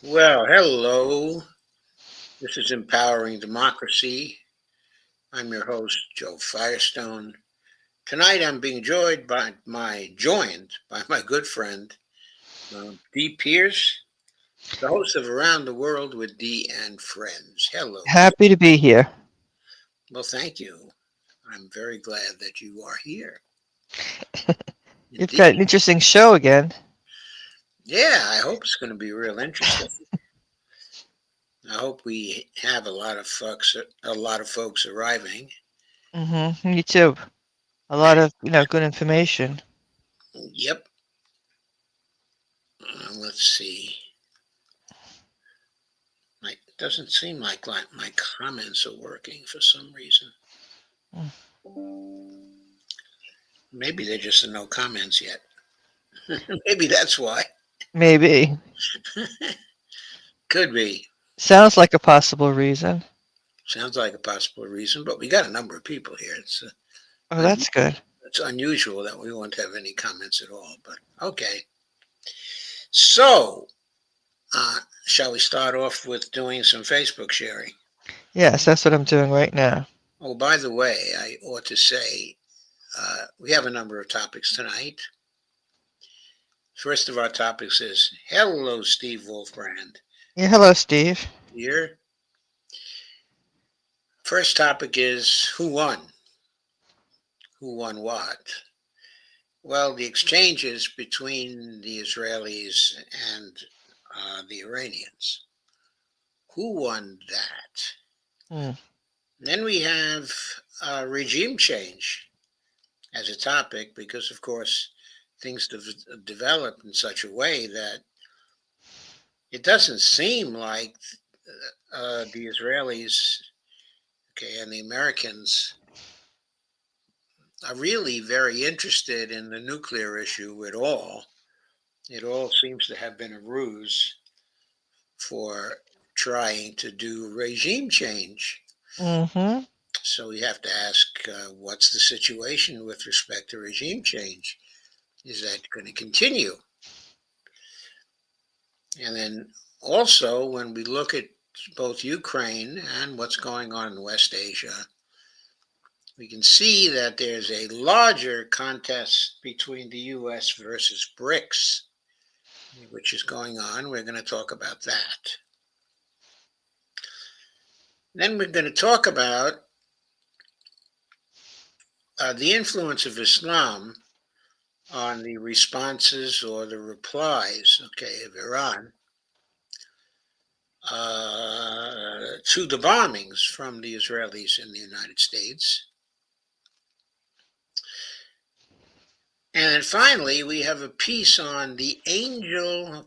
Well, hello. This is Empowering Democracy. I'm your host, Joe Firestone. Tonight I'm being joined by my good friend, Dee Pierce, the host of Around the World with Dee and Friends. Hello, Dee. Happy to be here. Well, thank you. I'm very glad that you are here. You've got an Indeed. interesting show again. Yeah, I hope it's going to be real interesting. I hope we have a lot of folks arriving. Me too. A lot of, good information. Yep. Let's see. It doesn't seem like my comments are working for some reason. Mm, Maybe they're just no comments yet. Maybe that's why. Maybe. Could be. Sounds like a possible reason. Sounds like a possible reason, but we got a number of people here. Oh, Un- that's good. it's unusual that we won't have any comments at all, but okay. So, uh, shall we start off with doing some Facebook sharing? Yes, that's what I'm doing right now. Oh, by the way, I ought to say we have a number of topics tonight. First of our topics is Hello, Steve Wolfbrand. Yeah, hello, Steve. Here. First topic is who won? Who won what? Well, the exchanges between the Israelis and the Iranians. Who won that? Mm, Then we have regime change as a topic because, of course, things develop in such a way that it doesn't seem like the Israelis, okay, and the Americans are really very interested in the nuclear issue at all. It all seems to have been a ruse for trying to do regime change. mm-hmm. So we have to ask what's the situation with respect to regime change? Is that going to continue? And then also, when we look at both Ukraine and what's going on in West Asia, we can see that there's a larger contest between the US versus BRICS, which is going on. We're going to talk about that. Then we're going to talk about the influence of Islam on the responses or the replies, okay, of Iran to the bombings from the Israelis in the United States. And then finally, we have a piece on the angel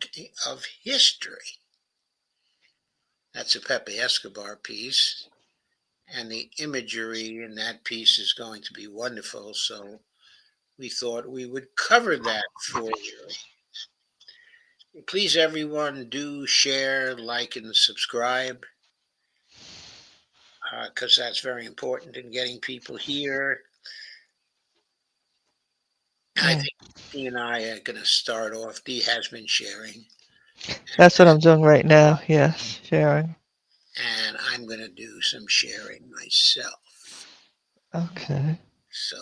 of history. That's a Pepe Escobar piece. And the imagery in that piece is going to be wonderful. So we thought we would cover that for you. Please, everyone, do share, like, and subscribe because that's very important in getting people here. I Mm. think Dee and I are going to start off. Dee has been sharing, That's what I'm doing right now. Yes, sharing. and I'm going to do some sharing myself. Okay. So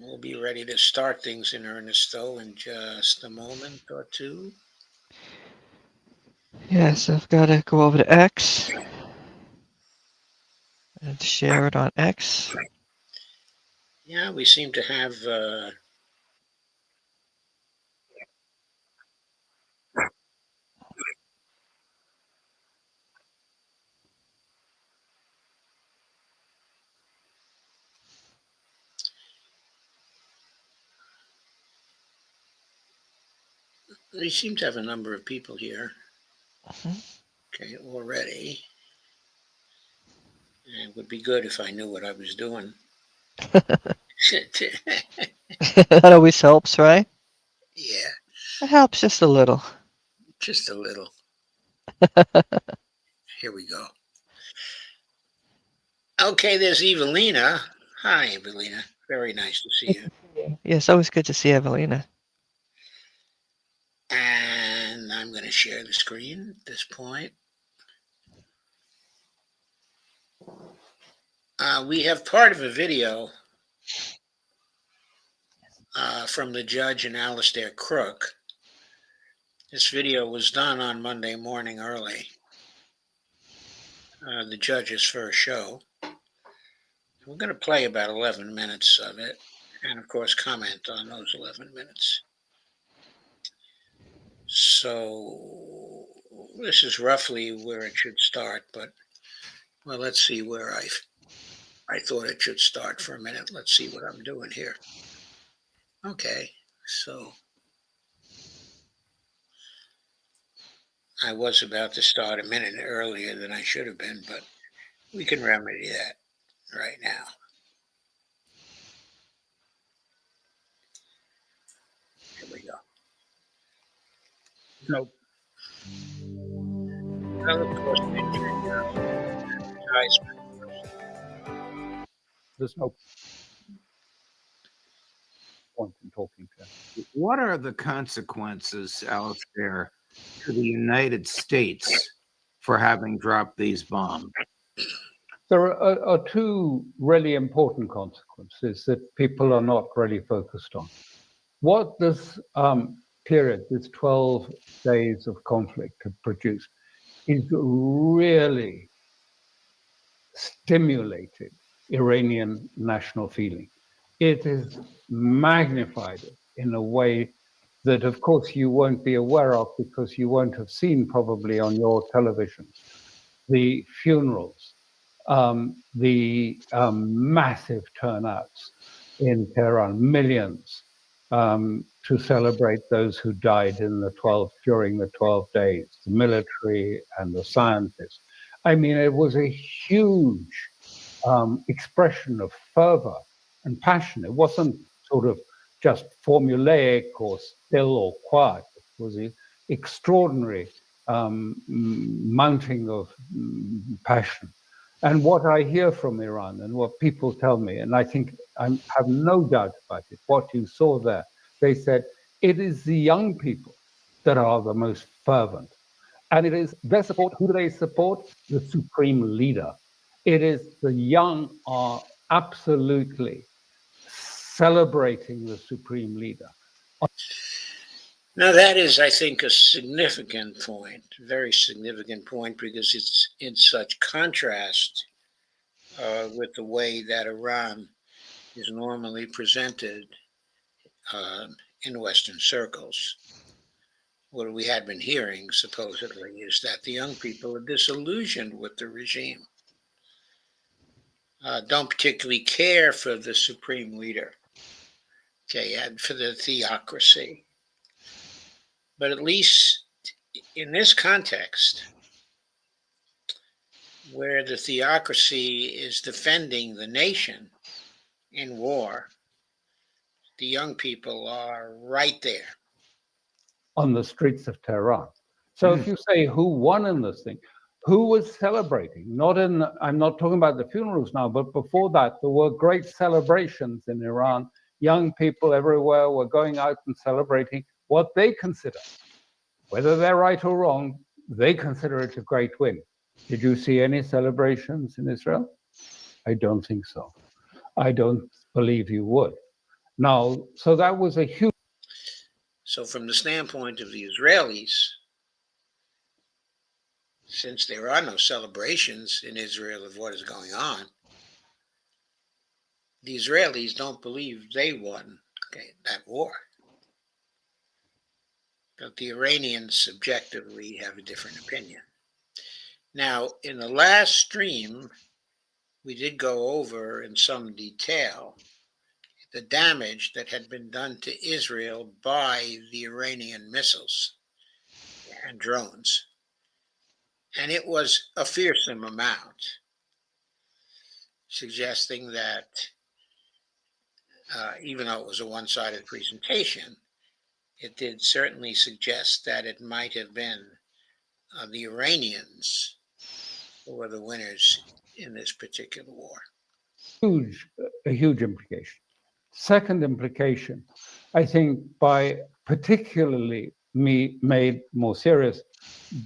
we'll be ready to start things in earnest, though, in just a moment or two. Yes, I've got to go over to X and share it on X. Yeah, we seem to have. We seem to have a number of people here. Mhm. Okay, already. And it would be good if I knew what I was doing. That always helps, right? Yeah, It helps just a little. just a little. Here we go. Okay, there's Evelina. Hi, Evelina. Very nice to see you. Yes, always good to see Evelina. going to share the screen at this point. We have part of a video from the judge and Alistair Crook. This video was done on Monday morning early, the judge's first show. We're going to play about 11 minutes of it and, of course, comment on those 11 minutes. So this is roughly where it should start, but, well, let's see where I thought it should start for a minute. Let's see what I'm doing here. Okay, so I was about to start a minute earlier than I should have been, but we can remedy that right now. Here we go. No. Well, of course, There's no point in talking to him. What are the consequences out there to the United States for having dropped these bombs? There are two really important consequences that people are not really focused on. What this period, this 12 days of conflict have produced is really stimulated Iranian national feeling. It has magnified it in a way that, of course, you won't be aware of because you won't have seen probably on your television. The funerals, the massive turnouts in Tehran, millions, to celebrate those who died during the 12 days, the military and the scientists. I mean, it was a huge expression of fervor and passion. It wasn't sort of just formulaic or still or quiet. It was an extraordinary mounting of passion. And what I hear from Iran and what people tell me, and I think I have no doubt about it, what you saw there, they said it is the young people that are the most fervent. And it is their support. Who do they support? The supreme leader. It is the young are absolutely celebrating the supreme leader. Now, that is, I think, a significant point, very significant point, because it's in such contrast with the way that Iran is normally presented in Western circles. What we had been hearing, supposedly, is that the young people are disillusioned with the regime, don't particularly care for the supreme leader, okay, and for the theocracy. But at least in this context, where the theocracy is defending the nation in war, the young people are right there on the streets of Tehran. So if you say who won in this thing, who was celebrating? I'm not talking about the funerals now, but before that, there were great celebrations in Iran. Young people everywhere were going out and celebrating what they consider, whether they're right or wrong, they consider it a great win. Did you see any celebrations in Israel? I don't think so. I don't believe you would. Now, so that was a huge. So from the standpoint of the Israelis, since there are no celebrations in Israel of what is going on, the Israelis don't believe they won that war. But the Iranians subjectively have a different opinion. Now, in the last stream, we did go over in some detail the damage that had been done to Israel by the Iranian missiles and drones. And it was a fearsome amount, suggesting that even though it was a one-sided presentation, it did certainly suggest that it might have been the Iranians who were the winners in this particular war. A huge implication. Second implication, I think, by particularly made more serious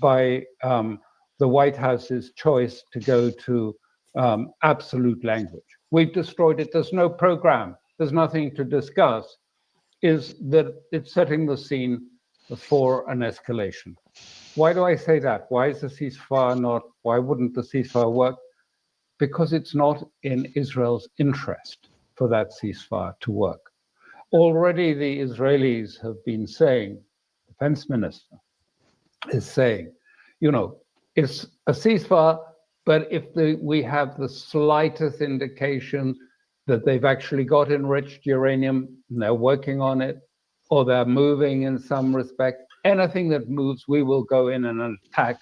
by the White House's choice to go to absolute language. We've destroyed it. There's no program. There's nothing to discuss. Is that it's setting the scene for an escalation. Why do I say that? Why is the ceasefire not? Why wouldn't the ceasefire work? Because it's not in Israel's interest for that ceasefire to work. Already the Israelis have been saying, defense minister is saying, it's a ceasefire, but if we have the slightest indication that they've actually got enriched uranium and they're working on it, or they're moving in some respect, anything that moves, we will go in and attack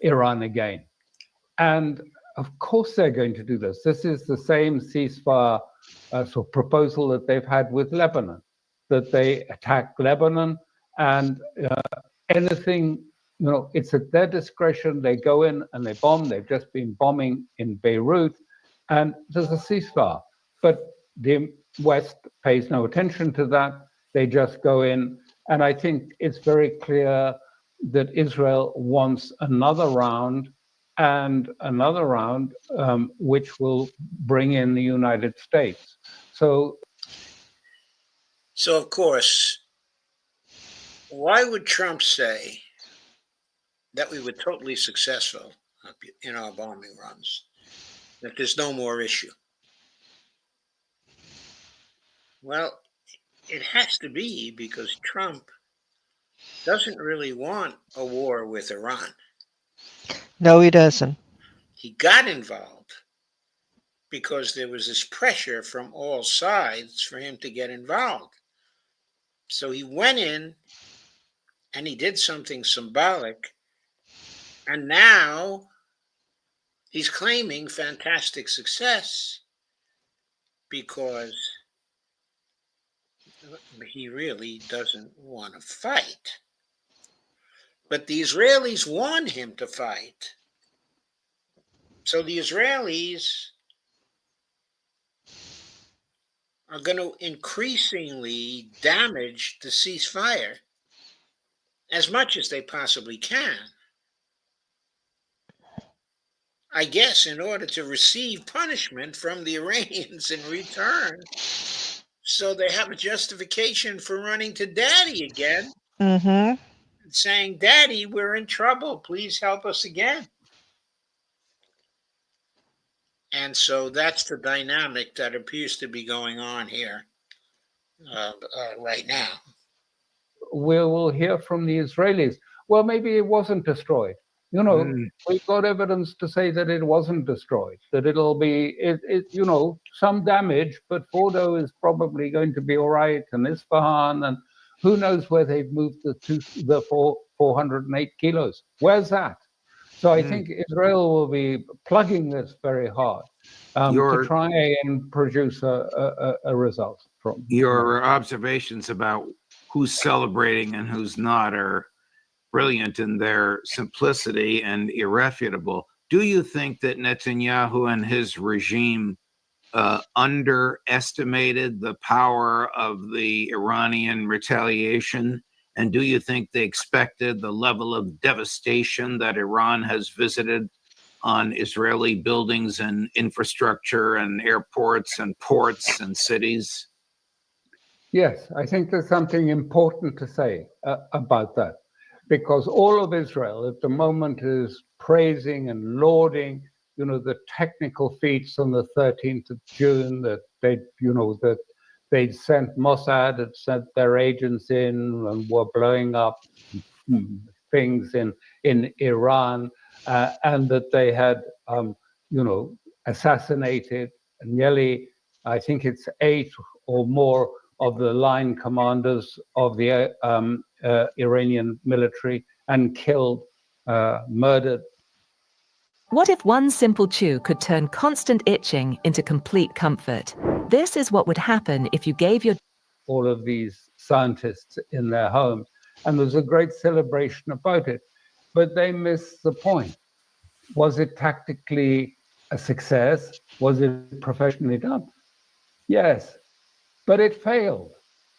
Iran again. And of course they're going to do this. This is the same ceasefire sort of proposal that they've had with Lebanon, that they attack Lebanon and anything, it's at their discretion. They go in and they bomb. They've just been bombing in Beirut and there's a ceasefire. But the West pays no attention to that. They just go in. And I think it's very clear that Israel wants another round and another round, which will bring in the United States. So of course, why would Trump say that we were totally successful in our bombing runs, that there's no more issue? Well, it has to be because Trump doesn't really want a war with Iran. No, he doesn't. He got involved because there was this pressure from all sides for him to get involved. So he went in and he did something symbolic. And now he's claiming fantastic success because he really doesn't want to fight. But the Israelis want him to fight. So the Israelis are going to increasingly damage the ceasefire as much as they possibly can, I guess, in order to receive punishment from the Iranians in return, so they have a justification for running to Daddy again Mm-hmm. and saying, Daddy, we're in trouble. Please help us again. And so that's the dynamic that appears to be going on here right now. we will hear from the Israelis. Well, maybe it wasn't destroyed. We've got evidence to say that it wasn't destroyed, that it'll be, some damage, but Fordo is probably going to be all right, and Isfahan, and who knows where they've moved the 408 kilos. Where's that? So I think Israel will be plugging this very hard to try and produce a result from your observations about who's celebrating and who's not are brilliant in their simplicity and irrefutable. Do you think that Netanyahu and his regime underestimated the power of the Iranian retaliation? And do you think they expected the level of devastation that Iran has visited on Israeli buildings and infrastructure and airports and ports and cities? Yes, I think there's something important to say about that, because all of Israel at the moment is praising and lauding, the technical feats on the 13th of June that they'd sent Mossad, had sent their agents in and were blowing up things in Iran, and that they had, assassinated nearly, I think it's 8 or more of the line commanders of the Iranian military and killed, murdered. What if one simple chew could turn constant itching into complete comfort? This is what would happen if you gave your all of these scientists in their homes, and there's a great celebration about it. But they missed the point. Was it tactically a success? Was it professionally done? Yes, but it failed.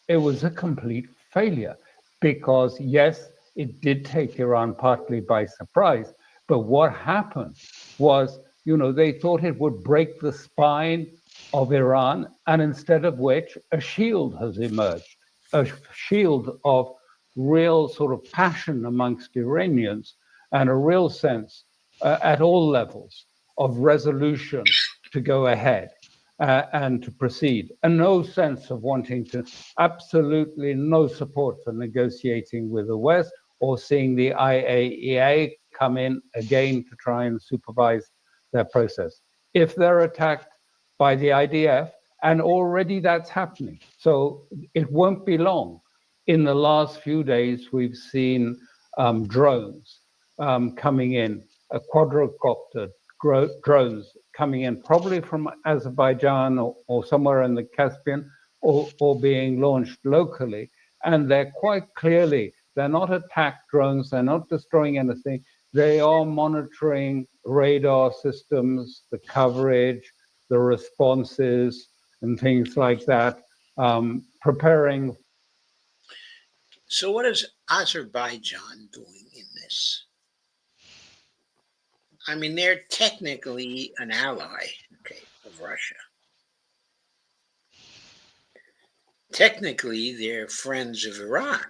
It was a complete failure. because yes, it did take Iran partly by surprise. But what happened was, they thought it would break the spine of Iran, and instead of which, a shield has emerged, a shield of real sort of passion amongst Iranians and a real sense at all levels of resolution to go ahead and to proceed, and no sense of wanting to, absolutely no support for negotiating with the West or seeing the IAEA come in again to try and supervise their process. If they're attacked by the IDF, and already that's happening, so it won't be long. In the last few days, we've seen drones coming in, a quadrocopter drones coming in, probably from Azerbaijan or somewhere in the Caspian, or being launched locally. And they're quite clearly, they're not attack drones, they're not destroying anything. They are monitoring radar systems, the coverage, the responses, and things like that, preparing. So what is Azerbaijan doing in this? I mean, they're technically an ally, okay, of Russia. Technically, they're friends of Iran.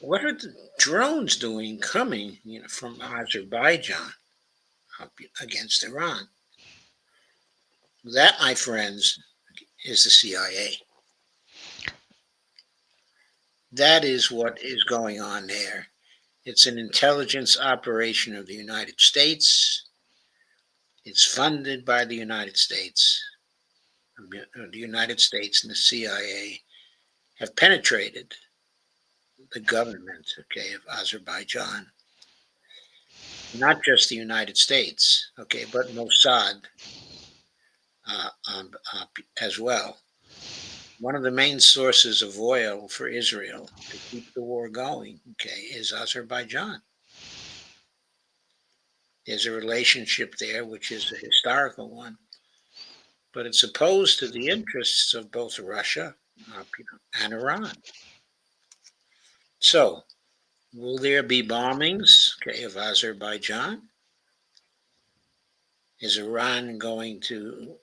What are the drones doing coming, from Azerbaijan up against Iran? That, my friends, is the CIA. That is what is going on there. It's an intelligence operation of the United States. It's funded by the United States. The United States and the CIA have penetrated the government, okay, of Azerbaijan. Not just the United States, okay, but Mossad as well. One of the main sources of oil for Israel to keep the war going, okay, is Azerbaijan. There's a relationship there, which is a historical one, but it's opposed to the interests of both Russia and Iran. So, will there be bombings, okay, of Azerbaijan? Is Iran going to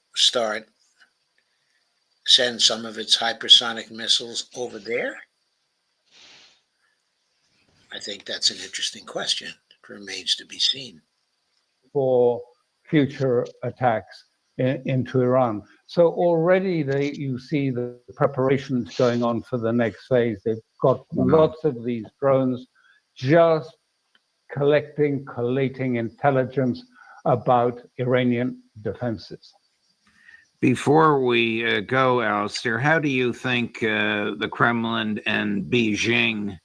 send some of its hypersonic missiles over there? I think that's an interesting question. It remains to be seen. For future attacks into Iran. So already you see the preparations going on for the next phase. They've got lots of these drones just collating intelligence about Iranian defenses. Before we go, Alistair, how do you think the Kremlin and Beijing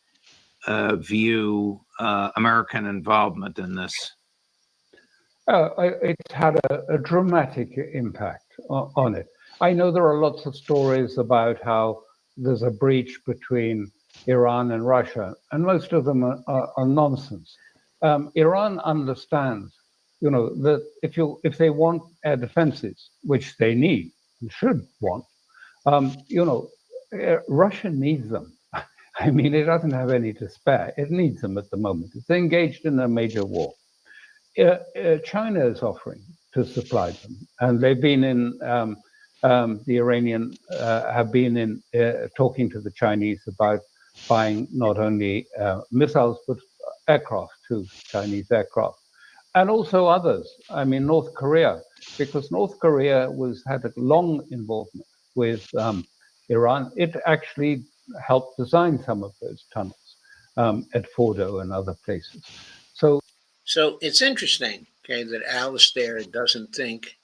view American involvement in this? It's had a dramatic impact on it. I know there are lots of stories about how there's a breach between Iran and Russia, and most of them are nonsense. Iran understands, that if they want air defenses, which they need and should want, Russia needs them. I mean, it doesn't have any to spare. It needs them at the moment. It's engaged in a major war. China is offering to supply them, and they've been in. The Iranian have been in talking to the Chinese about buying not only missiles but aircraft too, Chinese aircraft, and also others. I mean, North Korea, because North Korea had a long involvement with Iran. It actually helped design some of those tunnels at Fordo and other places. So it's interesting, okay, that Alistair doesn't think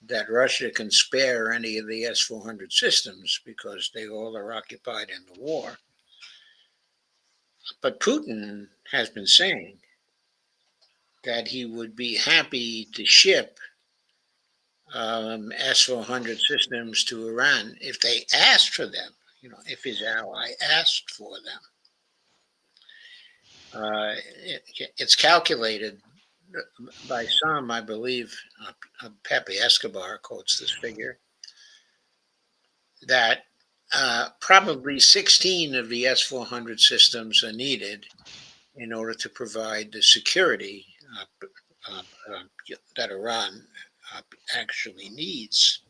that Russia can spare any of the S-400 systems because they all are occupied in the war. But Putin has been saying that he would be happy to ship S-400 systems to Iran if they asked for them, if his ally asked for them. It's calculated by some, I believe, Pepe Escobar quotes this figure, that probably 16 of the S-400 systems are needed in order to provide the security uh, uh, that Iran actually needs.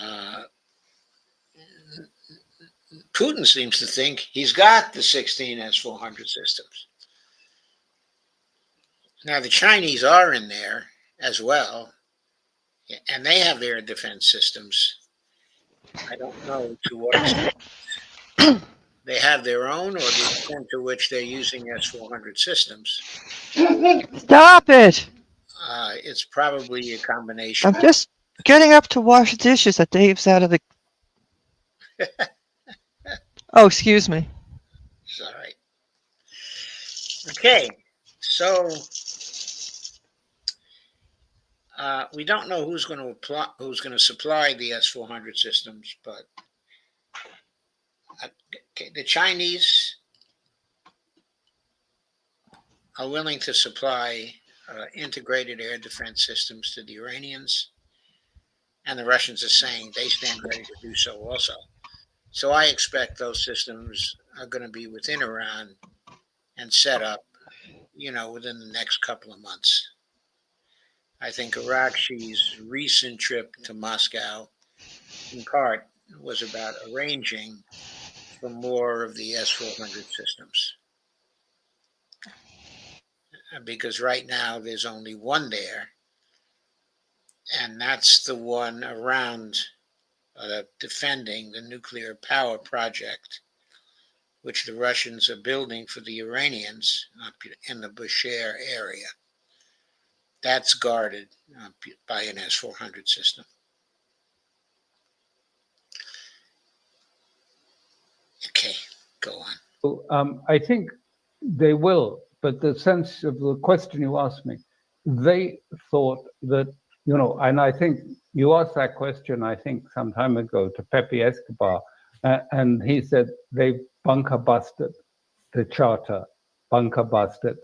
Uh, Putin seems to think he's got the 16 S-400 systems. Now, the Chinese are in there as well, and they have air defense systems. I don't know to what extent they have their own or the extent to which they're using S-400 systems. Stop it! It's probably a combination. I'm just getting up to wash dishes that Dave's out of the. Oh, excuse me. It's all right. Okay, so we don't know who's going to apply, who's going to supply the S-400 systems, but okay, the Chinese are willing to supply integrated air defense systems to the Iranians, and the Russians are saying they stand ready to do so also. So I expect those systems are going to be within Iran and set up, within the next couple of months. I think Arakshi's recent trip to Moscow, in part, was about arranging for more of the S-400 systems. Because right now there's only one there, and that's the one around defending the nuclear power project, which the Russians are building for the Iranians in the Bushehr area. That's guarded by an S-400 system. Okay, go on. So, I think they will, but the sense of the question you asked me, they thought that, and I think you asked that question, I think, some time ago to Pepe Escobar, and he said they bunker busted the charter, bunker busted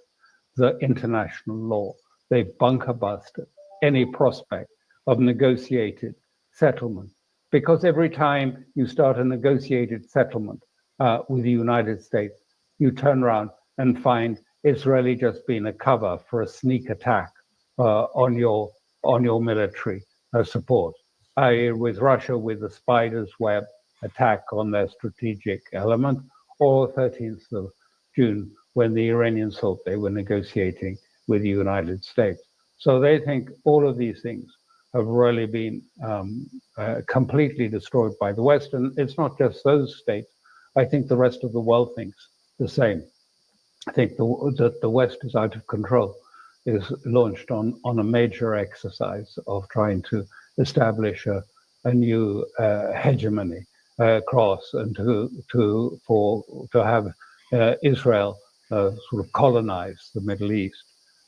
the international law. They bunker busted any prospect of negotiated settlement. Because every time you start a negotiated settlement with the United States, you turn around and find it's really just been a cover for a sneak attack on your military support. With Russia, with the spider's web attack on their strategic element, or 13th of June, when the Iranians thought they were negotiating with the United States. So they think all of these things have really been completely destroyed by the West. And it's not just those states. I think the rest of the world thinks the same. I think that the West is out of control, is launched on a major exercise of trying to establish a new hegemony across and to have Israel sort of colonize the Middle East.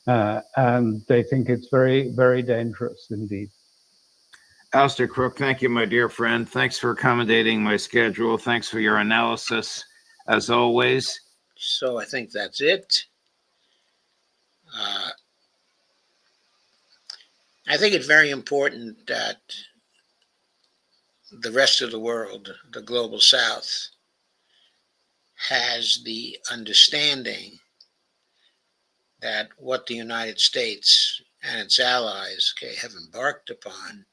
And they think it's very, very dangerous indeed. Alistair Crook, thank you, my dear friend. Thanks for accommodating my schedule. Thanks for your analysis, as always. So I think that's it. I think it's very important that the rest of the world, the global South, has the understanding that what the United States and its allies have embarked upon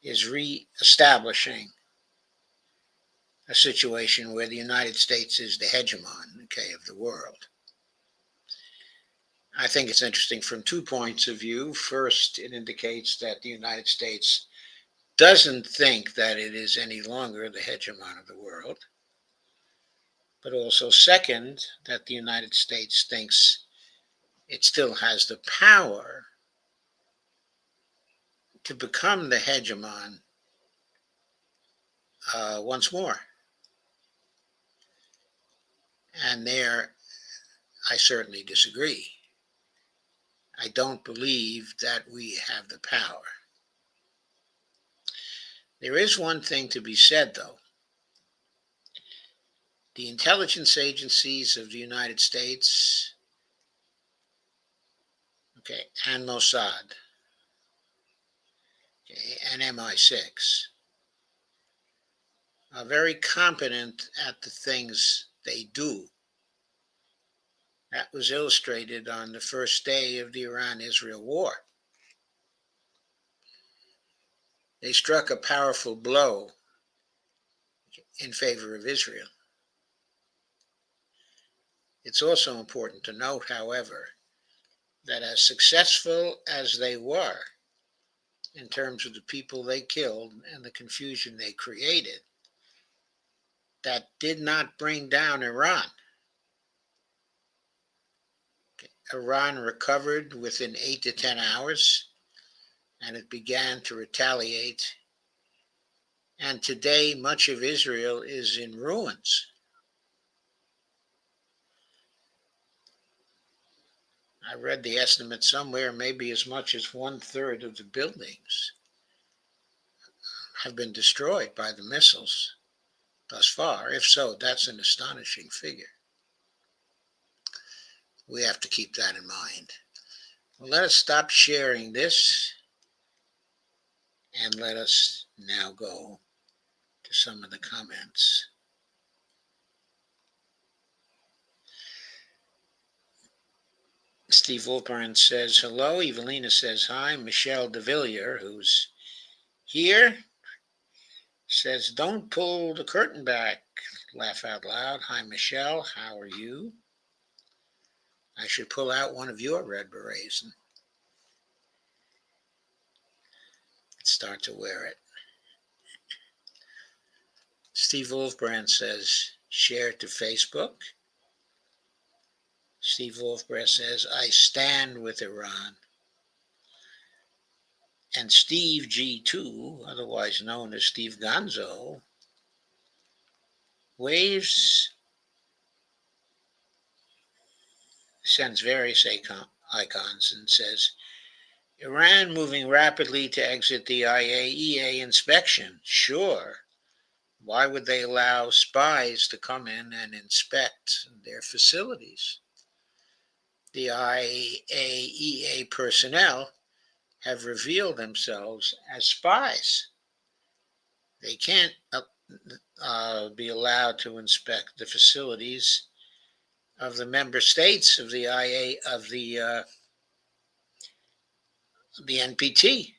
is re-establishing a situation where the United States is the hegemon of the world. I think it's interesting from 2 points of view. First, it indicates that the United States doesn't think that it is any longer the hegemon of the world. But also, second, that the United States thinks it still has the power to become the hegemon once more. And there, I certainly disagree. I don't believe that we have the power. There is one thing to be said, though. The intelligence agencies of the United States okay, and Mossad, okay, and MI6 are very competent at the things they do. That was illustrated on the first day of the Iran-Israel war. They struck a powerful blow in favor of Israel. It's also important to note, however, that as successful as they were in terms of the people they killed and the confusion they created, that did not bring down Iran. Iran recovered within 8 to 10 hours, and it began to retaliate. And today, much of Israel is in ruins. I read the estimate somewhere, maybe as much as 1/3 of the buildings have been destroyed by the missiles thus far. If so, that's an astonishing figure. We have to keep that in mind. Well, let us stop sharing this and let us now go to some of the comments. Steve Wolpern says hello. Evelina says hi. Michelle DeVillier, who's here, says don't pull the curtain back. Laugh out loud. Hi, Michelle. How are you? I should pull out one of your red berets and start to wear it. Steve Wolfbrand says share to Facebook. Steve Wolfbrand says I stand with Iran. And Steve G2, otherwise known as Steve Gonzo, waves, sends various icons and says, Iran moving rapidly to exit the IAEA inspection. Sure. Why would they allow spies to come in and inspect their facilities? The IAEA personnel have revealed themselves as spies. They can't be allowed to inspect the facilities of the member states of the NPT.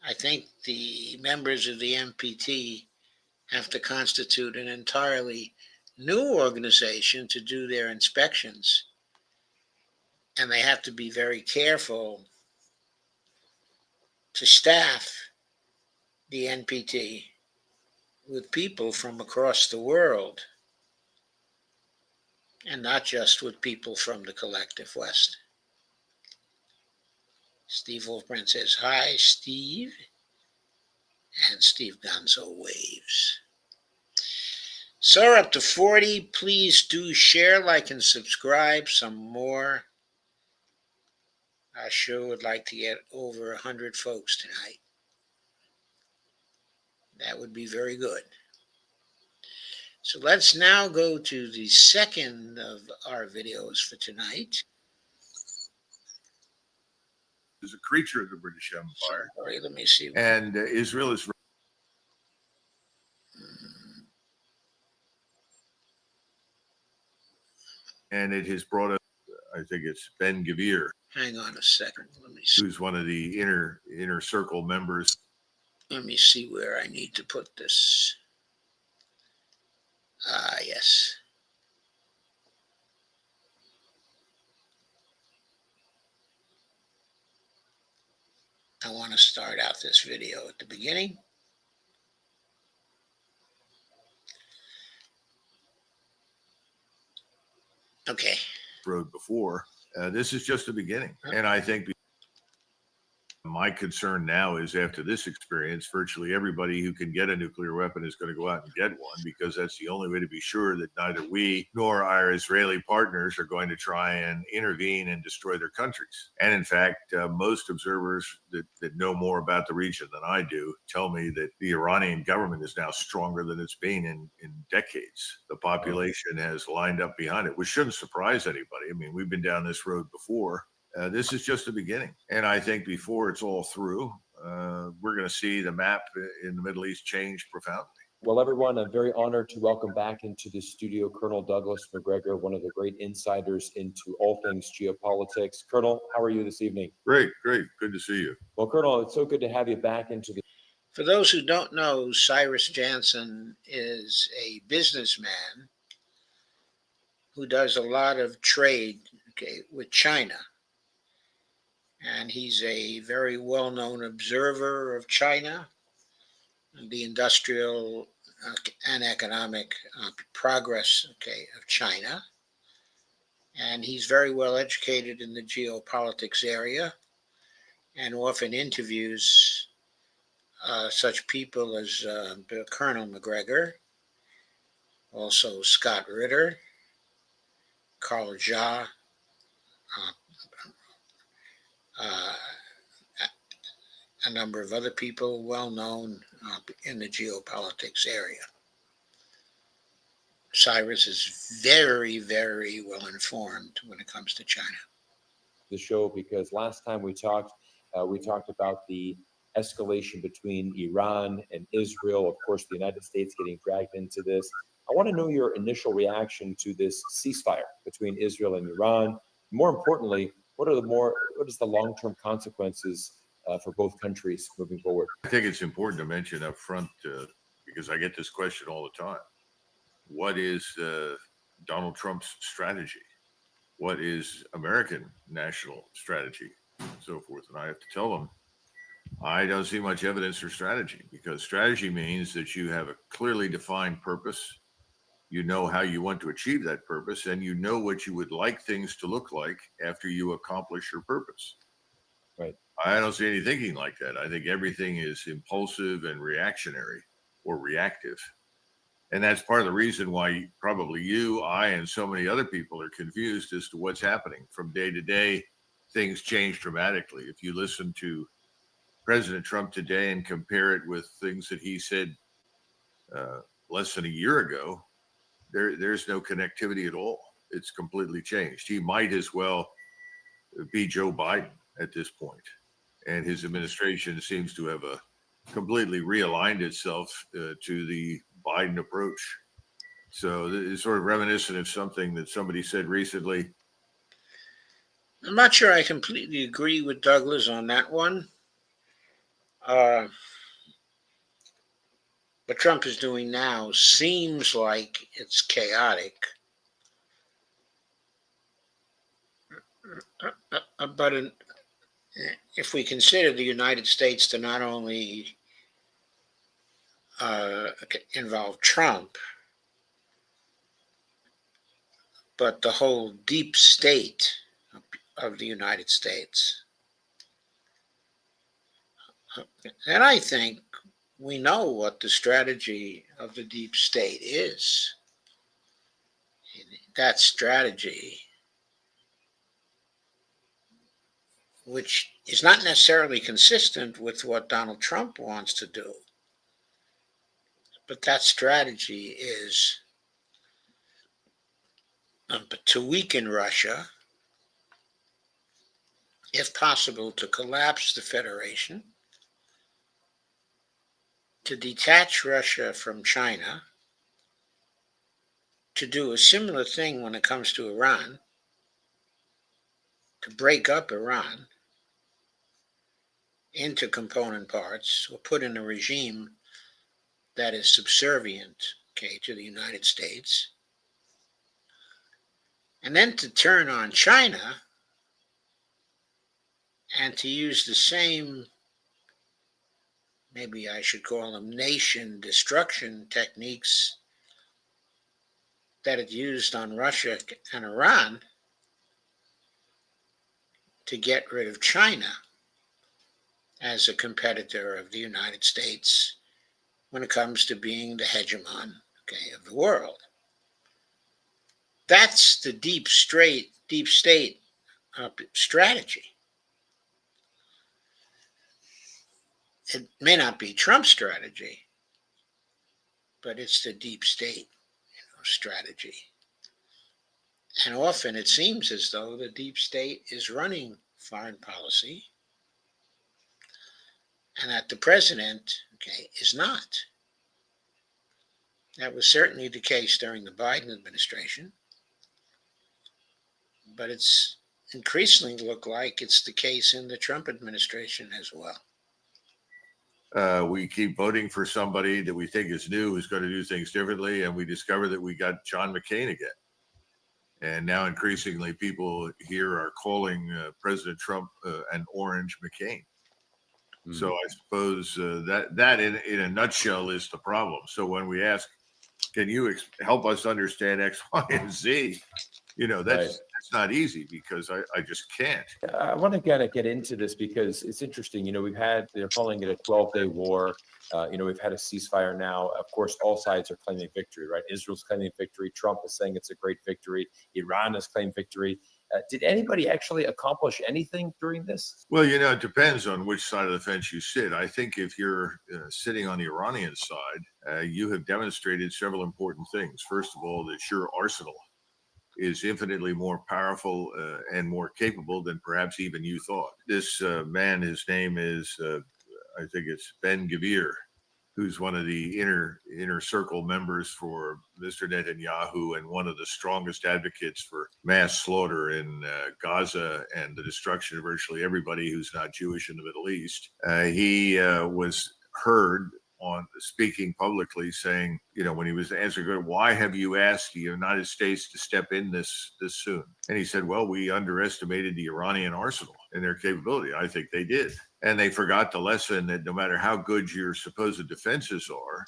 I think the members of the NPT have to constitute an entirely new organization to do their inspections, and they have to be very careful to staff the NPT with people from across the world and not just with people from the collective West. Steve Wolfbrand says, hi, Steve. And Steve Gonzo waves. So we're up to 40. Please do share, like, and subscribe some more. I sure would like to get over 100 folks tonight. That would be very good. So let's now go to the second of our videos for tonight. Is a creature of the British Empire. Sorry, let me see. And Israel is. And it has brought us, I think it's Ben Gavir. Hang on a second. Let me see. Who's one of the inner circle members. Let me see where I need to put this. Yes. I want to start out this video at the beginning. Okay. Road before. This is just the beginning. And I think My concern now is after this experience, virtually everybody who can get a nuclear weapon is going to go out and get one, because that's the only way to be sure that neither we nor our Israeli partners are going to try and intervene and destroy their countries. And in fact, most observers that know more about the region than I do tell me that the Iranian government is now stronger than it's been in decades. The population has lined up behind it, which shouldn't surprise anybody. I mean, we've been down this road before. This is just the beginning. And I think before it's all through, we're going to see the map in the Middle East change profoundly. Well, everyone, I'm very honored to welcome back into the studio Colonel Douglas Macgregor, one of the great insiders into all things geopolitics. Colonel, how are you this evening? Great. Good to see you. Well, Colonel, it's so good to have you back into the. For those who don't know, Cyrus Jansen is a businessman who does a lot of trade, with China. And he's a very well-known observer of China, the industrial and economic progress, of China. And he's very well educated in the geopolitics area, and often interviews such people as Colonel Macgregor, also Scott Ritter, Carl Jha, a number of other people well known in the geopolitics area. Cyrus is very, very well informed when it comes to China. The show, because last time we talked about the escalation between Iran and Israel. Of course, the United States getting dragged into this. I want to know your initial reaction to this ceasefire between Israel and Iran. More importantly, what is the long-term consequences for both countries moving forward? I think it's important to mention up front, because I get this question all the time. What is Donald Trump's strategy? What is American national strategy? And so forth. And I have to tell them, I don't see much evidence for strategy, because strategy means that you have a clearly defined purpose. You know how you want to achieve that purpose, and you know what you would like things to look like after you accomplish your purpose. Right. I don't see any thinking like that. I think everything is impulsive and reactionary or reactive. And that's part of the reason why probably you, I, and so many other people are confused as to what's happening. From day to day, things change dramatically. If you listen to President Trump today and compare it with things that he said less than a year ago, there's no connectivity at all. It's completely changed. He might as well be Joe Biden at this point. And his administration seems to have completely realigned itself to the Biden approach. So it's sort of reminiscent of something that somebody said recently. I'm not sure I completely agree with Douglas on that one. What Trump is doing now seems like it's chaotic. But if we consider the United States to not only involve Trump, but the whole deep state of the United States, then I think we know what the strategy of the deep state is. That strategy, which is not necessarily consistent with what Donald Trump wants to do, but that strategy is to weaken Russia, if possible, to collapse the Federation, to detach Russia from China, to do a similar thing when it comes to Iran, to break up Iran into component parts, or put in a regime that is subservient, to the United States, and then to turn on China and to use the same, maybe I should call them nation destruction techniques that it used on Russia and Iran to get rid of China. as a competitor of the United States when it comes to being the hegemon, okay, of the world. That's the deep state strategy. It may not be Trump's strategy, but it's the deep state strategy. And often it seems as though the deep state is running foreign policy and that the president, okay, is not. That was certainly the case during the Biden administration, but it's increasingly looked like it's the case in the Trump administration as well. We keep voting for somebody that we think is new, who's going to do things differently, and we discover that we got John McCain again. And now increasingly people here are calling President Trump an orange McCain. So I suppose that in a nutshell is the problem. So when we ask, can you help us understand X, Y, and Z? You know, that's not easy because I just can't. I want to kind of get into this because it's interesting. You know, we've had, they're calling it a 12-day war. You know, we've had a ceasefire now. Of course, all sides are claiming victory, right? Israel's claiming victory. Trump is saying it's a great victory. Iran has claimed victory. Did anybody actually accomplish anything during this? Well, you know, it depends on which side of the fence you sit. I think if you're sitting on the Iranian side, you have demonstrated several important things. First of all, that your arsenal is infinitely more powerful and more capable than perhaps even you thought. This man, his name is, I think it's Ben Gvir, who's one of the inner circle members for Mr. Netanyahu and one of the strongest advocates for mass slaughter in Gaza and the destruction of virtually everybody who's not Jewish in the Middle East. He was heard on speaking publicly saying, you know, when he was answering, why have you asked the United States to step in this soon? And he said, well, we underestimated the Iranian arsenal and their capability. I think they did. And they forgot the lesson that no matter how good your supposed defenses are,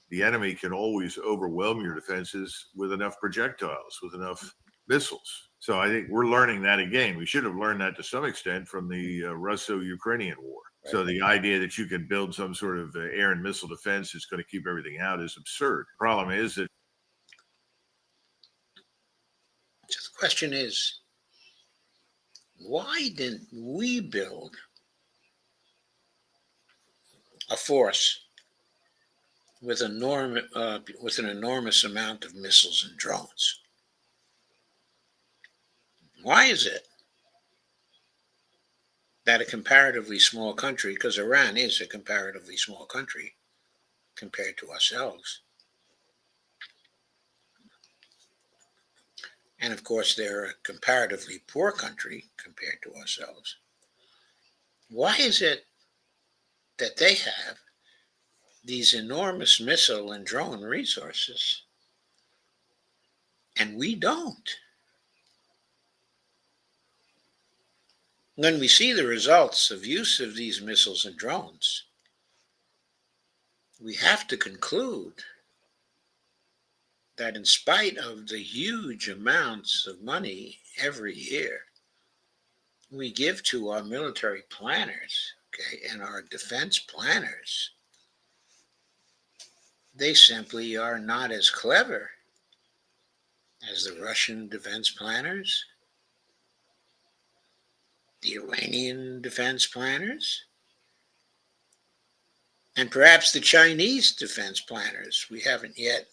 the enemy can always overwhelm your defenses with enough projectiles, with enough missiles. So I think we're learning that again. We should have learned that to some extent from the Russo-Ukrainian war. Right. So the idea that you can build some sort of air and missile defense that's going to keep everything out is absurd. The problem is that. So the question is, why didn't we build a force with an enormous amount of missiles and drones? Why is it that a comparatively small country, because Iran is a comparatively small country compared to ourselves, and of course they're a comparatively poor country compared to ourselves, why is it that they have these enormous missile and drone resources and we don't? When we see the results of use of these missiles and drones, we have to conclude that in spite of the huge amounts of money every year we give to our military planners, okay, and our defense planners, they simply are not as clever as the Russian defense planners, the Iranian defense planners, and perhaps the Chinese defense planners. We haven't yet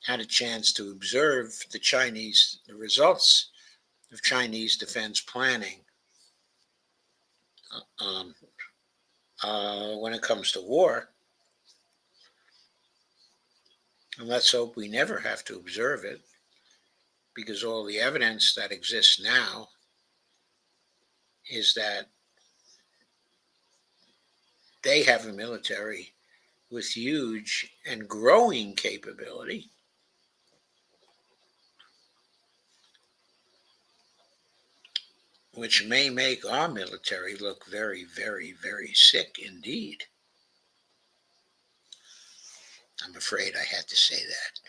had a chance to observe the results of Chinese defense planning when it comes to war. And let's hope we never have to observe it, because all the evidence that exists now is that they have a military with huge and growing capability, which may make our military look very, very, very sick indeed. I'm afraid I had to say that.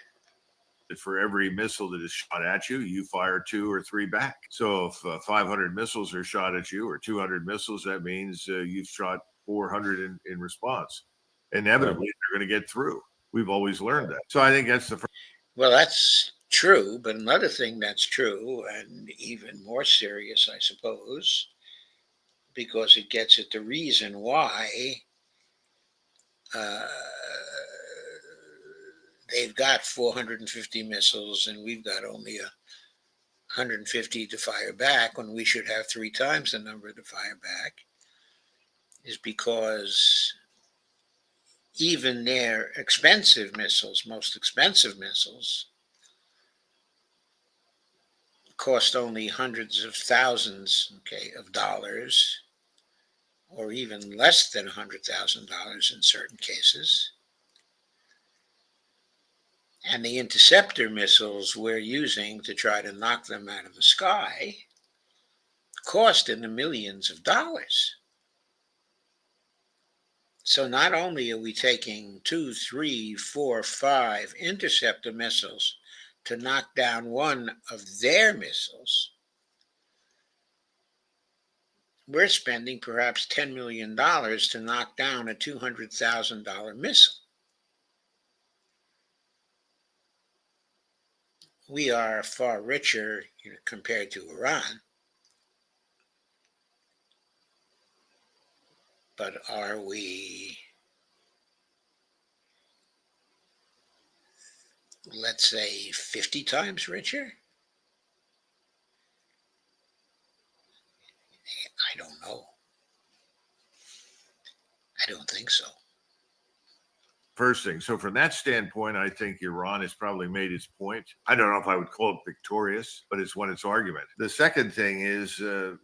For every missile that is shot at you, you fire 2 or 3 back. So if 500 missiles are shot at you, or 200 missiles, that means you've shot 400 in response. Inevitably, they're going to get through. We've always learned that. So I think that's the first. Well, that's true, but another thing that's true, and even more serious, I suppose, because it gets at the reason why uh, they've got 450 missiles and we've got only 150 to fire back when we should have 3 times the number to fire back, is because even their expensive missiles, most expensive missiles, cost only hundreds of thousands, okay, of dollars, or even less than $100,000 in certain cases. And the interceptor missiles we're using to try to knock them out of the sky cost in the millions of dollars. So not only are we taking 2, 3, 4, 5 interceptor missiles to knock down one of their missiles, we're spending perhaps $10 million to knock down a $200,000 missile. We are far richer, compared to Iran. But are we, let's say, 50 times richer? I don't know. I don't think so. First thing. So from that standpoint, I think Iran has probably made its point. I don't know if I would call it victorious, but it's won its argument. The second thing is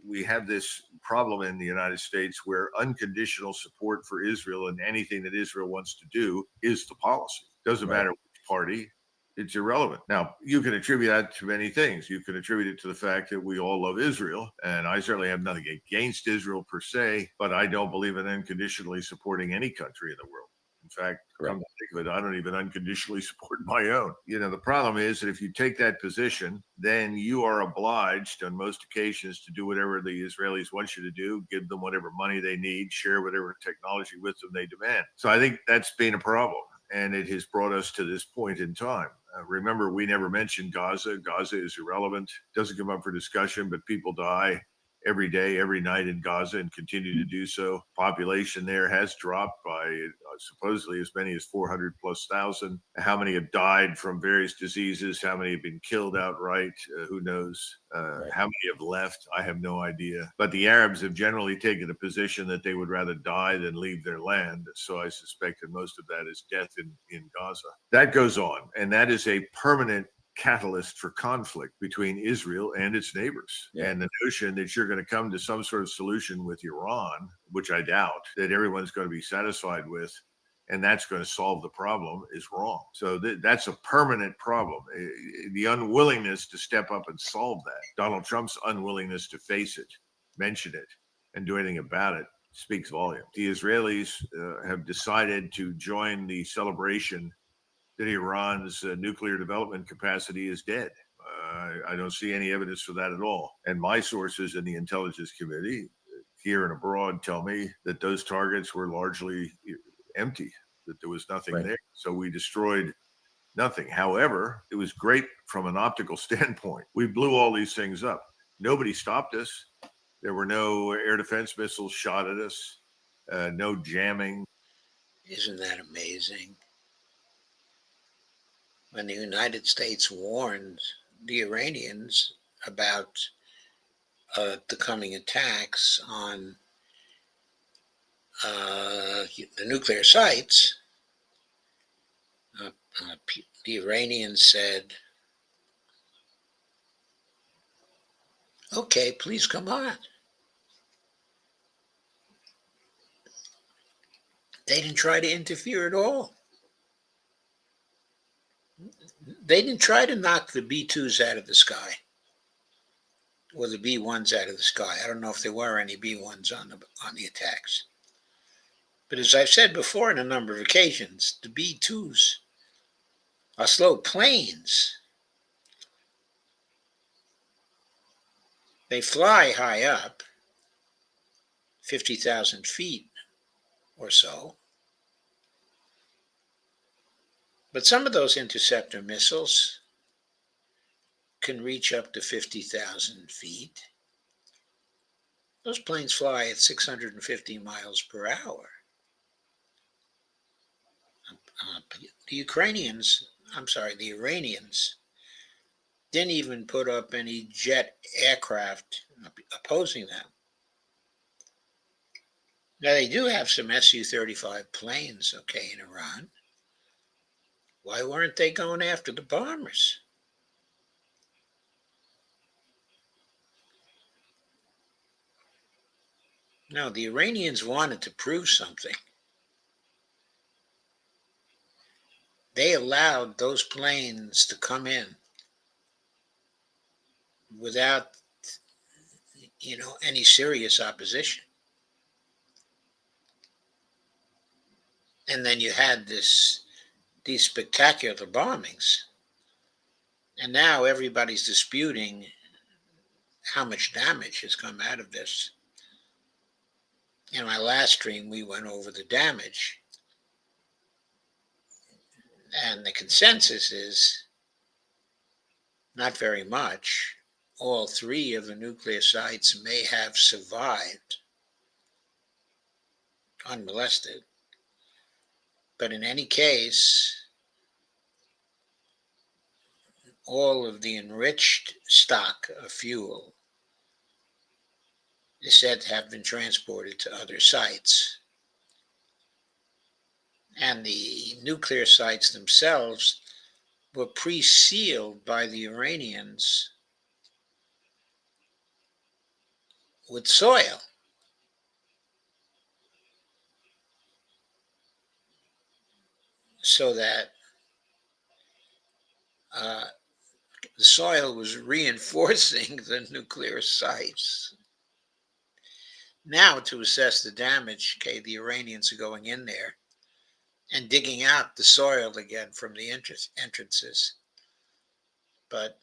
we have this problem in the United States where unconditional support for Israel and anything that Israel wants to do is the policy. Doesn't matter which party. It's irrelevant. Now, you can attribute that to many things. You can attribute it to the fact that we all love Israel, and I certainly have nothing against Israel per se, but I don't believe in unconditionally supporting any country in the world. In fact, come to think of it, I don't even unconditionally support my own. The problem is that if you take that position, then you are obliged on most occasions to do whatever the Israelis want you to do, give them whatever money they need, share whatever technology with them they demand. So I think that's been a problem, and it has brought us to this point in time. Remember, we never mentioned Gaza. Gaza is irrelevant, doesn't come up for discussion, but people die every day, every night in Gaza and continue to do so. Population there has dropped by supposedly as many as 400 plus thousand. How many have died from various diseases? How many have been killed outright? Who knows? How many have left? I have no idea. But the Arabs have generally taken a position that they would rather die than leave their land. So I suspect that most of that is death in Gaza. That goes on, and that is a permanent catalyst for conflict between Israel and its neighbors. And the notion that you're going to come to some sort of solution with Iran, which I doubt that everyone's going to be satisfied with, and that's going to solve the problem, is wrong. So that's a permanent problem. The unwillingness to step up and solve that, Donald Trump's unwillingness to face it, mention it, and do anything about it, speaks volumes. The Israelis have decided to join the celebration that Iran's nuclear development capacity is dead. I don't see any evidence for that at all. And my sources in the intelligence committee here and abroad tell me that those targets were largely empty, that there was nothing there. So we destroyed nothing. However, it was great from an optical standpoint. We blew all these things up. Nobody stopped us. There were no air defense missiles shot at us, no jamming. Isn't that amazing? When the United States warned the Iranians about the coming attacks on the nuclear sites, the Iranians said, okay, please come on. They didn't try to interfere at all. They didn't try to knock the B-2s out of the sky or the B-1s out of the sky. I don't know if there were any B-1s on the attacks. But as I've said before on a number of occasions, the B-2s are slow planes. They fly high up, 50,000 feet or so. But some of those interceptor missiles can reach up to 50,000 feet. Those planes fly at 650 miles per hour. The Iranians didn't even put up any jet aircraft opposing them. Now, they do have some Su-35 planes, okay, in Iran. Why weren't they going after the bombers? No, the Iranians wanted to prove something. They allowed those planes to come in without, any serious opposition. And then you had these spectacular bombings. And now everybody's disputing how much damage has come out of this. In my last stream, we went over the damage. And the consensus is not very much. All three of the nuclear sites may have survived unmolested. But in any case, all of the enriched stock of fuel is said to have been transported to other sites. And the nuclear sites themselves were pre-sealed by the Iranians with soil. So that the soil was reinforcing the nuclear sites. Now, to assess the damage, okay, the Iranians are going in there and digging out the soil again from the entrances. But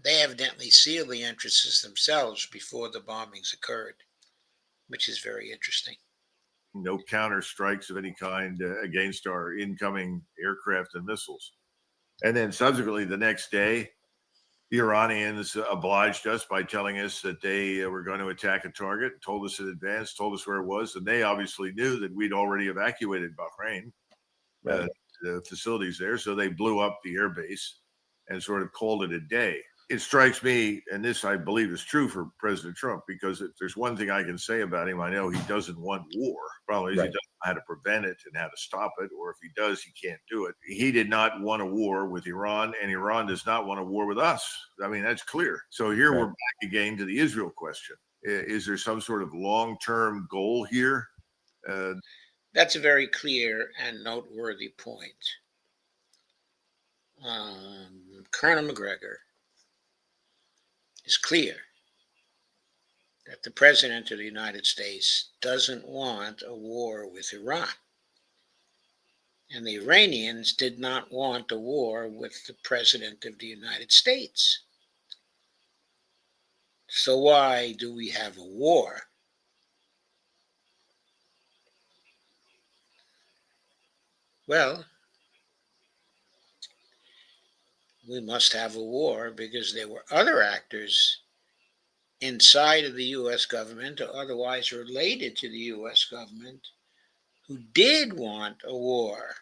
they evidently sealed the entrances themselves before the bombings occurred, which is very interesting. No counter strikes of any kind against our incoming aircraft and missiles. And then subsequently, the next day, the Iranians obliged us by telling us that they were going to attack a target, told us in advance, told us where it was. And they obviously knew that we'd already evacuated Bahrain, the facilities there. So they blew up the airbase and sort of called it a day. It strikes me, and this I believe is true for President Trump, because if there's one thing I can say about him, I know he doesn't want war. Problem is, he doesn't know how to prevent it and how to stop it, or if he does, he can't do it. He did not want a war with Iran, and Iran does not want a war with us. I mean, that's clear. So here we're back again to the Israel question. Is there some sort of long-term goal here? That's a very clear and noteworthy point. Colonel McGregor is clear that the President of the United States doesn't want a war with Iran. And the Iranians did not want a war with the President of the United States. So why do we have a war? Well, we must have a war because there were other actors inside of the U.S. government or otherwise related to the U.S. government who did want a war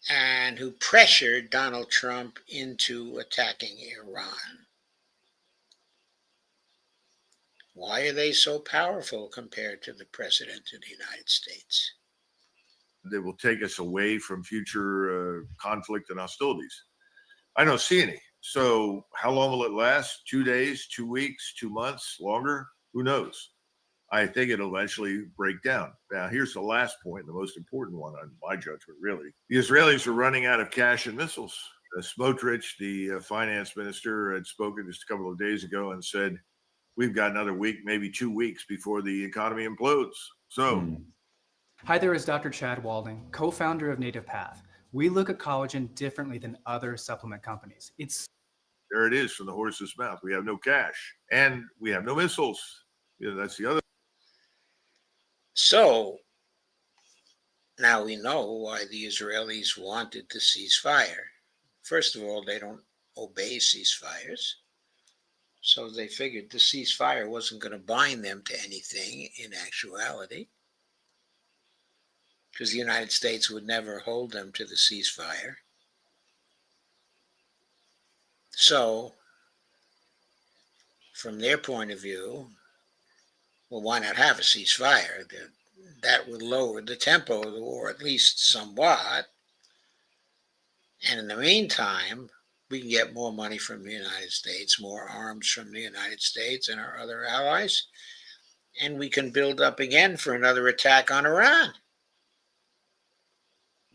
and who pressured Donald Trump into attacking Iran. Why are they so powerful compared to the President of the United States? That will take us away from future conflict and hostilities. I don't see any. So how long will it last? 2 days, 2 weeks, 2 months, longer? Who knows? I think it'll eventually break down. Now, here's the last point, the most important one on my judgment, really. The Israelis are running out of cash and missiles. Smotrich, the finance minister, had spoken just a couple of days ago and said, we've got another week, maybe 2 weeks before the economy implodes. So Hi, there is Dr. Chad Walding, co-founder of Native Path. We look at collagen differently than other supplement companies. There it is from the horse's mouth. We have no cash and we have no missiles. That's the other. So now we know why the Israelis wanted to cease fire. First of all, they don't obey ceasefires. So they figured the ceasefire wasn't going to bind them to anything in actuality, because the United States would never hold them to the ceasefire. So, from their point of view, well, why not have a ceasefire? That would lower the tempo of the war at least somewhat. And in the meantime, we can get more money from the United States, more arms from the United States and our other allies, and we can build up again for another attack on Iran.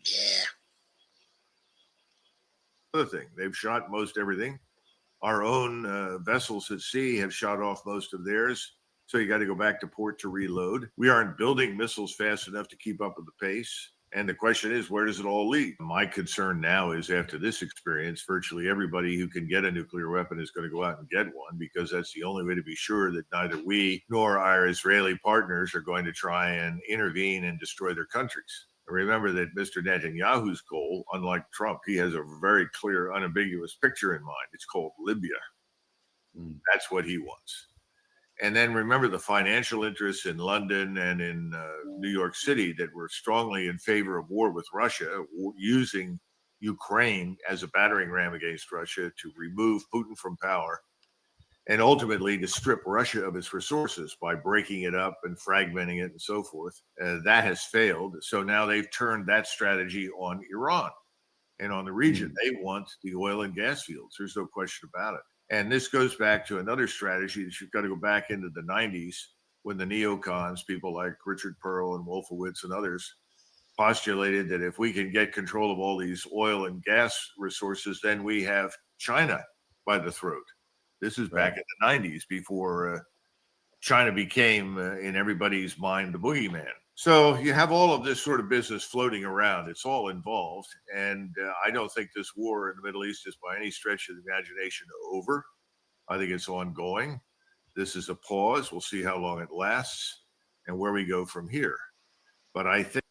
Yeah. Other thing, they've shot most everything. Our own vessels at sea have shot off most of theirs. So you got to go back to port to reload. We aren't building missiles fast enough to keep up with the pace. And the question is, where does it all lead? My concern now is after this experience, virtually everybody who can get a nuclear weapon is going to go out and get one, because that's the only way to be sure that neither we nor our Israeli partners are going to try and intervene and destroy their countries. Remember that Mr. Netanyahu's goal, unlike Trump, he has a very clear, unambiguous picture in mind. It's called Libya. That's what he wants. And then remember the financial interests in London and in New York City that were strongly in favor of war with Russia, using Ukraine as a battering ram against Russia to remove Putin from power, and ultimately to strip Russia of its resources by breaking it up and fragmenting it and so forth. That has failed. So now they've turned that strategy on Iran and on the region. They want the oil and gas fields. There's no question about it. And this goes back to another strategy that you've got to go back into the 90s when the neocons, people like Richard Pearl and Wolfowitz and others, postulated that if we can get control of all these oil and gas resources, then we have China by the throat. This is back in the 90s before China became, in everybody's mind, the boogeyman. So you have all of this sort of business floating around. It's all involved. And I don't think this war in the Middle East is by any stretch of the imagination over. I think it's ongoing. This is a pause. We'll see how long it lasts and where we go from here. But I think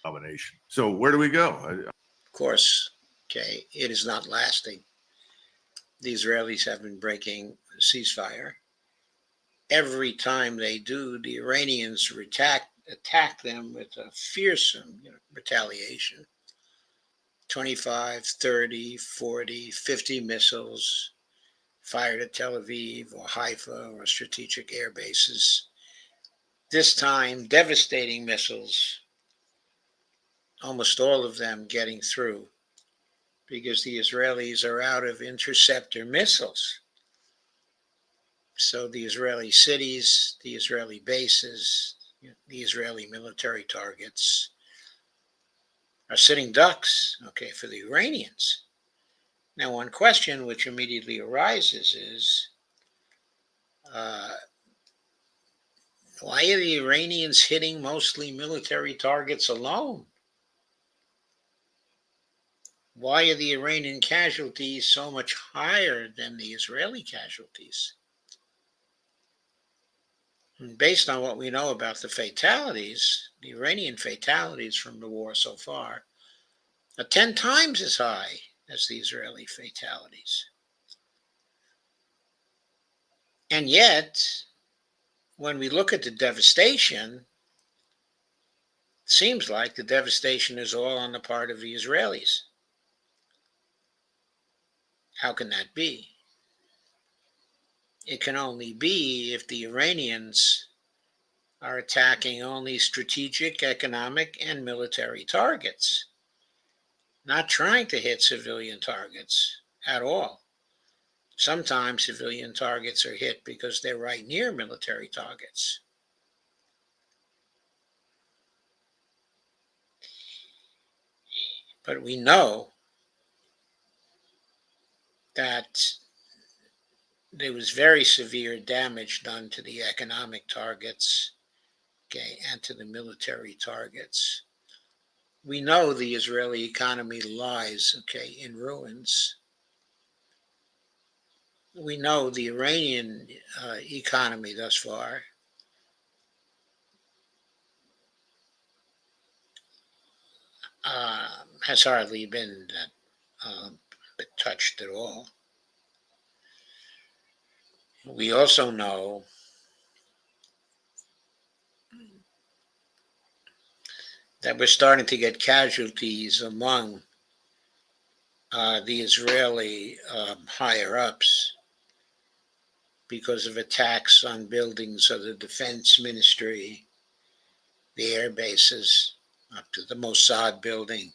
combination. So where do we go? Of course, okay, it is not lasting. The Israelis have been breaking ceasefire. Every time they do, the Iranians attack them with a fearsome retaliation. 25, 30, 40, 50 missiles fired at Tel Aviv or Haifa or strategic air bases. This time, devastating missiles, almost all of them getting through, because the Israelis are out of interceptor missiles. So the Israeli cities, the Israeli bases, the Israeli military targets are sitting ducks, okay, for the Iranians. Now, one question which immediately arises is, why are the Iranians hitting mostly military targets alone? Why are the Iranian casualties so much higher than the Israeli casualties? And based on what we know about the fatalities, the Iranian fatalities from the war so far are 10 times as high as the Israeli fatalities. And yet, when we look at the devastation, it seems like the devastation is all on the part of the Israelis. How can that be? It can only be if the Iranians are attacking only strategic, economic, and military targets, not trying to hit civilian targets at all. Sometimes civilian targets are hit because they're right near military targets. But we know that there was very severe damage done to the economic targets, okay, and to the military targets. We know the Israeli economy lies, okay, in ruins. We know the Iranian economy thus far has hardly been touched at all. We also know that we're starting to get casualties among the Israeli higher ups because of attacks on buildings of the defense ministry, the air bases, up to the Mossad building.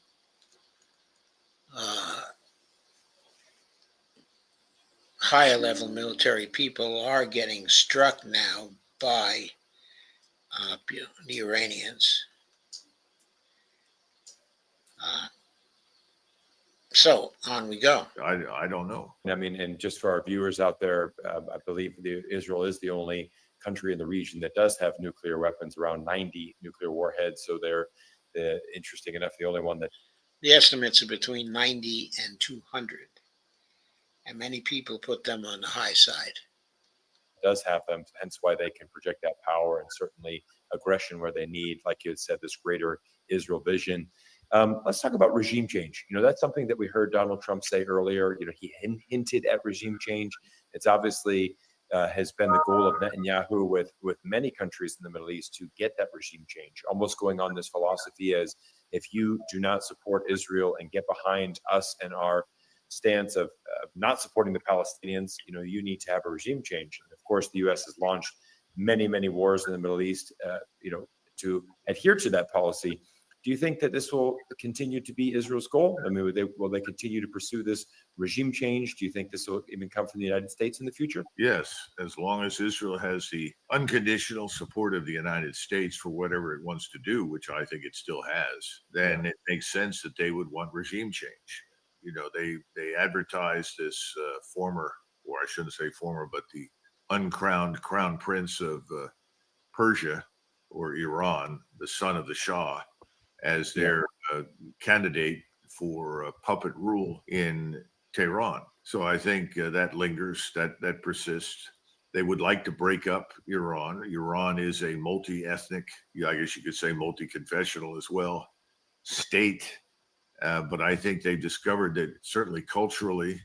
Higher level military people are getting struck now by the Iranians. So on we go. I don't know. I mean, and just for our viewers out there, I believe Israel is the only country in the region that does have nuclear weapons, around 90 nuclear warheads. So they're interesting enough, the only one that The estimates are between 90 and 200, and many people put them on the high side. does have them, hence why they can project that power and certainly aggression where they need, like you had said, this greater Israel vision. Let's talk about regime change. That's something that we heard Donald Trump say earlier. He hinted at regime change. It's obviously has been the goal of Netanyahu with many countries in the Middle East to get that regime change, almost going on this philosophy as if you do not support Israel and get behind us and our stance of not supporting the Palestinians, you need to have a regime change. And of course, the U.S. has launched many wars in the Middle East, to adhere to that policy. Do you think that this will continue to be Israel's goal? I mean, will they continue to pursue this regime change? Do you think this will even come from the United States in the future? Yes, as long as Israel has the unconditional support of the United States for whatever it wants to do, which I think it still has, then it makes sense that they would want regime change. They advertised this former, or I shouldn't say former, but the uncrowned crown prince of Persia or Iran, the son of the Shah, as their candidate for puppet rule in Tehran. So I think that lingers, that persists. They would like to break up Iran. Iran is a multi-ethnic, I guess you could say multi-confessional as well, state. But I think they've discovered that certainly culturally,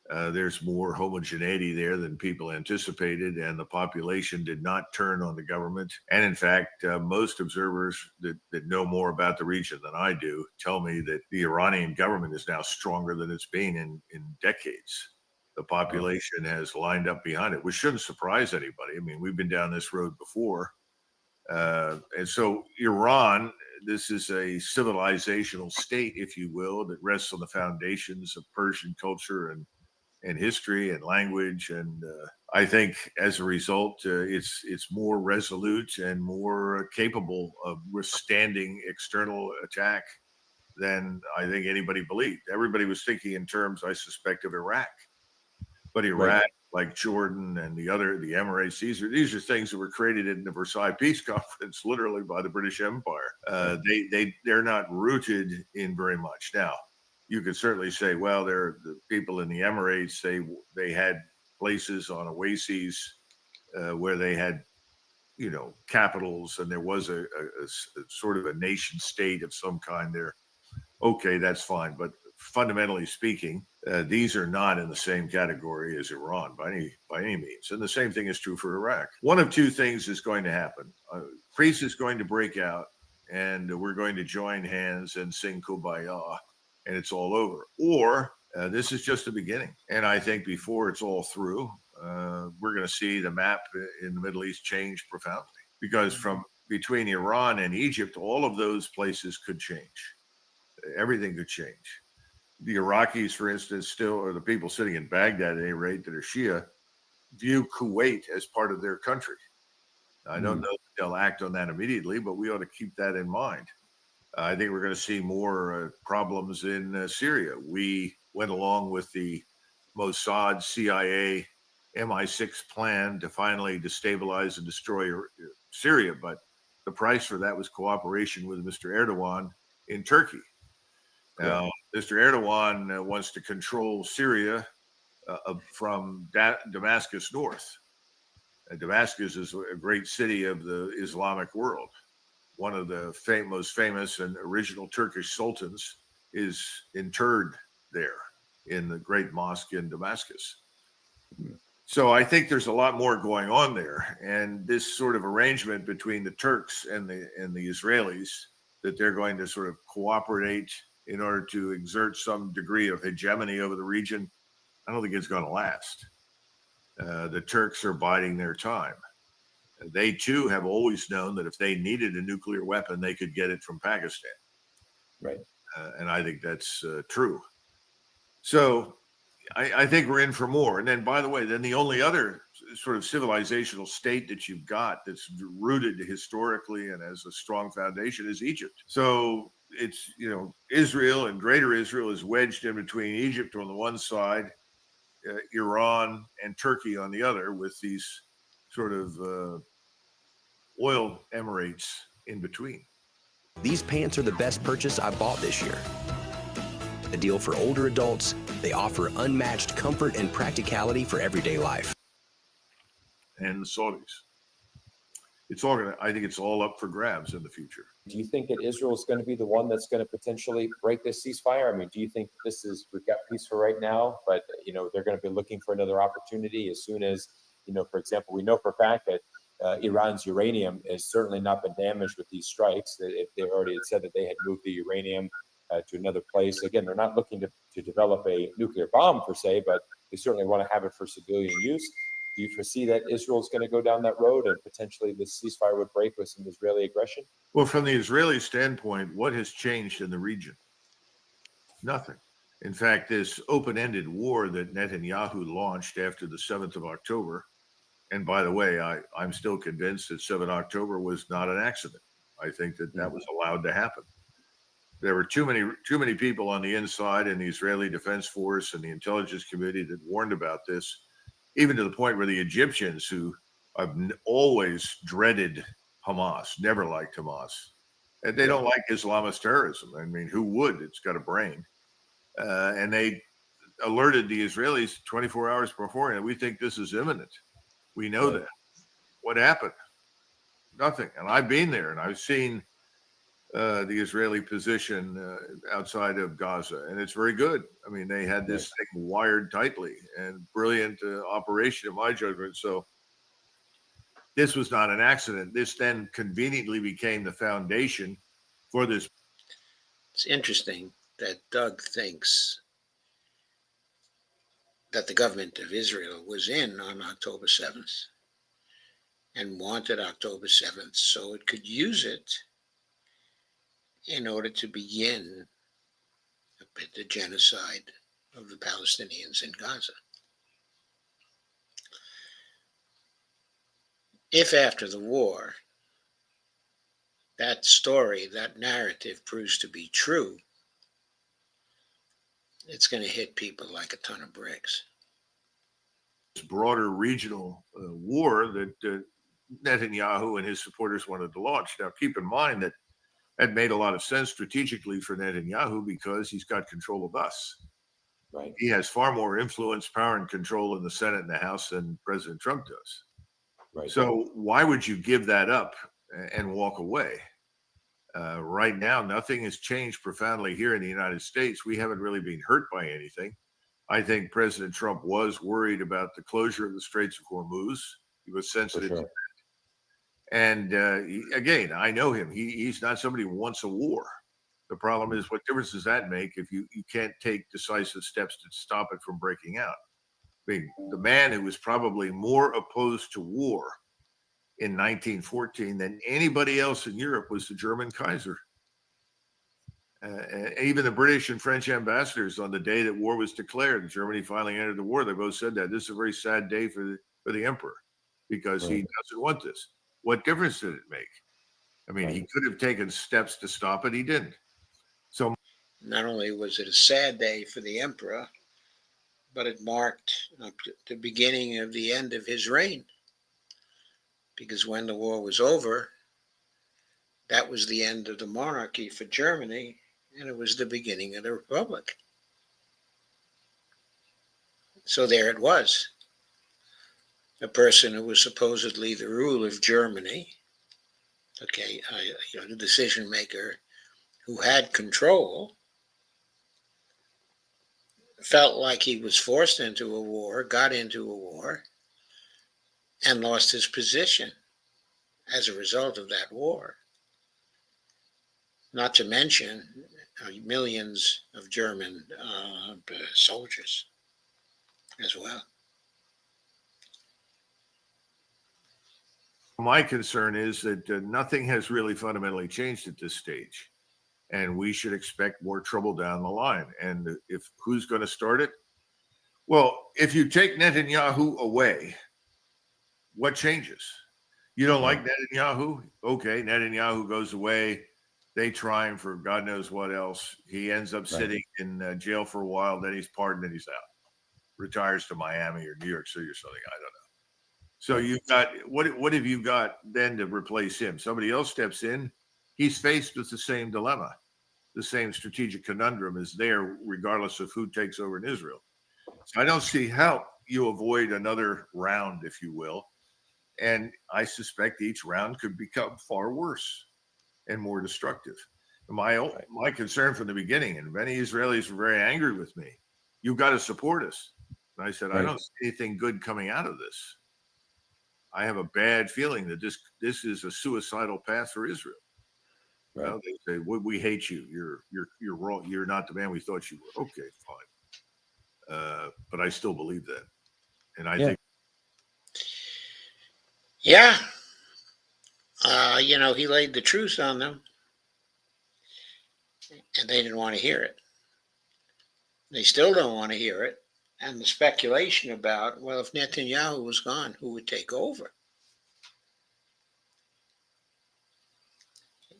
there's more homogeneity there than people anticipated, and the population did not turn on the government. And in fact, most observers that know more about the region than I do tell me that the Iranian government is now stronger than it's been in decades. The population has lined up behind it, which shouldn't surprise anybody. I mean, we've been down this road before. And so Iran, this is a civilizational state, if you will, that rests on the foundations of Persian culture and history and language, and I think as a result, it's more resolute and more capable of withstanding external attack than I think anybody believed. Everybody was thinking in terms, I suspect, of Iraq, but Iraq, like Jordan and the Emirates, these are things that were created in the Versailles Peace Conference, literally by the British Empire. They're not rooted in very much now. You could certainly say, well, they're the people in the Emirates. They had places on oases where they had, capitals, and there was a sort of a nation state of some kind there. Okay, that's fine, but fundamentally speaking, these are not in the same category as Iran by any means. And the same thing is true for Iraq. One of two things is going to happen: peace is going to break out, and we're going to join hands and sing Kumbaya, and it's all over. Or this is just the beginning. And I think before it's all through, we're going to see the map in the Middle East change profoundly, because from between Iran and Egypt, all of those places could change. Everything could change. The Iraqis, for instance, still, or the people sitting in Baghdad at any rate that are Shia, view Kuwait as part of their country. I don't know that they'll act on that immediately, but we ought to keep that in mind. I think we're going to see more problems in Syria. We went along with the Mossad, CIA, MI6 plan to finally destabilize and destroy Syria, but the price for that was cooperation with Mr. Erdogan in Turkey. Now, Mr. Erdogan wants to control Syria from Damascus north. Damascus is a great city of the Islamic world. one of the most famous and original Turkish sultans, is interred there in the great mosque in Damascus. So I think there's a lot more going on there, and this sort of arrangement between the Turks and the Israelis, that they're going to sort of cooperate in order to exert some degree of hegemony over the region, I don't think it's going to last. The Turks are biding their time. They too have always known that if they needed a nuclear weapon, they could get it from Pakistan. Right. And I think that's true. So I think we're in for more. And then, by the way, then the only other sort of civilizational state that you've got that's rooted historically and has a strong foundation is Egypt. So it's, Israel, and greater Israel is wedged in between Egypt on the one side, Iran and Turkey on the other, with these sort of oil emirates in between. These pants are the best purchase I bought this year. A deal for older adults, they offer unmatched comfort and practicality for everyday life. And the Saudis. I think it's all up for grabs in the future. Do you think that Israel is going to be the one that's going to potentially break this ceasefire? I mean, do you think we've got peace for right now, but they're going to be looking for another opportunity as soon as, for example, we know for a fact that Iran's uranium has certainly not been damaged with these strikes. They already had said that they had moved the uranium to another place. Again, they're not looking to develop a nuclear bomb per se, but they certainly want to have it for civilian use. Do you foresee that Israel is going to go down that road and potentially this ceasefire would break with some Israeli aggression? Well, from the Israeli standpoint, what has changed in the region? Nothing. In fact, this open-ended war that Netanyahu launched after the 7th of October, and by the way, I'm still convinced that 7th October was not an accident. I think that was allowed to happen. There were too many people on the inside in the Israeli Defense Force and the intelligence community that warned about this, even to the point where the Egyptians, who have always dreaded Hamas, never liked Hamas, and they don't like Islamist terrorism. I mean, who would? It's got a brain. And they alerted the Israelis 24 hours beforehand. We think this is imminent. We know that. What happened? Nothing. And I've been there, and I've seen the Israeli position outside of Gaza, and it's very good. I mean, they had this thing wired tightly, and brilliant operation in my judgment. So this was not an accident. This then conveniently became the foundation for this. It's interesting that Doug thinks that the government of Israel was in on October 7th and wanted October 7th so it could use it in order to begin the genocide of the Palestinians in Gaza. If after the war, that story, that narrative proves to be true, it's going to hit people like a ton of bricks. This broader regional war that Netanyahu and his supporters wanted to launch. Now, keep in mind that that made a lot of sense strategically for Netanyahu because he's got control of us. Right. He has far more influence, power, and control in the Senate and the House than President Trump does. Right. So why would you give that up and walk away? Right now, nothing has changed profoundly here in the United States. We haven't really been hurt by anything. I think President Trump was worried about the closure of the Straits of Hormuz. He was sensitive to that. And again, I know him. He's not somebody who wants a war. The problem is, what difference does that make if you can't take decisive steps to stop it from breaking out? I mean, the man who was probably more opposed to war in 1914 than anybody else in Europe was the German Kaiser. Even the British and French ambassadors, on the day that war was declared, Germany finally entered the war, they both said that this is a very sad day for the emperor because he doesn't want this. What difference did it make? I mean, he could have taken steps to stop it. He didn't. So not only was it a sad day for the emperor, but it marked the beginning of the end of his reign. Because when the war was over, that was the end of the monarchy for Germany, and it was the beginning of the republic. So there it was. A person who was supposedly the ruler of Germany Okay, the decision maker who had control felt like he was forced into a war, got into a war, and lost his position as a result of that war. Not to mention millions of German soldiers as well. My concern is that nothing has really fundamentally changed at this stage, and we should expect more trouble down the line. And if who's going to start it? Well, if you take Netanyahu away, what changes? You don't like Netanyahu? Okay, Netanyahu goes away. They try him for God knows what else. He ends up sitting in jail for a while. Then he's pardoned and he's out. Retires to Miami or New York City or something. I don't know. So you've got what have you got then to replace him? Somebody else steps in. He's faced with the same dilemma, the same strategic conundrum is there, regardless of who takes over in Israel. So I don't see how you avoid another round, if you will. And I suspect each round could become far worse and more destructive. My concern from the beginning, and many Israelis were very angry with me, you've got to support us. And I said, I don't see anything good coming out of this. I have a bad feeling that this is a suicidal path for Israel. Right. Well, they say, we hate you. You're wrong. You're not the man we thought you were. Okay, fine. But I still believe that. And I think. Yeah. He laid the truth on them and they didn't want to hear it. They still don't want to hear it. And the speculation about, well, if Netanyahu was gone, who would take over?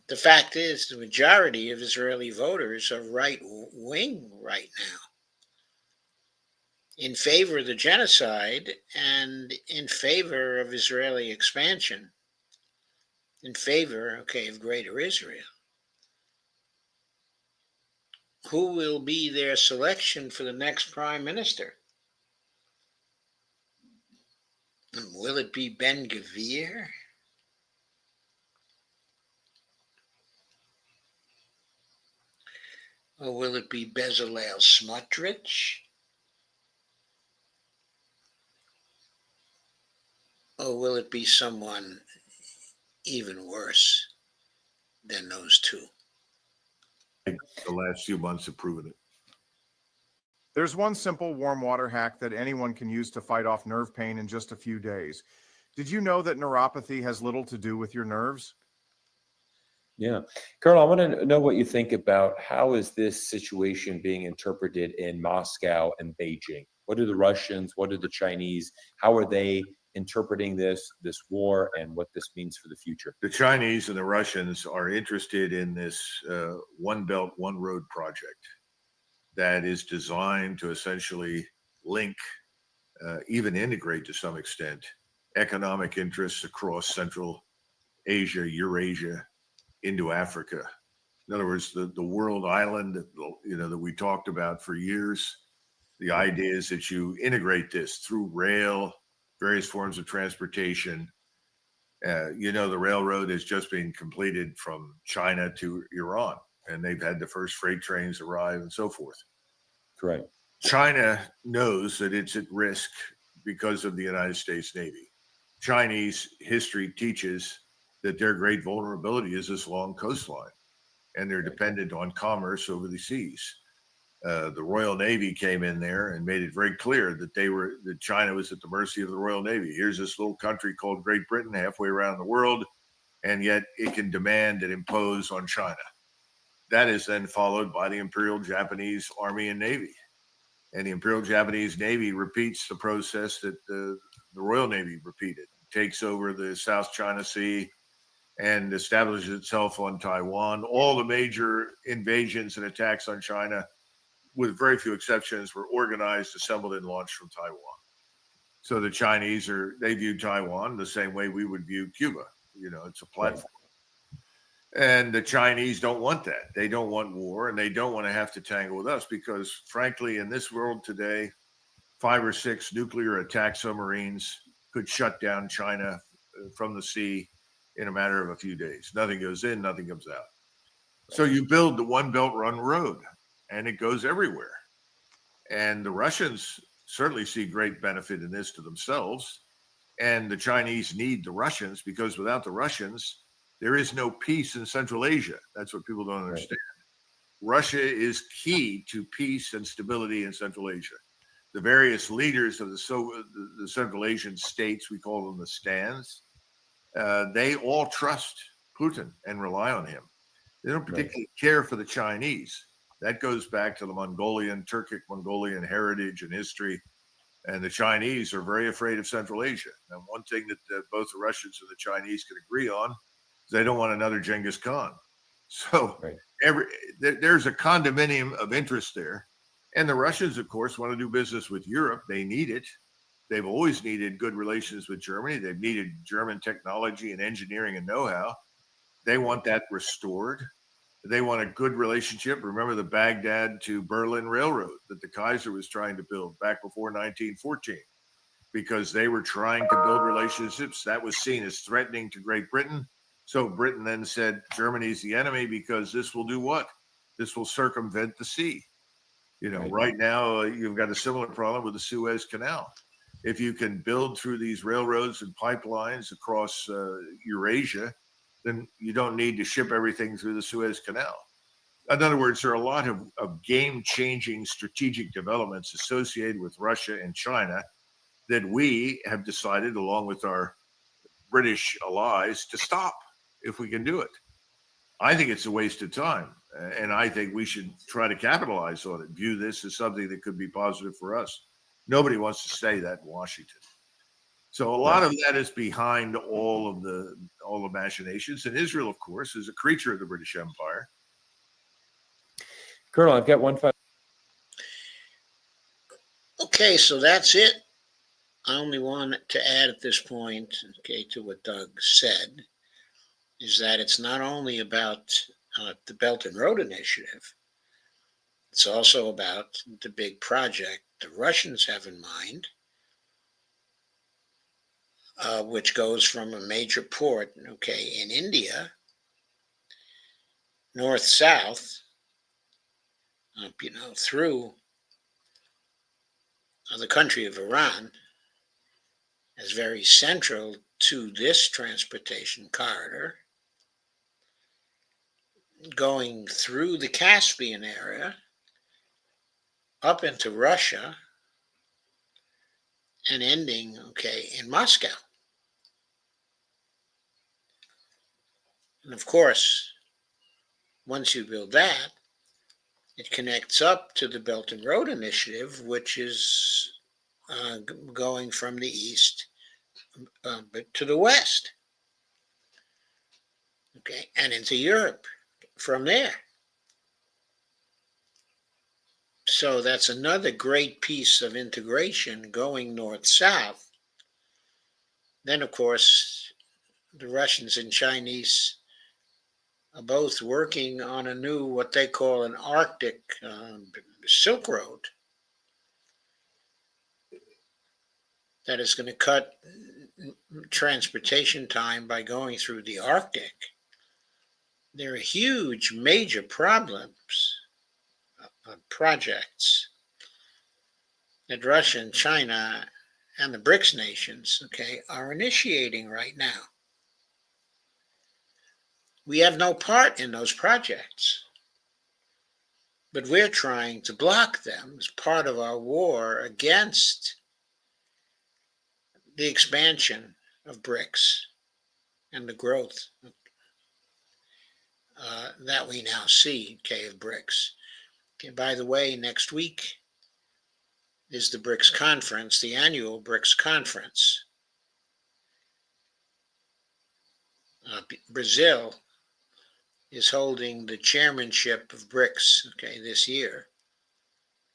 The fact is, the majority of Israeli voters are right wing right now, in favor of the genocide and in favor of Israeli expansion, in favor, of Greater Israel. Who will be their selection for the next prime minister? Will it be Ben Gvir? Or will it be Bezalel Smotrich? Or will it be someone even worse than those two? The last few months have proven it. There's one simple warm water hack that anyone can use to fight off nerve pain in just a few days. Did you know that neuropathy has little to do with your nerves? Yeah. Colonel, I want to know what you think about how is this situation being interpreted in Moscow and Beijing? What do the Russians, what do the Chinese, how are they interpreting this war and what this means for the future? The Chinese and the Russians are interested in this One Belt, One Road project that is designed to essentially link, even integrate to some extent, economic interests across Central Asia, Eurasia, into Africa. In other words, the world island that we talked about for years. The idea is that you integrate this through rail, various forms of transportation. The railroad has just been completed from China to Iran, and they've had the first freight trains arrive and so forth. Correct. China knows that it's at risk because of the United States Navy. Chinese history teaches that their great vulnerability is this long coastline, and they're dependent on commerce over the seas. The Royal Navy came in there and made it very clear that China was at the mercy of the Royal Navy. Here's this little country called Great Britain, halfway around the world, and yet it can demand and impose on China. That is then followed by the Imperial Japanese Army and Navy. And the Imperial Japanese Navy repeats the process that the Royal Navy repeated, takes over the South China Sea and establishes itself on Taiwan. All the major invasions and attacks on China, with very few exceptions, were organized, assembled, and launched from Taiwan. So the Chinese they view Taiwan the same way we would view Cuba. It's a platform. And the Chinese don't want that. They don't want war, and they don't want to have to tangle with us because, frankly, in this world today, 5 or 6 nuclear attack submarines could shut down China from the sea, in a matter of a few days. Nothing goes in, nothing comes out. So you build the One Belt, One Road, and it goes everywhere. And the Russians certainly see great benefit in this to themselves. And the Chinese need the Russians, because without the Russians, there is no peace in Central Asia. That's what people don't understand. Russia is key to peace and stability in Central Asia. The various leaders of the Central Asian states, we call them the stands, they all trust Putin and rely on him. They don't particularly care for the Chinese. That goes back to the Turkic Mongolian heritage and history. And the Chinese are very afraid of Central Asia. And one thing that both the Russians and the Chinese can agree on is they don't want another Genghis Khan. So there's a condominium of interest there. And the Russians, of course, want to do business with Europe. They need it. They've always needed good relations with Germany. They've needed German technology and engineering and know-how. They want that restored. They want a good relationship. Remember the Baghdad to Berlin Railroad that the Kaiser was trying to build back before 1914, because they were trying to build relationships that was seen as threatening to Great Britain. So Britain then said, Germany's the enemy because this will do what? This will circumvent the sea. Right now, you've got a similar problem with the Suez Canal. If you can build through these railroads and pipelines across Eurasia, then you don't need to ship everything through the Suez Canal. In other words, there are a lot of game-changing strategic developments associated with Russia and China that we have decided, along with our British allies, to stop if we can do it. I think it's a waste of time, and I think we should try to capitalize on it, view this as something that could be positive for us. Nobody wants to say that in Washington. So a lot of that is behind all the machinations. And Israel, of course, is a creature of the British Empire. Colonel, I've got one final. Okay, so that's it. I only want to add at this point, to what Doug said, is that it's not only about the Belt and Road Initiative. It's also about the big project the Russians have in mind, which goes from a major port, in India, north-south, through the country of Iran, as very central to this transportation corridor, going through the Caspian area, up into Russia, and ending, in Moscow. And of course, once you build that, it connects up to the Belt and Road Initiative, which is going from the east to the west, and into Europe from there. So that's another great piece of integration going north-south. Then, of course, the Russians and Chinese are both working on a new, what they call an Arctic Silk Road that is going to cut transportation time by going through the Arctic. There are huge, major projects that Russia and China and the BRICS nations, are initiating right now. We have no part in those projects, but we're trying to block them as part of our war against the expansion of BRICS and the growth that we now see, of BRICS. By the way, next week is the BRICS conference, the annual BRICS conference. Brazil is holding the chairmanship of BRICS, this year.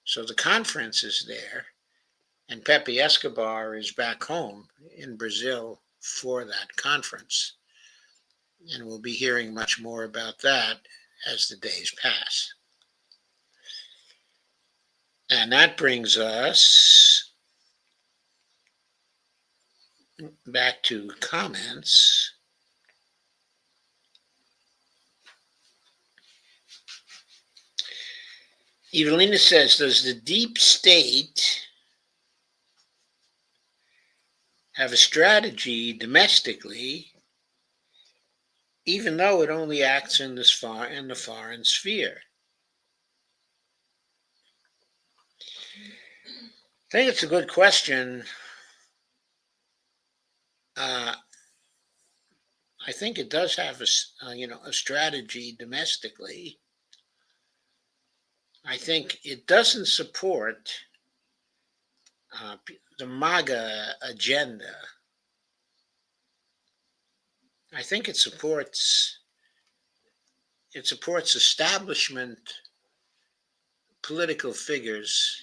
So the conference is there, and Pepe Escobar is back home in Brazil for that conference. And we'll be hearing much more about that as the days pass. And that brings us back to comments. Evelina says, does the deep state have a strategy domestically, even though it only acts in the foreign sphere? I think it's a good question. I think it does have a strategy domestically. I think it doesn't support the MAGA agenda. I think it supports establishment political figures,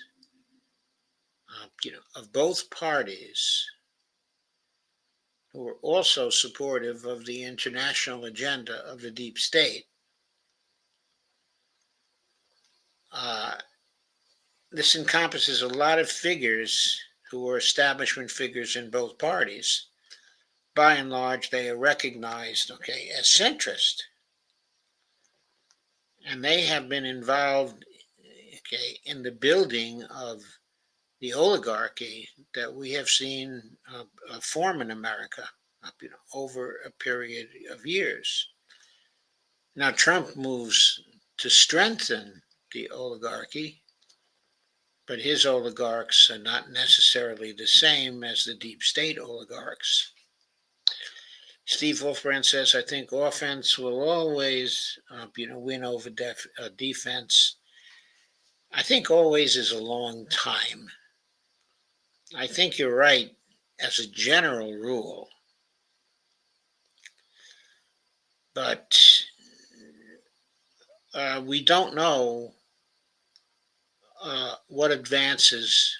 of both parties, who are also supportive of the international agenda of the deep state. This encompasses a lot of figures who are establishment figures in both parties. By and large, they are recognized, as centrist. And they have been involved, in the building of the oligarchy that we have seen form in America, over a period of years. Now, Trump moves to strengthen the oligarchy, but his oligarchs are not necessarily the same as the deep state oligarchs. Steve Wolfbrand says, I think offense will always, win over defense. I think always is a long time. I think you're right as a general rule. But we don't know what advances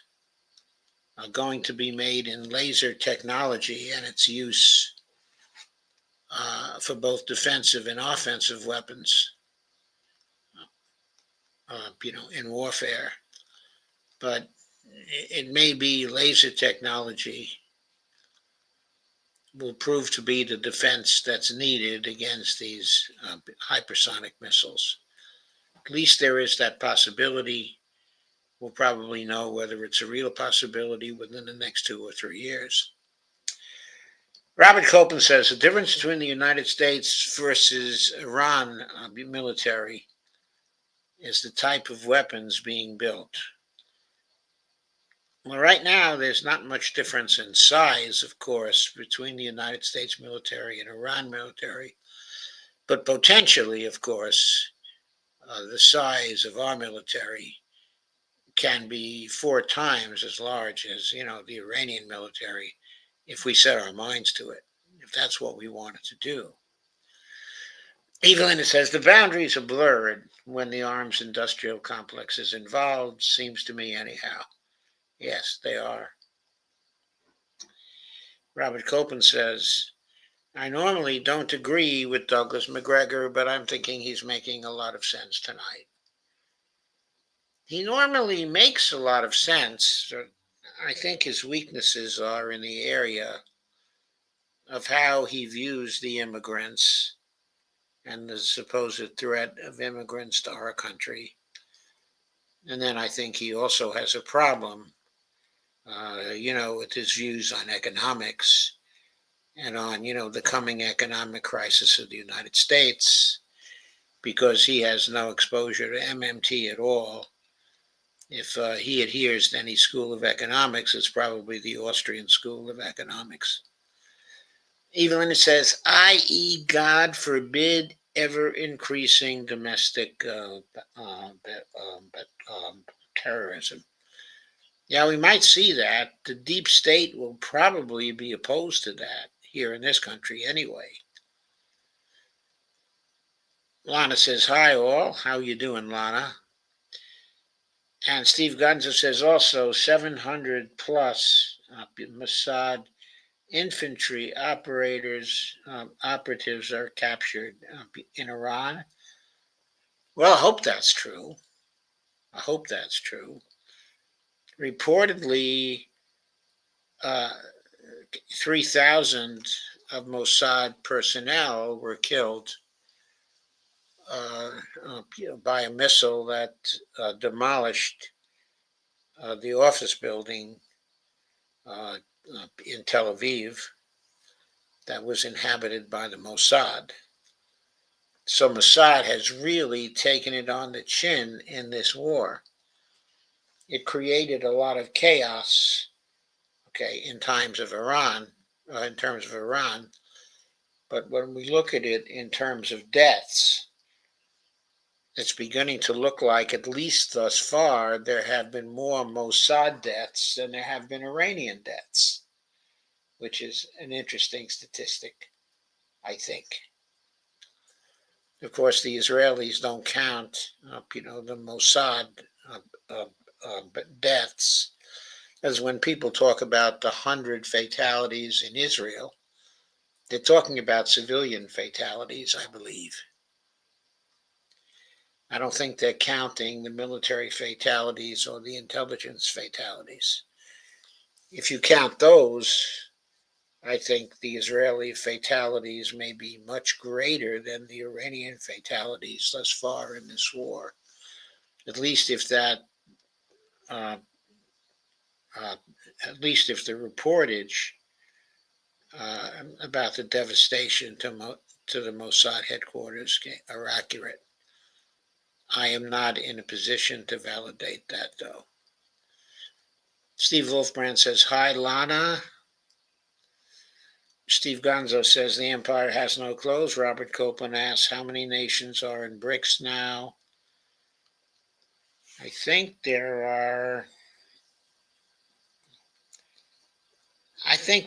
are going to be made in laser technology and its use for both defensive and offensive weapons, in warfare. But it may be laser technology will prove to be the defense that's needed against these hypersonic missiles. At least there is that possibility. We'll probably know whether it's a real possibility within the next 2 or 3 years. Robert Copeland says the difference between the United States versus Iran military is the type of weapons being built. Well, right now, there's not much difference in size, of course, between the United States military and Iran military. But potentially, of course, the size of our military can be 4 times as large as, the Iranian military, if we set our minds to it, if that's what we wanted to do. Evelyn says the boundaries are blurred when the arms industrial complex is involved, seems to me anyhow. Yes, they are. Robert Copeland says, I normally don't agree with Douglas McGregor, but I'm thinking he's making a lot of sense tonight. He normally makes a lot of sense. I think his weaknesses are in the area of how he views the immigrants and the supposed threat of immigrants to our country. And then I think he also has a problem, with his views on economics and on, the coming economic crisis of the United States, because he has no exposure to MMT at all. If he adheres to any school of economics, it's probably the Austrian school of economics. Evelyn says, i.e., God forbid, ever increasing domestic terrorism. Yeah, we might see that. The deep state will probably be opposed to that here in this country anyway. Lana says, hi all. How you doing, Lana? And Steve Gunza says also 700 plus Mossad infantry operatives are captured in Iran. Well, I hope that's true. Reportedly, 3,000 of Mossad personnel were killed by a missile that demolished the office building in Tel Aviv that was inhabited by the Mossad. So Mossad has really taken it on the chin in this war. It created a lot of chaos, okay, in terms of Iran, but when we look at it in terms of deaths, it's beginning to look like, at least thus far, there have been more Mossad deaths than there have been Iranian deaths, which is an interesting statistic, I think. Of course, the Israelis don't count, the Mossad deaths, as when people talk about the 100 fatalities in Israel, they're talking about civilian fatalities, I believe. I don't think they're counting the military fatalities or the intelligence fatalities. If you count those, I think the Israeli fatalities may be much greater than the Iranian fatalities thus far in this war. At least if that, at least if the reportage about the devastation to the Mossad headquarters are accurate. I am not in a position to validate that, though. Steve Wolfbrand says, hi, Lana. Steve Gonzo says, the empire has no clothes. Robert Copeland asks, how many nations are in BRICS now? I think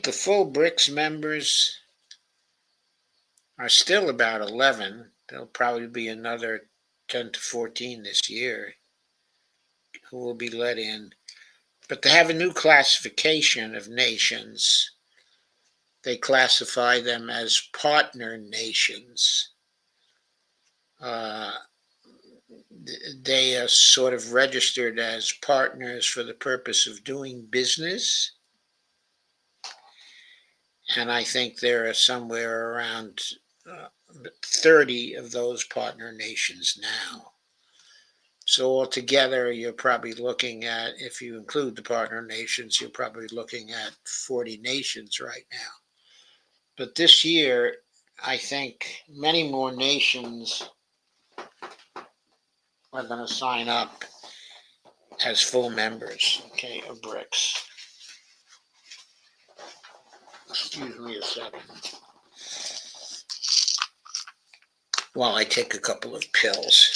the full BRICS members are still about 11. There'll probably be another 10 to 14 this year who will be let in. But they have a new classification of nations. They classify them as partner nations. They are sort of registered as partners for the purpose of doing business. And I think there are somewhere around 30 of those partner nations now. So altogether, you're probably looking at, if you include the partner nations, you're probably looking at 40 nations right now. But this year, I think many more nations are going to sign up as full members, okay, of BRICS. Excuse me a second. While I take a couple of pills.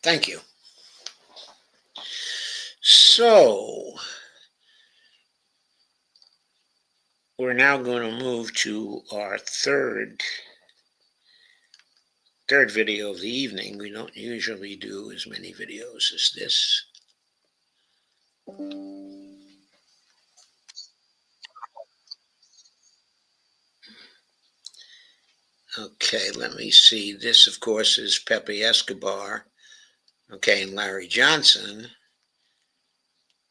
Thank you. So, we're now going to move to our third video of the evening. We don't usually do as many videos as this. Okay, let me see. This, of course, is Pepe Escobar, okay, and Larry Johnson.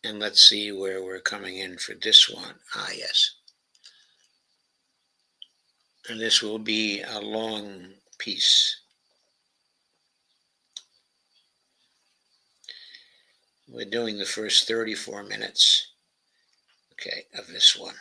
And let's see where we're coming in for this one. Ah, yes. And this will be a long piece. We're doing the first 34 minutes, okay, of this one.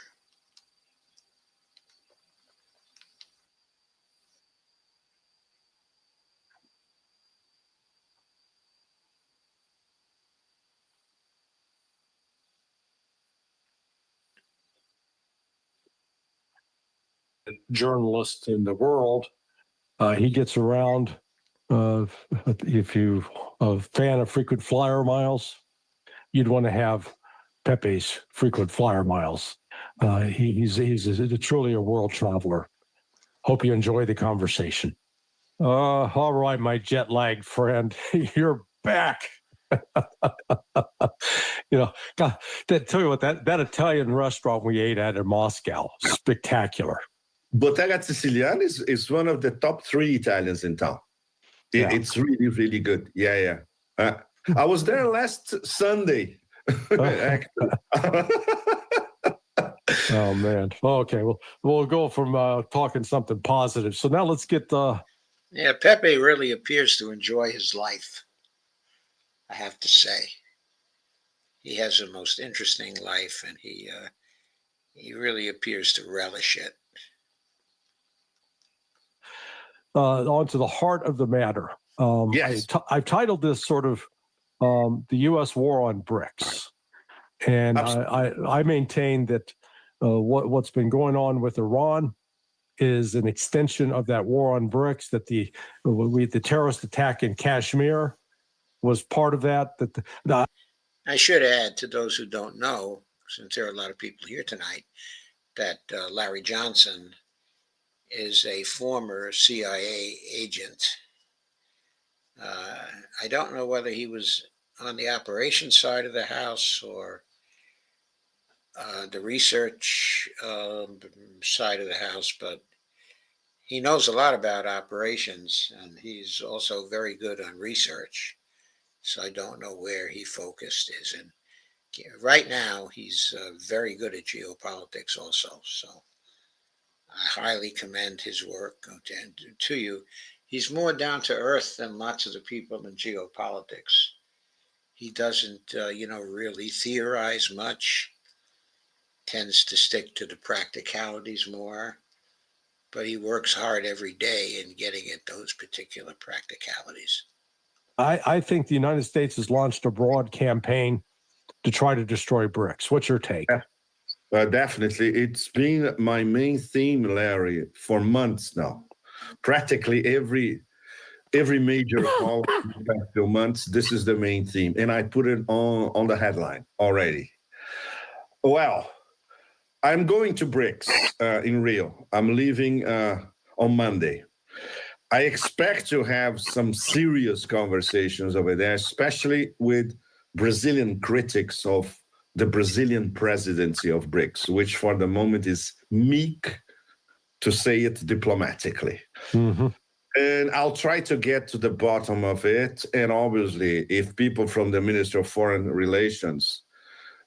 Journalist in the world. He gets around. If you a fan of frequent flyer miles, you'd want to have Pepe's frequent flyer miles. He's truly a world traveler. Hope you enjoy the conversation. All right, my jet lagged friend, you're back. You know, God, tell you what, that Italian restaurant we ate at in Moscow, spectacular. Bottega Siciliana is one of the top 3 Italians in town. Yeah. It's really, really good. Yeah. I was there last Sunday. Actually. Oh man. Okay. Well, we'll go from talking something positive. So now let's get Yeah, Pepe really appears to enjoy his life, I have to say. He has the most interesting life, and he really appears to relish it. On to the heart of the matter. Yes. I've titled this sort of the U.S. war on BRICS, and I maintain that what's been going on with Iran is an extension of that war on BRICS. That the terrorist attack in Kashmir was part of that. I should add to those who don't know, since there are a lot of people here tonight, that Larry Johnson is a former CIA agent. I don't know whether he was on the operations side of the house or the research side of the house, but he knows a lot about operations, and he's also very good on research. So I don't know where he focused is. And right now, he's very good at geopolitics also. So I highly commend his work to you. He's more down to earth than lots of the people in geopolitics. He doesn't, really theorize much, tends to stick to the practicalities more, but he works hard every day in getting at those particular practicalities. I think the United States has launched a broad campaign to try to destroy BRICS. What's your take? Definitely. It's been my main theme, Larry, for months now. Practically every major call in the past few months, this is the main theme. And I put it on the headline already. Well, I'm going to BRICS in Rio. I'm leaving on Monday. I expect to have some serious conversations over there, especially with Brazilian critics of the Brazilian presidency of BRICS, which for the moment is meek, to say it diplomatically. Mm-hmm. And I'll try to get to the bottom of it. And obviously, if people from the Ministry of Foreign Relations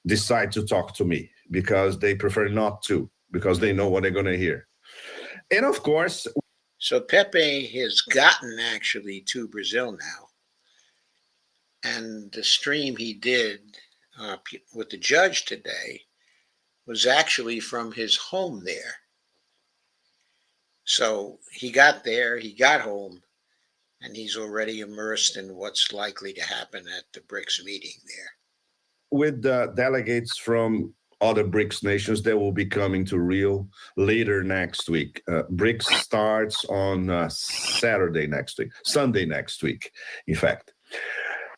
decide to talk to me, because they prefer not to, because they know what they're going to hear. And of course... So Pepe has gotten actually to Brazil now. And the stream he did with the judge today was actually from his home there. So he got there, he got home, and he's already immersed in what's likely to happen at the BRICS meeting there. With delegates from other BRICS nations that will be coming to Rio later next week. BRICS starts on Sunday next week, in fact.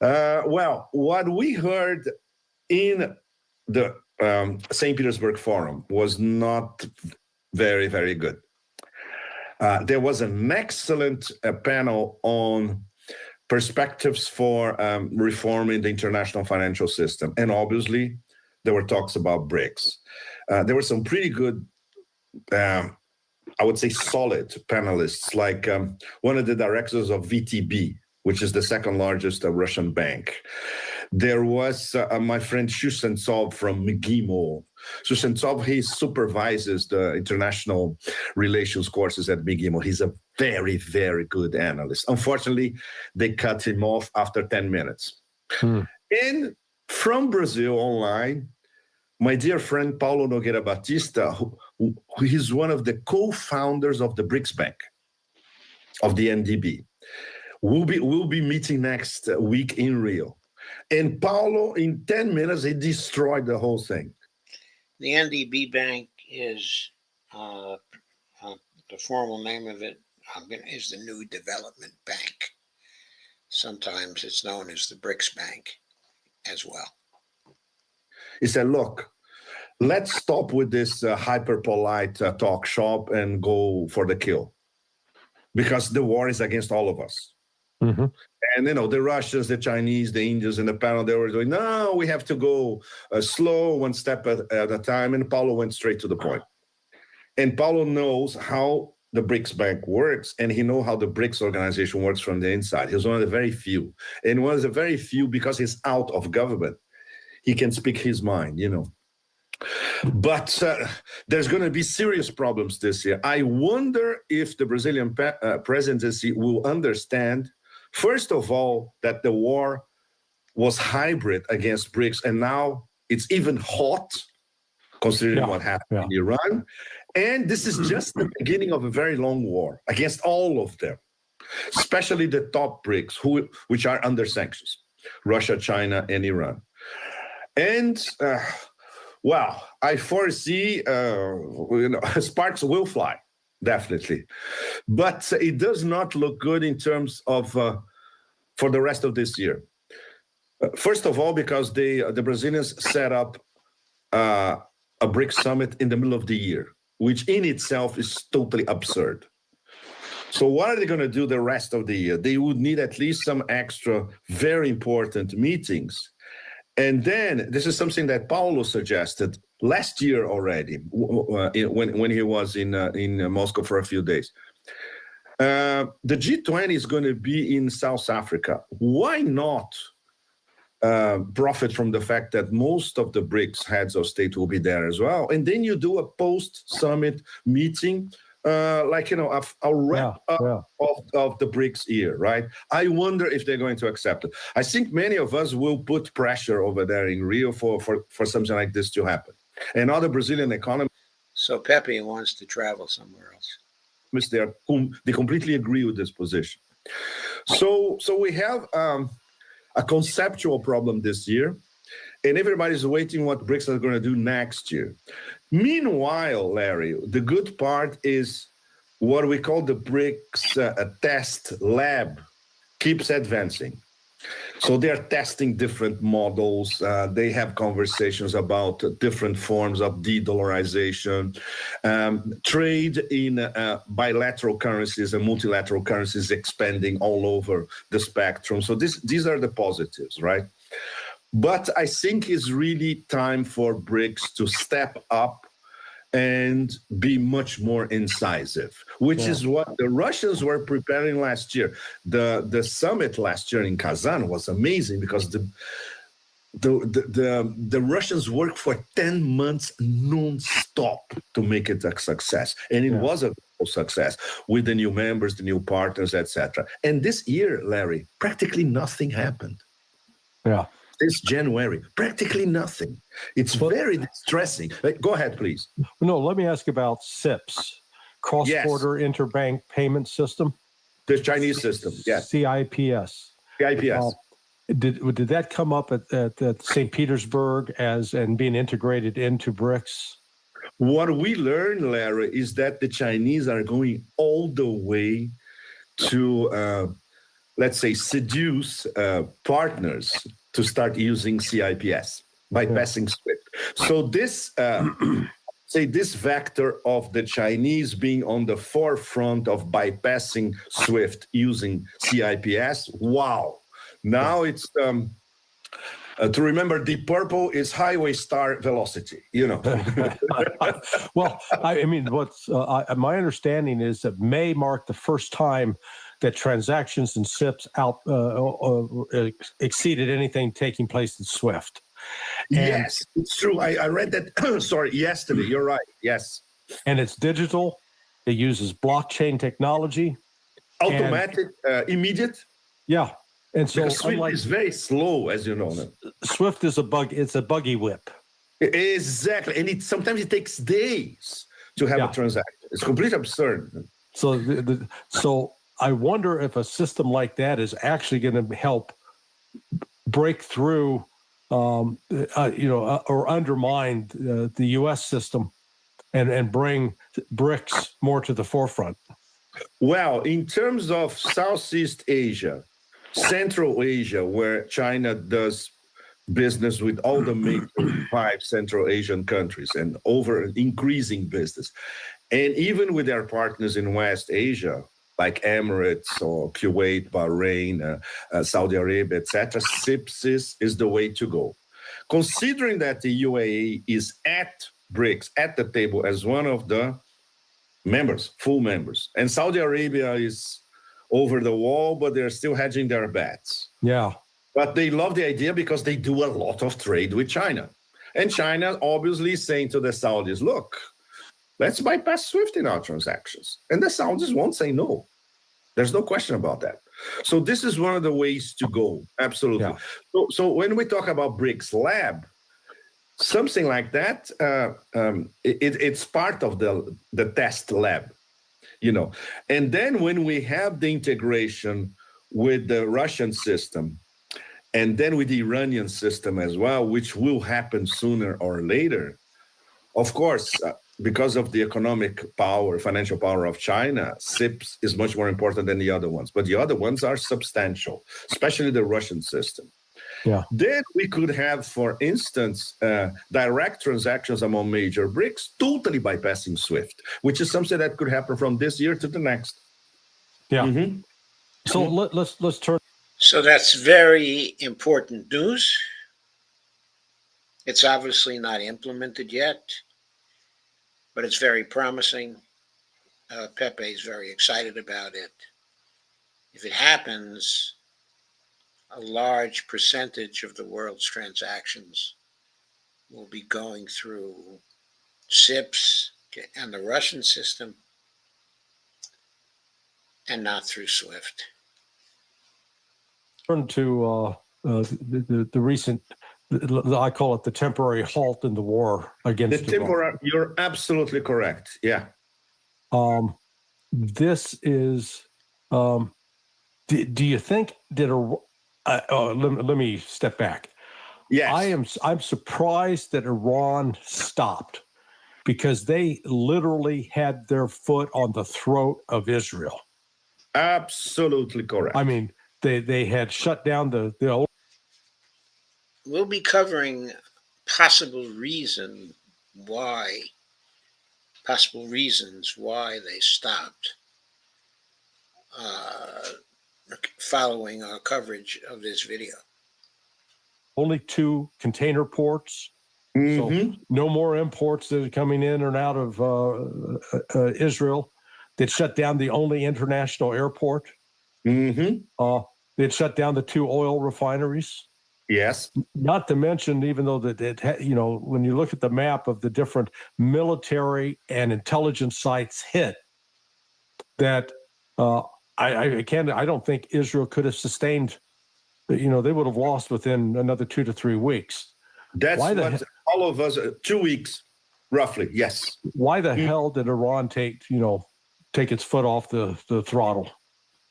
Well, what we heard in the St. Petersburg Forum was not very, very good. There was an excellent panel on perspectives for reforming the international financial system. And obviously, there were talks about BRICS. There were some pretty good, I would say solid panelists, like one of the directors of VTB, which is the second largest Russian bank. There was my friend Shusentsov from McGill. Shusentsov, he supervises the international relations courses at McGill. He's a very, very good analyst. Unfortunately, they cut him off after 10 minutes. And from Brazil online, my dear friend Paulo Nogueira Batista, who is one of the co-founders of the BRICS Bank, of the NDB, we'll be meeting next week in Rio. And Paulo, in 10 minutes, he destroyed the whole thing. The NDB Bank is, the formal name of it is the New Development Bank. Sometimes it's known as the BRICS Bank as well. He said, look, let's stop with this hyper-polite talk shop and go for the kill. Because the war is against all of us. Mm-hmm. And the Russians, the Chinese, the Indians in the panel, they were doing, no, we have to go slow, one step at a time. And Paulo went straight to the point. And Paulo knows how the BRICS Bank works, and he knows how the BRICS organization works from the inside. He's one of the very few. And one of the very few, because he's out of government, he can speak his mind, But there's going to be serious problems this year. I wonder if the Brazilian presidency will understand, first of all, that the war was hybrid against BRICS, and now it's even hot, considering what happened in Iran. And this is just the beginning of a very long war against all of them, especially the top BRICS, which are under sanctions, Russia, China, and Iran. And, I foresee, sparks will fly, definitely. But it does not look good in terms of, for the rest of this year. First of all, because the Brazilians set up a BRICS summit in the middle of the year, which in itself is totally absurd. So what are they going to do the rest of the year? They would need at least some extra very important meetings. And then this is something that Paulo suggested last year already when he was in Moscow for a few days. The G20 is going to be in South Africa. Why not profit from the fact that most of the BRICS heads of state will be there as well? And then you do a post-summit meeting, a wrap up of the BRICS year, right? I wonder if they're going to accept it. I think many of us will put pressure over there in Rio for something like this to happen. And other Brazilian economists. So Pepe wants to travel somewhere else. They completely agree with this position. So we have a conceptual problem this year, and everybody's waiting what BRICS are going to do next year. Meanwhile, Larry, the good part is what we call the BRICS test lab keeps advancing. So they are testing different models. They have conversations about different forms of de-dollarization, trade in bilateral currencies and multilateral currencies expanding all over the spectrum. So these are the positives, right? But I think it's really time for BRICS to step up and be much more incisive, which is what the Russians were preparing last year. The summit last year in Kazan was amazing because the Russians worked for 10 months non-stop to make it a success. And it was a success with the new members, the new partners, etc. And this year, Larry, practically nothing happened. Yeah. This January, practically nothing. It's very distressing. Go ahead, please. No, let me ask about CIPS, Cross-Border Interbank Payment System. The Chinese system, yes. CIPS. CIPS. Did that come up at St. Petersburg and being integrated into BRICS? What we learned, Larry, is that the Chinese are going all the way to, let's say, seduce partners to start using CIPS, bypassing SWIFT. So this, this vector of the Chinese being on the forefront of bypassing SWIFT using CIPS, wow. Now it's, to remember, Deep Purple is highway star velocity, Well, I mean, my understanding is that May marked the first time that transactions in CIPS exceeded anything taking place in SWIFT. Yes, it's true. I read that, yesterday. You're right. Yes. And it's digital. It uses blockchain technology. Automatic, immediate. Yeah. And so SWIFT is very slow, as you know. SWIFT is it's a buggy whip. Exactly. And sometimes it takes days to have a transaction. It's completely absurd. So I wonder if a system like that is actually going to help break through, or undermine the U.S. system and bring BRICS more to the forefront. Well, in terms of Southeast Asia, Central Asia, where China does business with all the major 5 Central Asian countries and over increasing business, and even with their partners in West Asia, like Emirates or Kuwait, Bahrain, Saudi Arabia, etc., CIPS is the way to go. Considering that the UAE is at BRICS, at the table as one of the members, full members, and Saudi Arabia is over the wall, but they're still hedging their bets. Yeah. But they love the idea because they do a lot of trade with China. And China obviously is saying to the Saudis, look, let's bypass SWIFT in our transactions. And the Saudis won't say no. There's no question about that. So this is one of the ways to go. Absolutely. Yeah. So when we talk about BRICS Lab, something like that, it's part of the test lab, you know. And then when we have the integration with the Russian system, and then with the Iranian system as well, which will happen sooner or later, of course, because of the economic power, financial power of China, CIPS is much more important than the other ones. But the other ones are substantial, especially the Russian system. Yeah. Then we could have, for instance, direct transactions among major BRICS, totally bypassing SWIFT, which is something that could happen from this year to the next. Yeah. Mm-hmm. So let's turn. So that's very important news. It's obviously not implemented yet, but it's very promising. Pepe is very excited about it. If it happens, a large percentage of the world's transactions will be going through CIPS and the Russian system and not through SWIFT. Turn to the recent, I call it the temporary halt in the war against Iran. You're absolutely correct. Yeah. This is, do you think that, let me step back. Yes. I'm surprised that Iran stopped, because they literally had their foot on the throat of Israel. Absolutely correct. I mean, they had shut down the We'll be covering possible reasons why they stopped following our coverage of this video. only 2 container ports. Mm-hmm. So no more imports that are coming in and out of Israel. They'd shut down the only international airport. Mm-hmm. They'd shut down the 2 oil refineries. Yes. Not to mention, even though when you look at the map of the different military and intelligence sites hit, that I don't think Israel could have sustained. They would have lost within another 2 to 3 weeks. That's what all of us, 2 weeks, roughly. Yes. Why the hell did Iran take its foot off the throttle?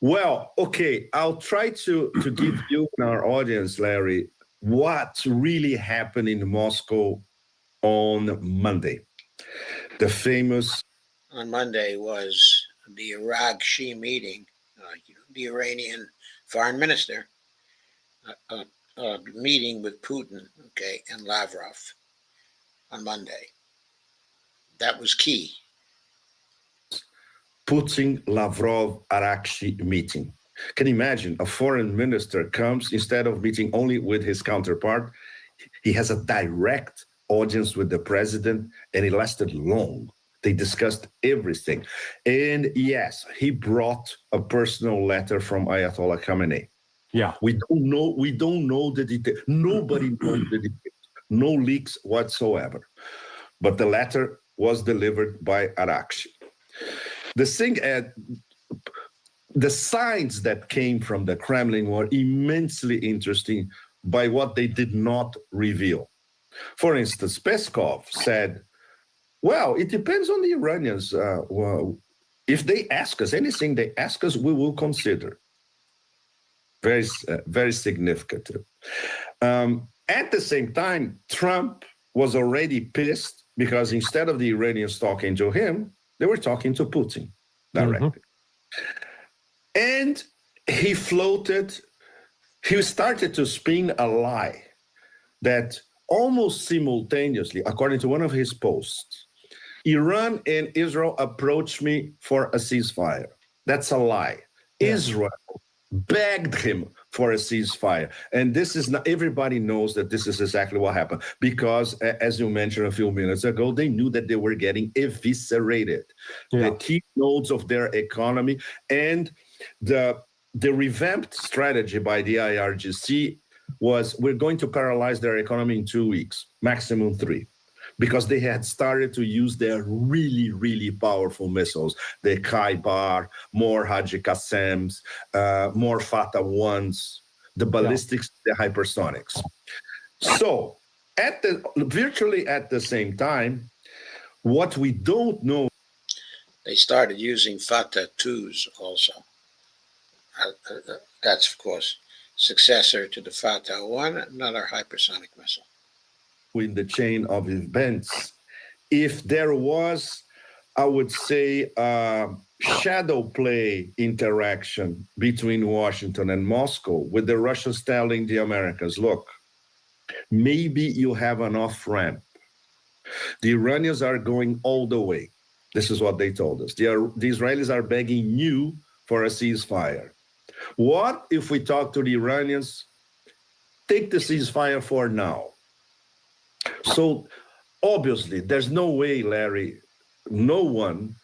Well, okay, I'll try to give you and our audience, Larry, what really happened in Moscow on Monday. The famous... On Monday was the Iraq-Shi meeting, the Iranian foreign minister meeting with Putin, and Lavrov on Monday. That was key. Putin, Lavrov, Arakshi meeting. Can you imagine a foreign minister comes, instead of meeting only with his counterpart, he has a direct audience with the president, and it lasted long. They discussed everything. And yes, he brought a personal letter from Ayatollah Khamenei. Yeah. We don't know the detail. Nobody knows the details. No leaks whatsoever. But the letter was delivered by Arakshi. The signs that came from the Kremlin were immensely interesting by what they did not reveal. For instance, Peskov said, well, it depends on the Iranians. If they ask us anything, they ask us, we will consider. Very, very significant. At the same time, Trump was already pissed because instead of the Iranians talking to him, they were talking to Putin directly. Mm-hmm. And he started to spin a lie that almost simultaneously, according to one of his posts, Iran and Israel approached me for a ceasefire. That's a lie. Yeah. Israel begged him for a ceasefire. And this is not, everybody knows that this is exactly what happened because, as you mentioned a few minutes ago, they knew that they were getting eviscerated. Yeah. The key nodes of their economy and the revamped strategy by the IRGC was we're going to paralyze their economy in 2 weeks, maximum 3. Because they had started to use their really, really powerful missiles, the Kaibar, more Haji Qassems, more Fatah 1s, the ballistics, the hypersonics. So, virtually at the same time, what we don't know. They started using Fatah 2s also. That's, of course, successor to the Fatah 1, another hypersonic missile. In the chain of events, if there was, I would say, shadow play interaction between Washington and Moscow, with the Russians telling the Americans, look, maybe you have an off-ramp. The Iranians are going all the way. This is what they told us. The Israelis are begging you for a ceasefire. What if we talk to the Iranians? Take the ceasefire for now. So obviously, there's no way, Larry, no one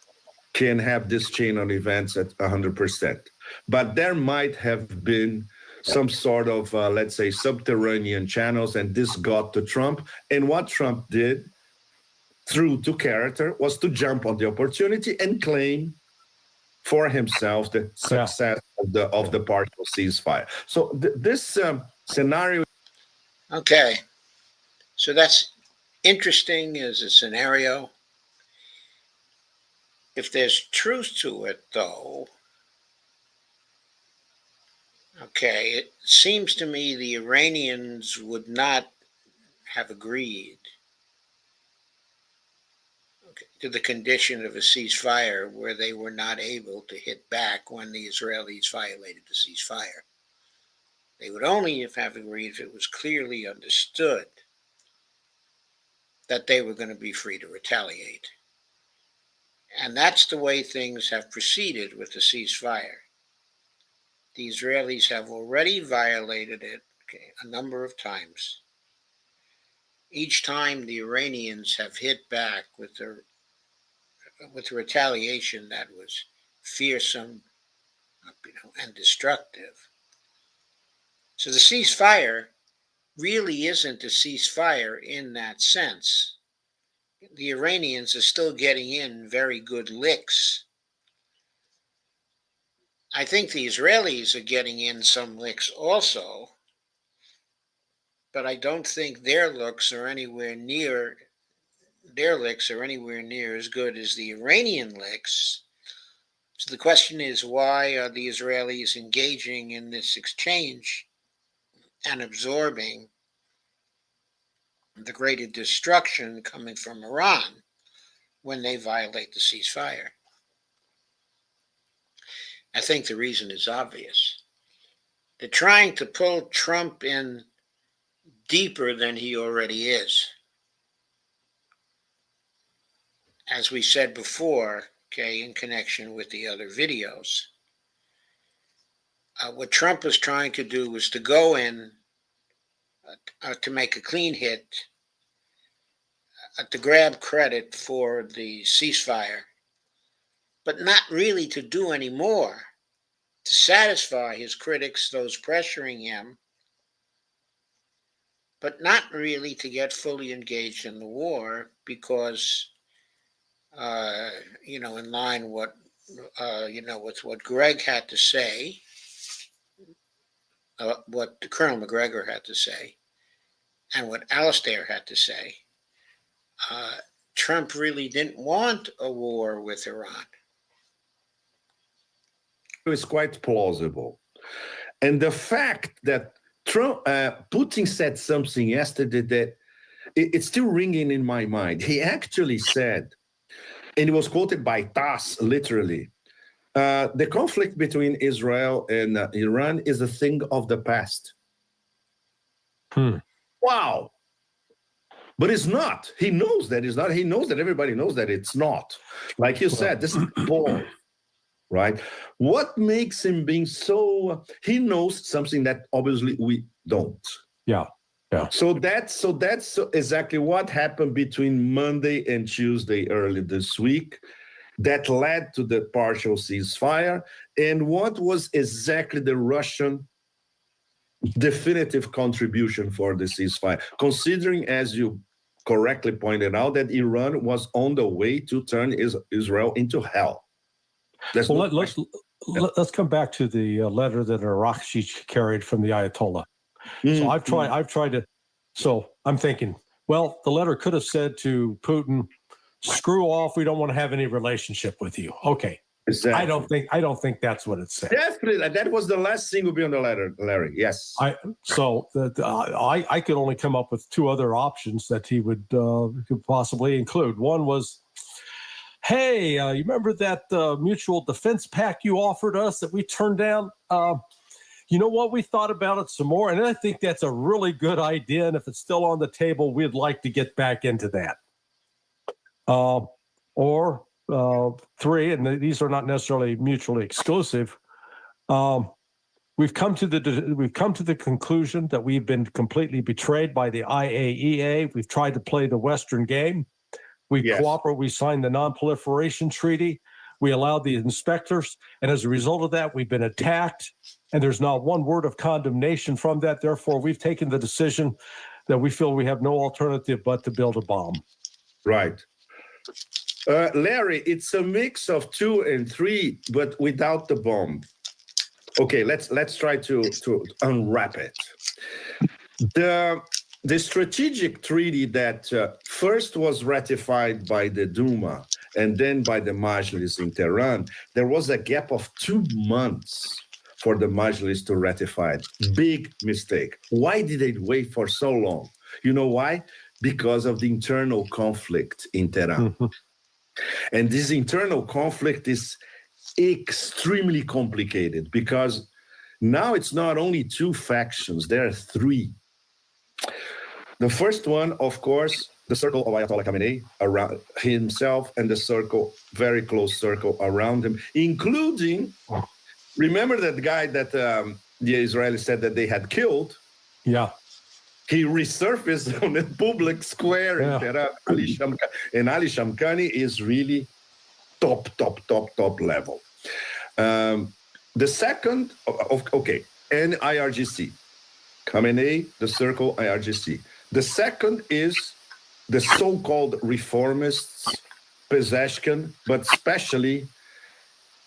can have this chain of events at 100%. But there might have been some sort of, let's say, subterranean channels, and this got to Trump. And what Trump did, true to character, was to jump on the opportunity and claim for himself the success of the partial ceasefire. So this scenario. Okay. So that's interesting as a scenario. If there's truth to it, though, okay, it seems to me the Iranians would not have agreed to the condition of a ceasefire where they were not able to hit back when the Israelis violated the ceasefire. They would only have agreed if it was clearly understood that they were going to be free to retaliate. And that's the way things have proceeded with the ceasefire. The Israelis have already violated it a number of times. Each time the Iranians have hit back with retaliation that was fearsome, and destructive. So the ceasefire really isn't a ceasefire in that sense. The Iranians are still getting in very good licks. I think the Israelis are getting in some licks also, but I don't think their licks are anywhere near as good as the Iranian licks. So the question is, why are the Israelis engaging in this exchange and absorbing the greater destruction coming from Iran when they violate the ceasefire? I think the reason is obvious. They're trying to pull Trump in deeper than he already is. As we said before, in connection with the other videos, what Trump was trying to do was to go in to make a clean hit, to grab credit for the ceasefire, but not really to do any more to satisfy his critics, those pressuring him, but not really to get fully engaged in the war because, in line with what Greg had to say, what Colonel McGregor had to say, and what Alistair had to say, Trump really didn't want a war with Iran. Is quite plausible. And the fact that Putin said something yesterday that it's still ringing in my mind. He actually said, and it was quoted by TASS literally, the conflict between Israel and Iran is a thing of the past. Wow. But it's not. He knows that it's not. He knows that everybody knows that it's not. Like you said, this is bold. right? What makes him being so? He knows something that obviously we don't. Yeah. Yeah. So that's exactly what happened between Monday and Tuesday early this week that led to the partial ceasefire, and what was exactly the Russian definitive contribution for the ceasefire, considering, as you correctly pointed out, that Iran was on the way to turn Israel into hell. There's Well, no let's come back to the letter that Arakci carried from the Ayatollah. So I've tried to. So I'm thinking, well, the letter could have said to Putin, "Screw off. We don't want to have any relationship with you." Okay. Exactly. I don't think that's what it said. Definitely, that was the last thing will be on the letter, Larry. Yes. I could only come up with two other options that he would could possibly include. One was, hey, you remember that mutual defense pact you offered us that we turned down? You know what? We thought about it some more, and I think that's a really good idea. And if it's still on the table, we'd like to get back into that. Or three, and these are not necessarily mutually exclusive. We've come to the conclusion that we've been completely betrayed by the IAEA. We've tried to play the Western game. We cooperate. We signed the Non-Proliferation Treaty. We allowed the inspectors, and as a result of that, we've been attacked. And there's not one word of condemnation from that. Therefore, we've taken the decision that we feel we have no alternative but to build a bomb. Right. Larry, it's a mix of 2 and 3, but without the bomb. Okay, let's try to unwrap it. The strategic treaty that first was ratified by the Duma and then by the Majlis in Tehran, there was a gap of 2 months for the Majlis to ratify it. Big mistake. Why did they wait for so long? You know why? Because of the internal conflict in Tehran. Mm-hmm. And this internal conflict is extremely complicated because now it's not only 2 factions, there are 3. The first one, of course, the circle of Ayatollah Khamenei around himself and the circle, very close circle around him, including, remember that guy that the Israelis said that they had killed? Yeah. He resurfaced on a public square in Tehran. And Ali Shamkhani is really top level. The second, and IRGC. Khamenei, the circle, IRGC. The second is the so-called reformists, Pezeshkian, but especially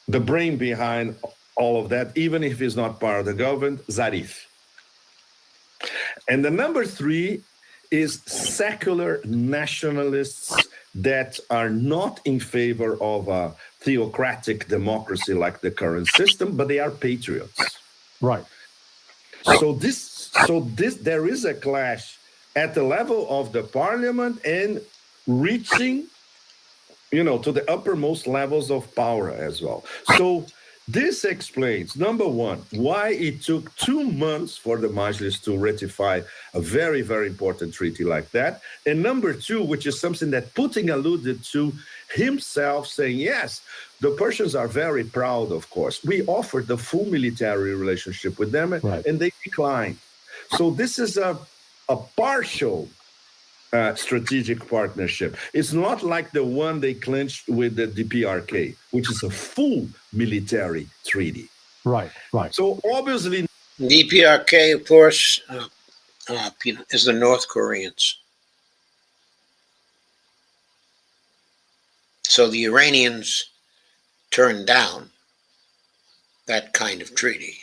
the brain behind all of that, even if he's not part of the government, Zarif. And the number 3 is secular nationalists that are not in favor of a theocratic democracy like the current system, but they are patriots. Right. So there is a clash at the level of the parliament and reaching, to the uppermost levels of power as well. So this explains, number 1, why it took 2 months for the Majlis to ratify a very, very important treaty like that. And number 2, which is something that Putin alluded to himself, saying, yes, the Persians are very proud, of course. We offered the full military relationship with them, and they declined. So this is a partial strategic partnership. It's not like the one they clinched with the DPRK, which is a full military treaty. Right. So obviously, DPRK, of course, is the North Koreans. So the Iranians turned down that kind of treaty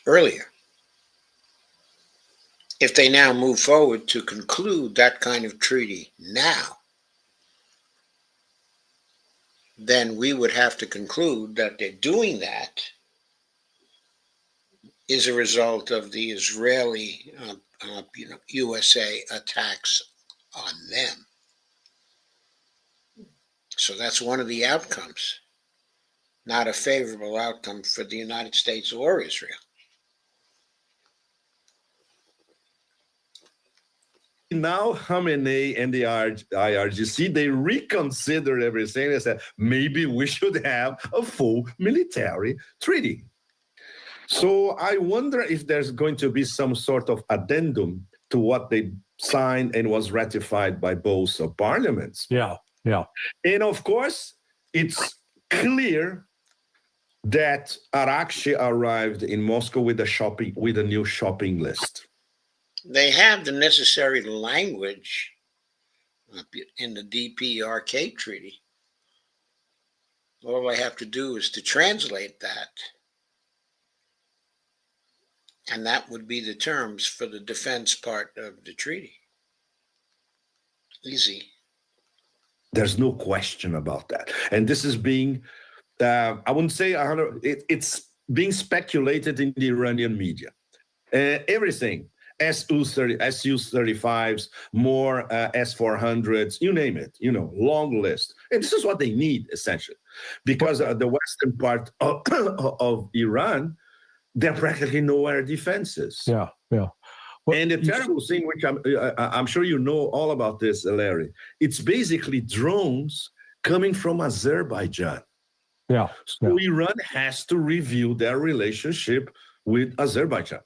earlier. If they now move forward to conclude that kind of treaty now, then we would have to conclude that they're doing that is a result of the Israeli, USA attacks on them. So that's one of the outcomes, not a favorable outcome for the United States or Israel. now Khamenei and the IRGC, they reconsidered everything. They said, maybe we should have a full military treaty. So I wonder if there's going to be some sort of addendum to what they signed and was ratified by both parliaments. Yeah, yeah. And of course, it's clear that Arakshi arrived in Moscow with a new shopping list. They have the necessary language in the DPRK treaty. All I have to do is to translate that. And that would be the terms for the defense part of the treaty. Easy. There's no question about that. And this is being, I wouldn't say 100, it's being speculated in the Iranian media. Everything, Su-35s, more S-400s, you name it, long list. And this is what they need, essentially. Because the western part of Iran, there are practically no air defenses. Yeah. Well, and the terrible thing, which I'm sure you know all about this, Larry, it's basically drones coming from Azerbaijan. Yeah. So Iran has to review their relationship with Azerbaijan.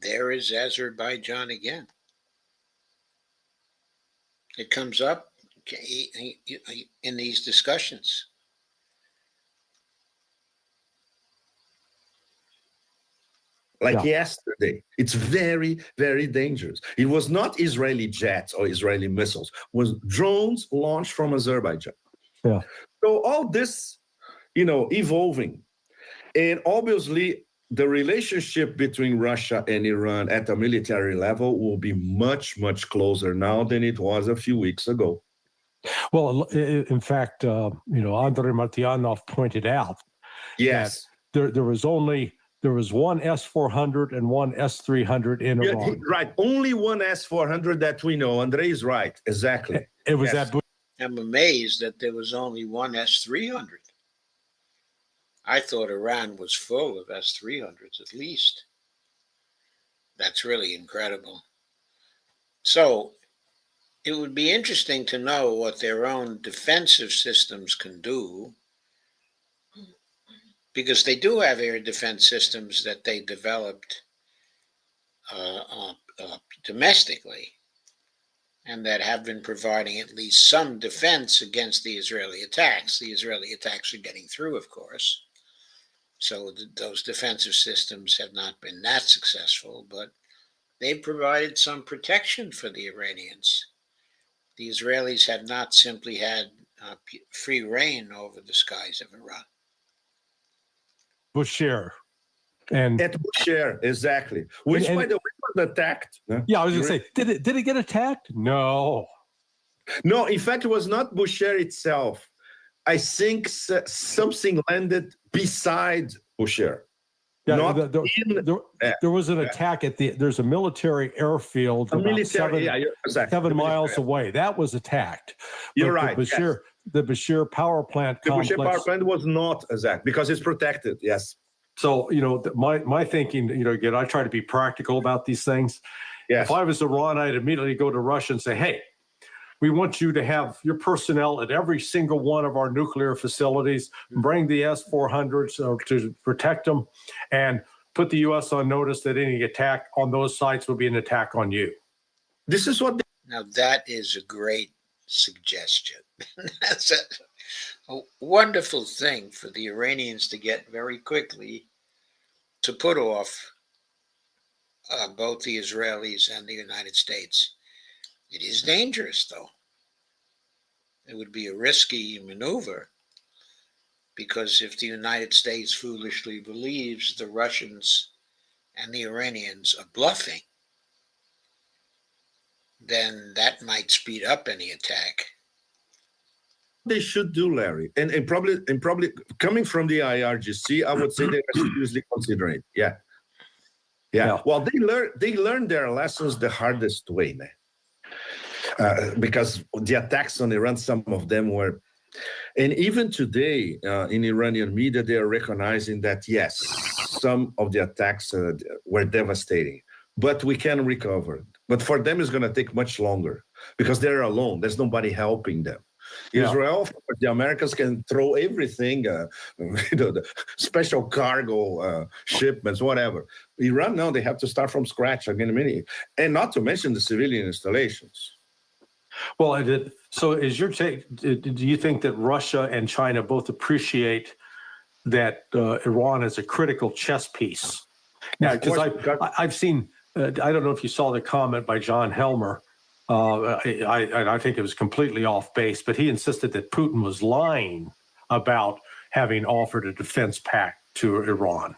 There is Azerbaijan again. It comes up in these discussions. Yesterday. It's very, very dangerous. It was not Israeli jets or Israeli missiles. It was drones launched from Azerbaijan. Yeah. So all this, evolving. And obviously, the relationship between Russia and Iran at a military level will be much, much closer now than it was a few weeks ago. Well, in fact, Andrei Martyanov pointed out that there was one S-400 and one S-300 in Iran. Right. Only one S-400 that we know. Andrei is right. Exactly. It was that. I'm amazed that there was only one S-300. I thought Iran was full of S-300s at least. That's really incredible. So it would be interesting to know what their own defensive systems can do, because they do have air defense systems that they developed domestically and that have been providing at least some defense against the Israeli attacks. The Israeli attacks are getting through, of course. So those defensive systems have not been that successful, but they've provided some protection for the Iranians. The Israelis have not simply had free reign over the skies of Iran. Bushehr. And at Bushehr, exactly. Which, by the way, was attacked. Yeah, I was going to say, did it get attacked? No. No, in fact, it was not Bushehr itself. I think something landed beside Bushehr. Yeah, there was an attack at there's a military airfield about 7 miles away. That was attacked. You're right. The Bushehr power plant complex. The Bushehr power plant was not attacked because it's protected. Yes. So, my thinking, again, I try to be practical about these things. Yes. If I was Iran, I'd immediately go to Russia and say, hey, we want you to have your personnel at every single one of our nuclear facilities, bring the S-400s to protect them, and put the U.S. on notice that any attack on those sites would be an attack on you. This is what... Now, that is a great suggestion. That's a wonderful thing for the Iranians to get very quickly to put off both the Israelis and the United States. It is dangerous, though. It would be a risky maneuver, because if the United States foolishly believes the Russians and the Iranians are bluffing, then that might speed up any attack. They should do, Larry, and probably coming from the IRGC, I would say they are seriously considering it. Yeah. Well, they learned their lessons the hardest way, man. Because the attacks on Iran, some of them were, and even today in Iranian media, they are recognizing that, yes, some of the attacks were devastating. but we can recover. But for them, it's going to take much longer because they're alone. There's nobody helping them. Yeah. Israel, the Americans can throw everything, the special cargo shipments, whatever. Iran, now they have to start from scratch again, and not to mention the civilian installations. Well, so is your take, do you think that Russia and China both appreciate that Iran is a critical chess piece? Now, because I've seen, I don't know if you saw the comment by John Helmer. I think it was completely off base, but he insisted that Putin was lying about having offered a defense pact to Iran.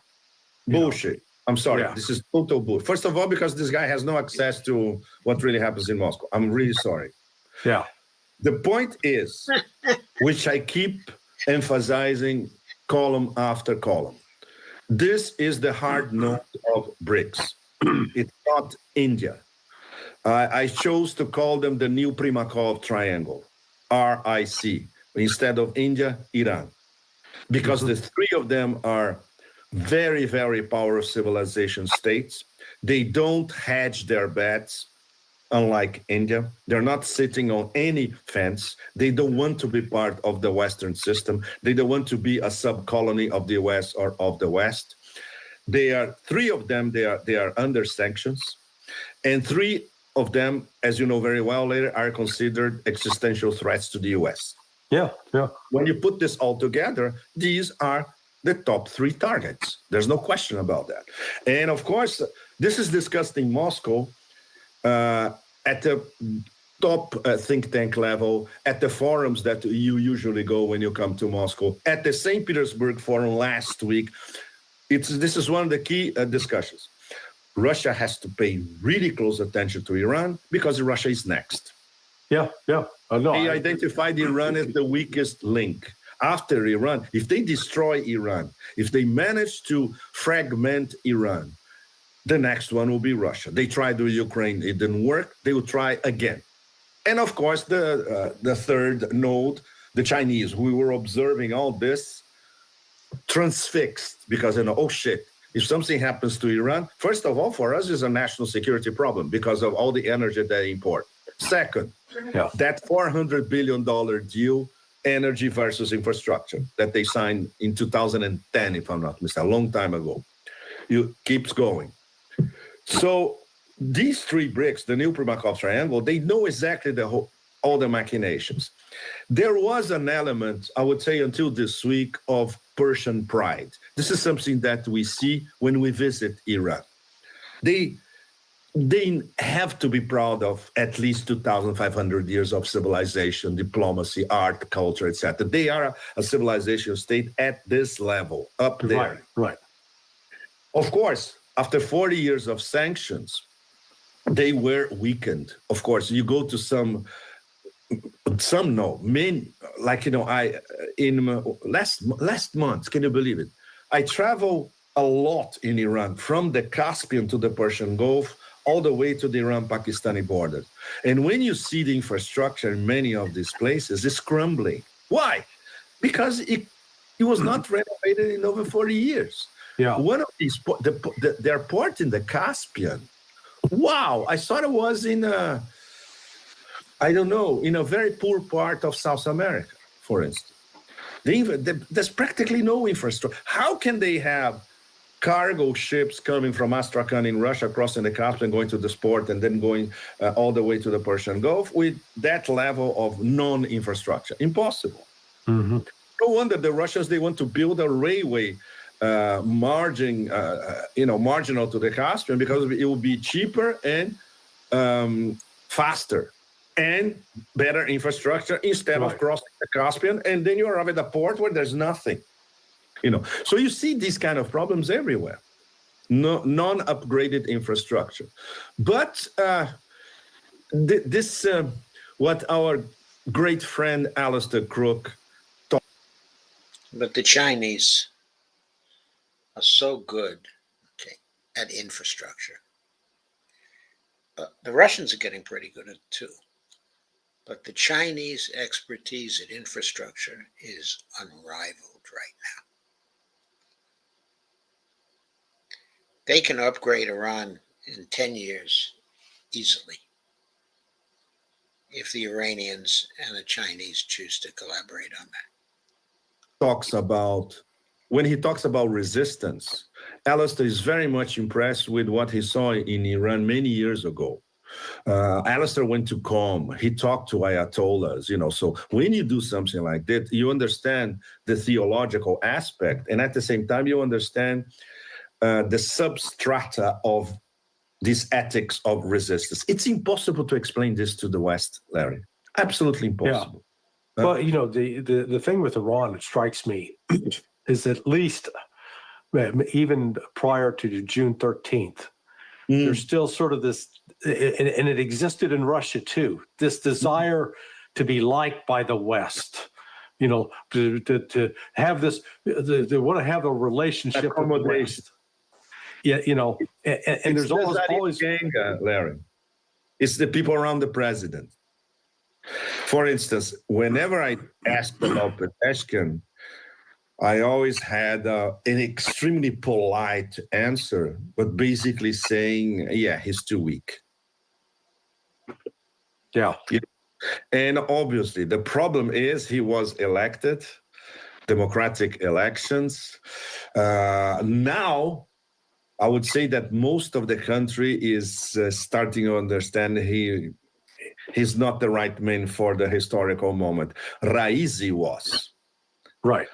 Bullshit. I'm sorry. Yeah. This is total bullshit. First of all, because this guy has no access to what really happens in Moscow. I'm really sorry. Yeah. The point is, which I keep emphasizing column after column, this is the hard note of BRICS. It's not India. I chose to call them the new Primakov triangle, RIC, instead of India, Iran, because the three of them are very, very powerful civilization states. They don't hedge their bets, unlike India. They're not sitting on any fence. They don't want to be part of the Western system. They don't want to be a sub-colony of the US or of the West. They are, three of them, they are under sanctions. And three of them, as you know very well later, are considered existential threats to the US. Yeah, yeah. When you put this all together, these are the top three targets. There's no question about that. And of course, this is discussed in Moscow at the top think tank level, at the forums that you usually go when you come to Moscow, at the St. Petersburg forum last week. This is one of the key discussions. Russia has to pay really close attention to Iran because Russia is next. Yeah, yeah. They identified Iran as the weakest link. After Iran, if they destroy Iran, if they manage to fragment Iran, the next one will be Russia. They tried with Ukraine, it didn't work. They will try again. And of course, the third node, the Chinese, we were observing all this transfixed because, oh shit, if something happens to Iran, first of all, for us, it's a national security problem because of all the energy they import. Second, that $400 billion deal, energy versus infrastructure, that they signed in 2010, if I'm not mistaken, a long time ago, keeps going. So these three BRICS, the new Primakov triangle, they know exactly all the machinations. There was an element, I would say, until this week of Persian pride. This is something that we see when we visit Iran. They have to be proud of at least 2,500 years of civilization, diplomacy, art, culture, etc. They are a civilization state at this level, up there. Right. Of course, after 40 years of sanctions, they were weakened. Of course, you go to many, like, in last month, can you believe it? I travel a lot in Iran, from the Caspian to the Persian Gulf, all the way to the Iran-Pakistani border. And when you see the infrastructure in many of these places, it's crumbling. Why? Because it was not renovated in over 40 years. Yeah. One of these, their port in the Caspian, wow, I thought it was in a very poor part of South America, for instance. There's practically no infrastructure. How can they have cargo ships coming from Astrakhan in Russia, crossing the Caspian, going to this port, and then going all the way to the Persian Gulf with that level of non-infrastructure? Impossible. Mm-hmm. No wonder the Russians, they want to build a railway marginal to the Caspian, because it will be cheaper and faster and better infrastructure instead of crossing the Caspian, and then you arrive at a port where there's nothing. So you see these kind of problems everywhere. No, non-upgraded infrastructure. But what our great friend Alistair Crook taught. But the Chinese are so good, at infrastructure. The Russians are getting pretty good at it too. But the Chinese expertise at infrastructure is unrivaled right now. They can upgrade Iran in 10 years easily if the Iranians and the Chinese choose to collaborate on that. Talks about when he talks about resistance, Alistair is very much impressed with what he saw in Iran many years ago. Alistair went to Qom. He talked to Ayatollahs, So when you do something like that, you understand the theological aspect, and at the same time, you understand the substrata of these ethics of resistance. It's impossible to explain this to the West, Larry. Absolutely impossible. Yeah. Well, the thing with Iran that strikes me is at least even prior to June 13th, there's still sort of this, and it existed in Russia too, this desire to be liked by the West, to have this, they want to have a relationship with the West. Yeah, and there's always gang, Larry. It's the people around the president. For instance, whenever I asked about Pezeshkian, I always had an extremely polite answer, but basically saying, yeah, he's too weak. Yeah. And obviously, the problem is he was elected, democratic elections. Now, I would say that most of the country is starting to understand he's not the right man for the historical moment. Raisi was. Right.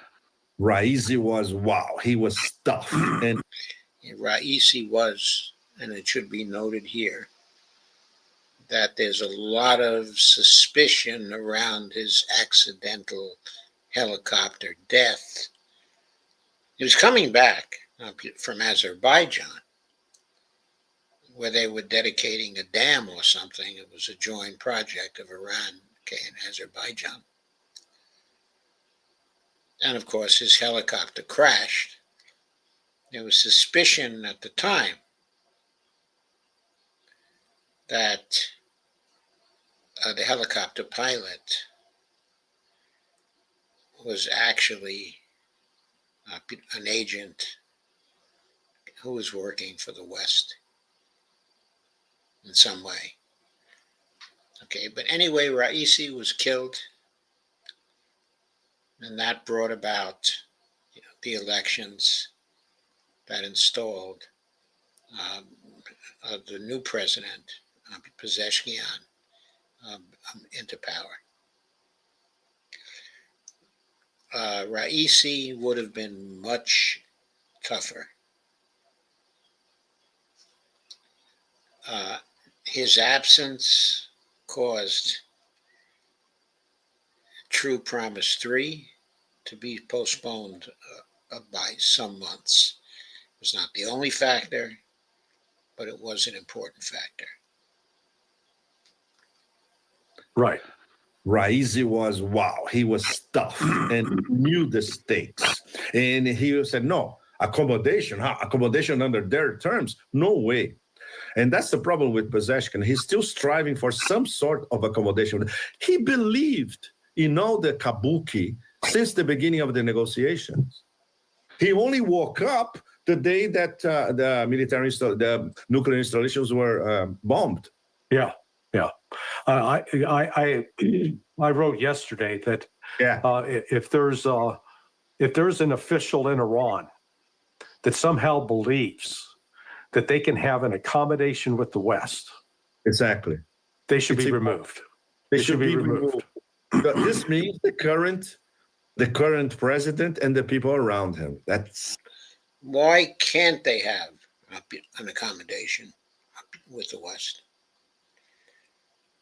Raisi was, wow, he was tough. And Raisi was, and it should be noted here, that there's a lot of suspicion around his accidental helicopter death. He was coming back from Azerbaijan, where they were dedicating a dam or something. It was a joint project of Iran, and Azerbaijan. And of course, his helicopter crashed. There was suspicion at the time that the helicopter pilot was actually an agent who was working for the West in some way. Okay, but anyway, Raisi was killed, and that brought about the elections that installed the new president, Pezeshkian, into power. Raisi would have been much tougher. His absence caused True Promise 3 to be postponed by some months. It was not the only factor, but it was an important factor. Right. Raisi was, wow, he was tough and knew the stakes. And he said, no, accommodation under their terms, no way. And that's the problem with Pezeshkian. He's still striving for some sort of accommodation. He believed in all the kabuki since the beginning of the negotiations. He only woke up the day that the nuclear installations were bombed. Yeah, yeah. I wrote yesterday that if there's an official in Iran that somehow believes that they can have an accommodation with the West, exactly, they should be removed. They should be removed. But this means the current president and the people around him. That's why can't they have an accommodation with the West?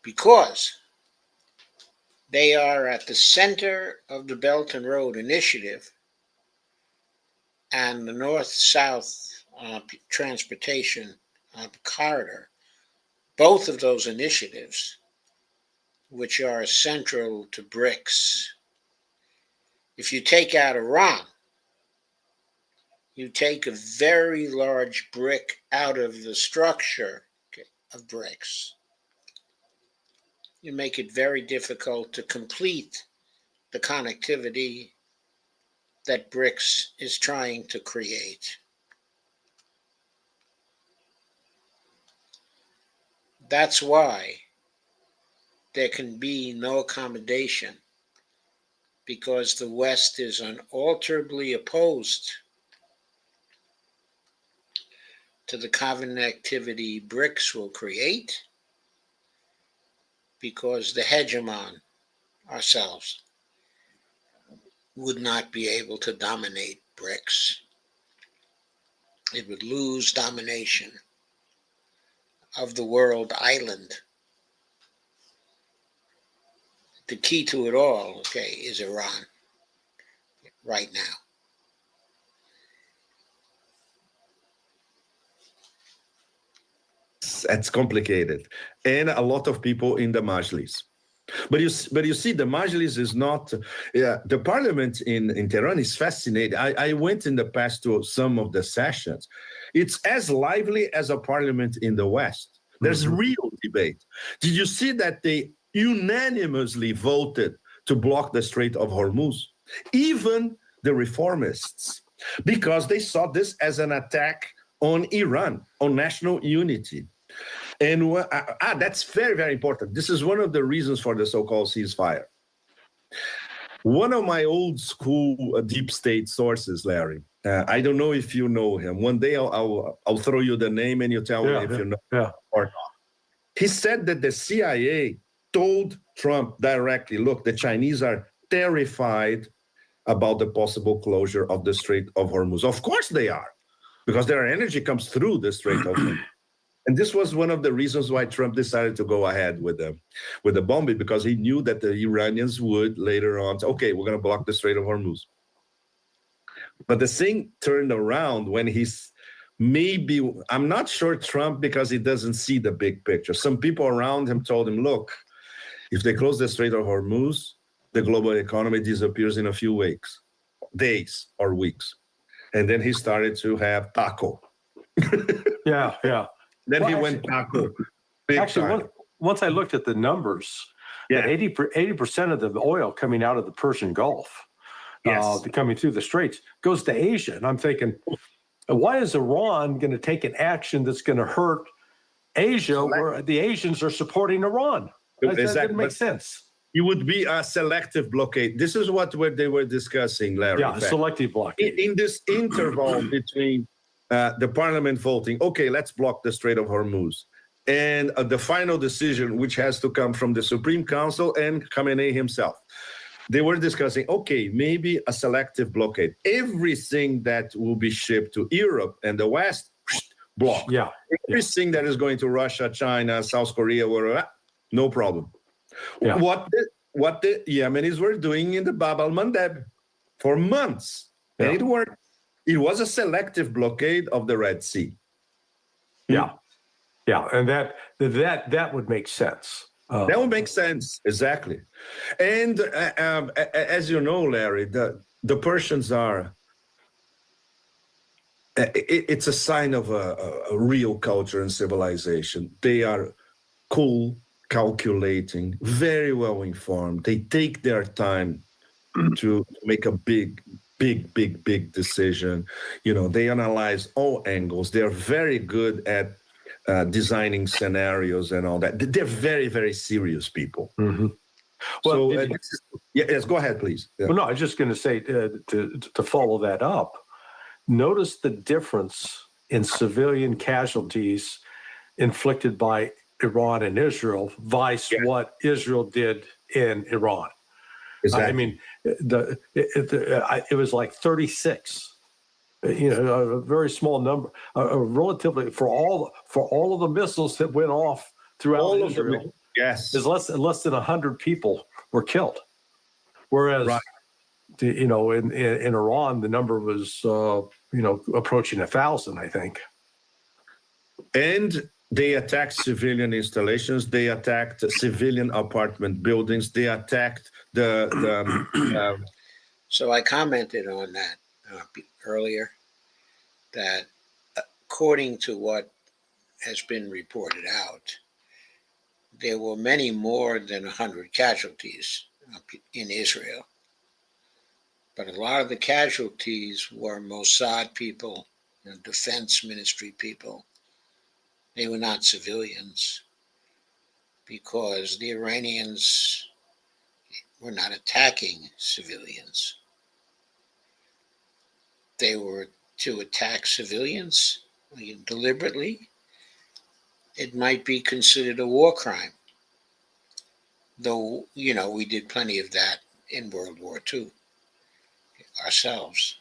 Because they are at the center of the Belt and Road Initiative and the North-South transportation corridor. Both of those initiatives, which are central to BRICS. If you take out Iran, you take a very large brick out of the structure of BRICS. You make it very difficult to complete the connectivity that BRICS is trying to create. That's why there can be no accommodation, because the West is unalterably opposed to the common activity BRICS will create, because the hegemon, ourselves, would not be able to dominate BRICS. It would lose domination of the world island. The key to it all, okay, is Iran right now. That's complicated, and a lot of people in the Majlis. But you see, the Majlis is not. Yeah, the parliament in Tehran is fascinating. I went in the past to some of the sessions. It's as lively as a parliament in the West. There's real debate. Did you see that they unanimously voted to block the Strait of Hormuz? Even the reformists, because they saw this as an attack on Iran, on national unity. And that's very, very important. This is one of the reasons for the so-called ceasefire. One of my old school deep state sources, Larry, I don't know if you know him. One day I'll throw you the name and you tell me if you know or not. He said that the CIA told Trump directly, look, the Chinese are terrified about the possible closure of the Strait of Hormuz. Of course they are, because their energy comes through the Strait of Hormuz. And this was one of the reasons why Trump decided to go ahead with the bombing, because he knew that the Iranians would later on say, okay, we're going to block the Strait of Hormuz. But the thing turned around when I'm not sure Trump, because he doesn't see the big picture. Some people around him told him, look, if they close the Strait of Hormuz, the global economy disappears in a few weeks, days or weeks. And then he started to have taco. Yeah. Then he went taco. Once I looked at the numbers, that 80% of the oil coming out of the Persian Gulf, coming through the straits, goes to Asia. And I'm thinking, why is Iran going to take an action that's going to hurt Asia, where the Asians are supporting Iran? That doesn't make sense. It would be a selective blockade. This is what they were discussing, Larry. Yeah, selective blockade. In this interval between the parliament voting, okay, let's block the Strait of Hormuz, and the final decision, which has to come from the Supreme Council and Khamenei himself. They were discussing, okay, maybe a selective blockade. Everything that will be shipped to Europe and the West, blocked. Yeah. Everything that is going to Russia, China, South Korea, whatever, no problem. Yeah. What the Yemenis were doing in the Bab al-Mandeb for months, and it worked. It was a selective blockade of the Red Sea. Yeah, and that would make sense. That would make sense, exactly. And as you know, Larry, the Persians are. It's a sign of a real culture and civilization. They are cool, calculating, very well informed. They take their time to make a big decision. They analyze all angles. They are very good at designing scenarios and all that. They're very, very serious people. Mm-hmm. Well, yes, go ahead, please. Yeah. Well, no, I was just going to say to follow that up. Notice the difference in civilian casualties inflicted by Iran and Israel, what Israel did in Iran. Exactly. I mean, it was like 36. A very small number, relatively for all of the missiles that went off throughout all Israel. Yes, is less than 100 people were killed. Whereas, in Iran, the number was approaching 1,000, I think. And they attacked civilian installations. They attacked civilian apartment buildings. They attacked the. So I commented on that earlier, that according to what has been reported out, there were many more than 100 casualties in Israel. But a lot of the casualties were Mossad people, defense ministry people. They were not civilians. because the Iranians were not attacking civilians. They were to attack civilians deliberately. It might be considered a war crime, though, we did plenty of that in World War II ourselves.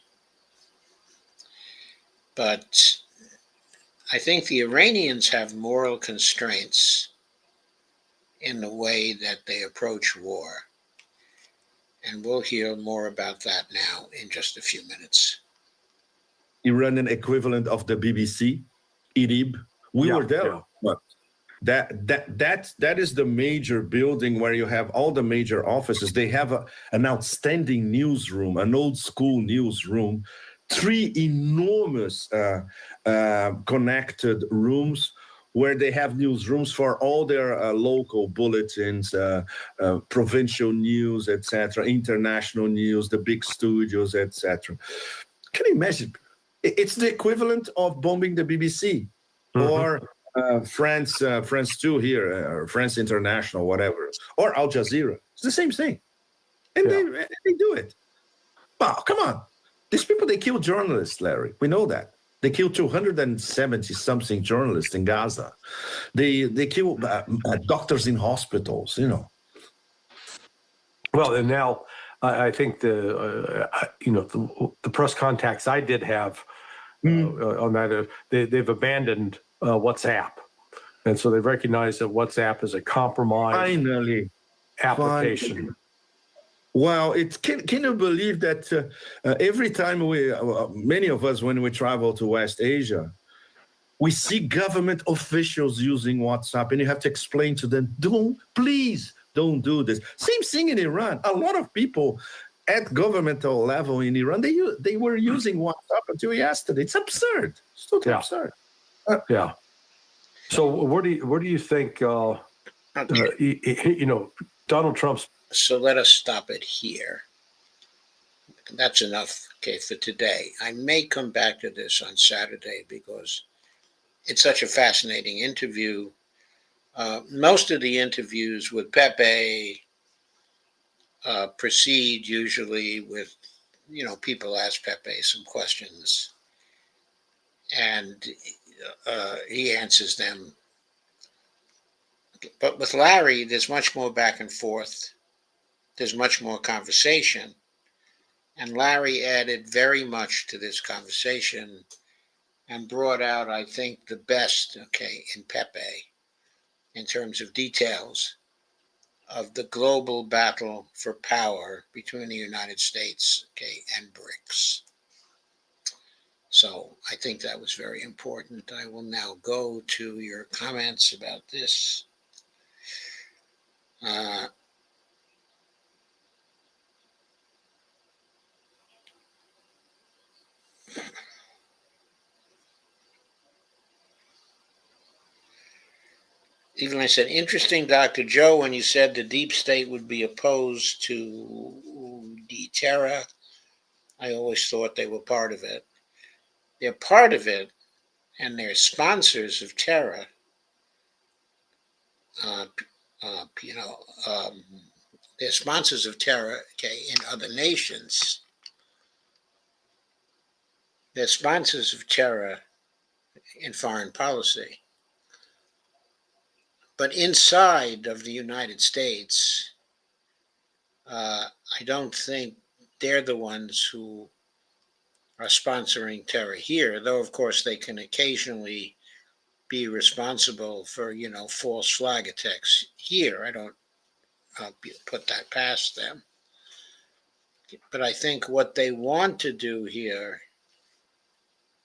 But I think the Iranians have moral constraints in the way that they approach war. And we'll hear more about that now in just a few minutes. Iranian equivalent of the BBC, IRIB. We were there. But that is the major building where you have all the major offices. They have an outstanding newsroom, an old school newsroom, 3 enormous connected rooms where they have newsrooms for all their local bulletins, provincial news, etc., international news, the big studios, etc. Can you imagine? It's the equivalent of bombing the BBC or France 2 here, or France International, whatever, or Al Jazeera. It's the same thing. And they do it. Wow, come on. These people, they kill journalists, Larry. We know that. They killed 270-something journalists in Gaza. They kill doctors in hospitals, Well, and now I think the press contacts I did have on that, they've abandoned WhatsApp. And so they've recognized that WhatsApp is a compromised application. Finally. Wow, can you believe that every time many of us, when we travel to West Asia, we see government officials using WhatsApp, and you have to explain to them, please don't do this. Same thing in Iran. A lot of people at governmental level in Iran, they were using WhatsApp until yesterday. It's absurd. It's totally absurd. So where do you think Donald Trump's? So let us stop it here. That's enough, for today. I may come back to this on Saturday because it's such a fascinating interview. Most of the interviews with Pepe proceed usually with, people ask Pepe some questions and he answers them. But with Larry, there's much more back and forth. There's much more conversation. And Larry added very much to this conversation and brought out, I think, the best, in Pepe, in terms of details of the global battle for power between the United States, and BRICS. So I think that was very important. I will now go to your comments about this. Even I said, interesting, Dr. Joe, when you said the deep state would be opposed to terror. I always thought they were part of it. They're part of it, and they're sponsors of terror. They're sponsors of terror, in other nations. They're sponsors of terror in foreign policy. But inside of the United States, I don't think they're the ones who are sponsoring terror here, though, of course, they can occasionally be responsible for, false flag attacks here. I don't put that past them. But I think what they want to do here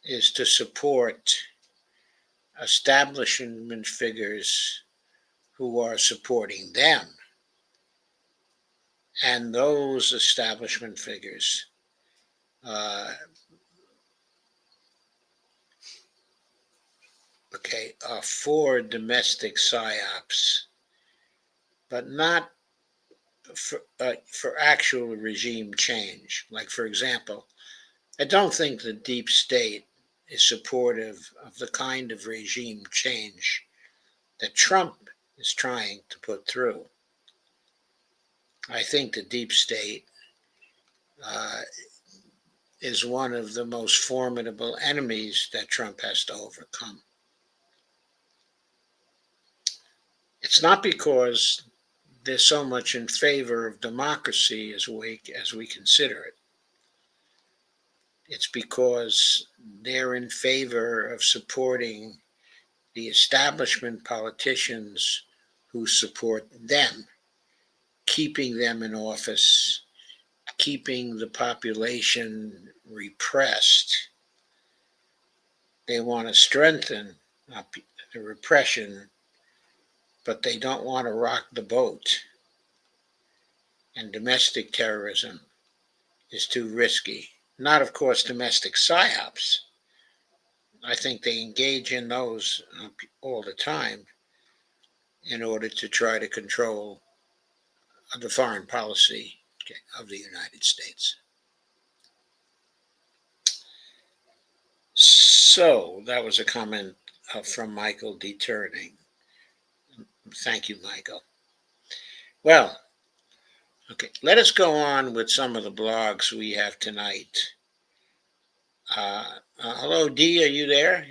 is to support establishment figures who are supporting them. And those establishment figures are for domestic psyops, but not for actual regime change. Like, for example, I don't think the deep state is supportive of the kind of regime change that Trump is trying to put through. I think the deep state is one of the most formidable enemies that Trump has to overcome. It's not because they're so much in favor of democracy as we consider it. It's because they're in favor of supporting the establishment politicians who support them, keeping them in office, keeping the population repressed. They want to strengthen the repression, but they don't want to rock the boat. And domestic terrorism is too risky. Not, of course, domestic psyops. I think they engage in those all the time in order to try to control the foreign policy of the United States. So that was a comment from Michael D. Turning. Thank you, Michael. Well, okay, let us go on with some of the blogs we have tonight. Hello, Dee, are you there?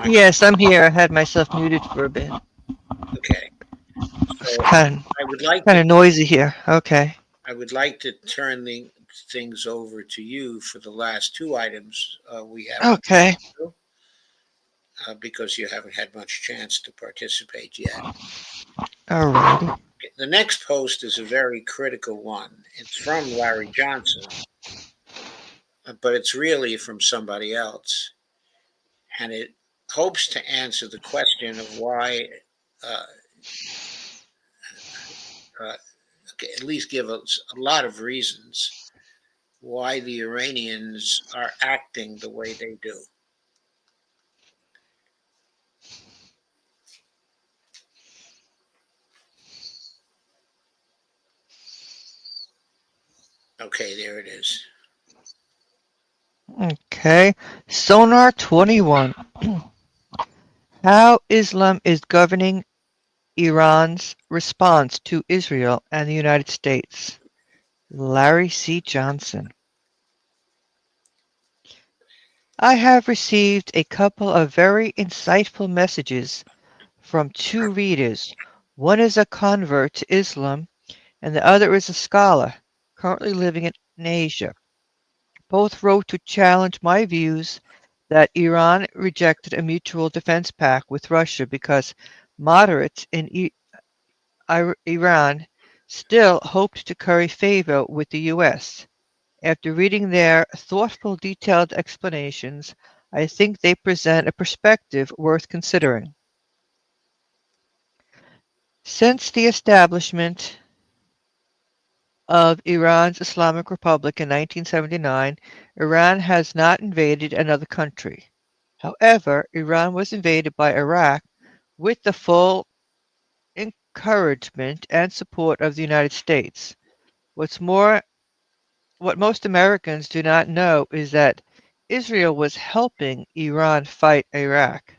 Yes, I'm here. I had myself muted for a bit. Okay. It's So kind I would like of noisy here. Okay. I would like to turn the things over to you for the last two items we have. Okay. Because you haven't had much chance to participate yet. All right. The next post is a very critical one. It's from Larry Johnson, but it's really from somebody else. And it hopes to answer the question of why, at least give us a lot of reasons why the Iranians are acting the way they do. Okay, there it is. Okay. Sonar 21. How Islam is governing Iran's response to Israel and the United States. Larry C. Johnson. I have received a couple of very insightful messages from two readers. One is a convert to Islam, and the other is a scholar currently living in Asia. Both wrote to challenge my views that Iran rejected a mutual defense pact with Russia because moderates in Iran still hoped to curry favor with the U.S. After reading their thoughtful, detailed explanations, I think they present a perspective worth considering. Since the establishment of Iran's Islamic Republic in 1979, Iran has not invaded another country. However, Iran was invaded by Iraq with the full encouragement and support of the United States. What's more, what most Americans do not know is that Israel was helping Iran fight Iraq.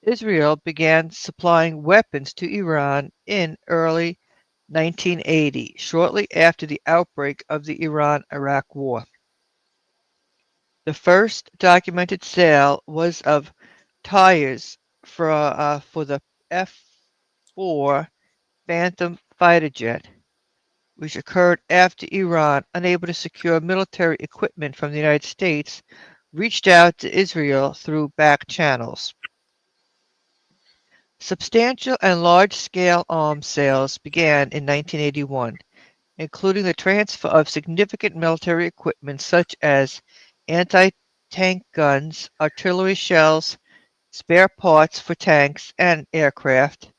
Israel began supplying weapons to Iran in early 1980, shortly after the outbreak of the Iran-Iraq War. The first documented sale was of tires for the F-4 Phantom fighter jet, which occurred after Iran, unable to secure military equipment from the United States, reached out to Israel through back channels. Substantial and large-scale arms sales began in 1981, including the transfer of significant military equipment such as anti-tank guns, artillery shells, spare parts for tanks and aircraft,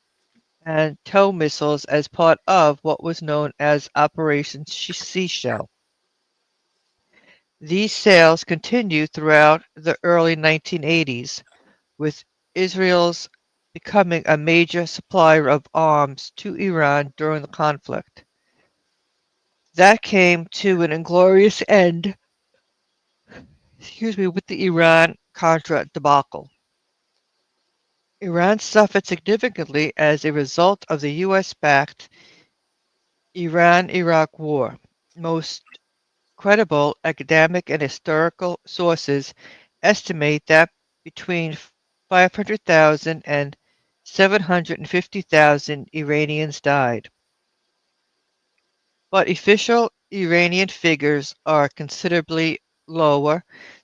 and tow missiles as part of what was known as Operation Sea Shell. These sales continued throughout the early 1980s, with Israel's becoming a major supplier of arms to Iran during the conflict. That came to an inglorious end, with the Iran-Contra debacle. Iran suffered significantly as a result of the US-backed Iran-Iraq War. Most credible academic and historical sources estimate that between 500,000 and 750,000 Iranians died. But official Iranian figures are considerably lower,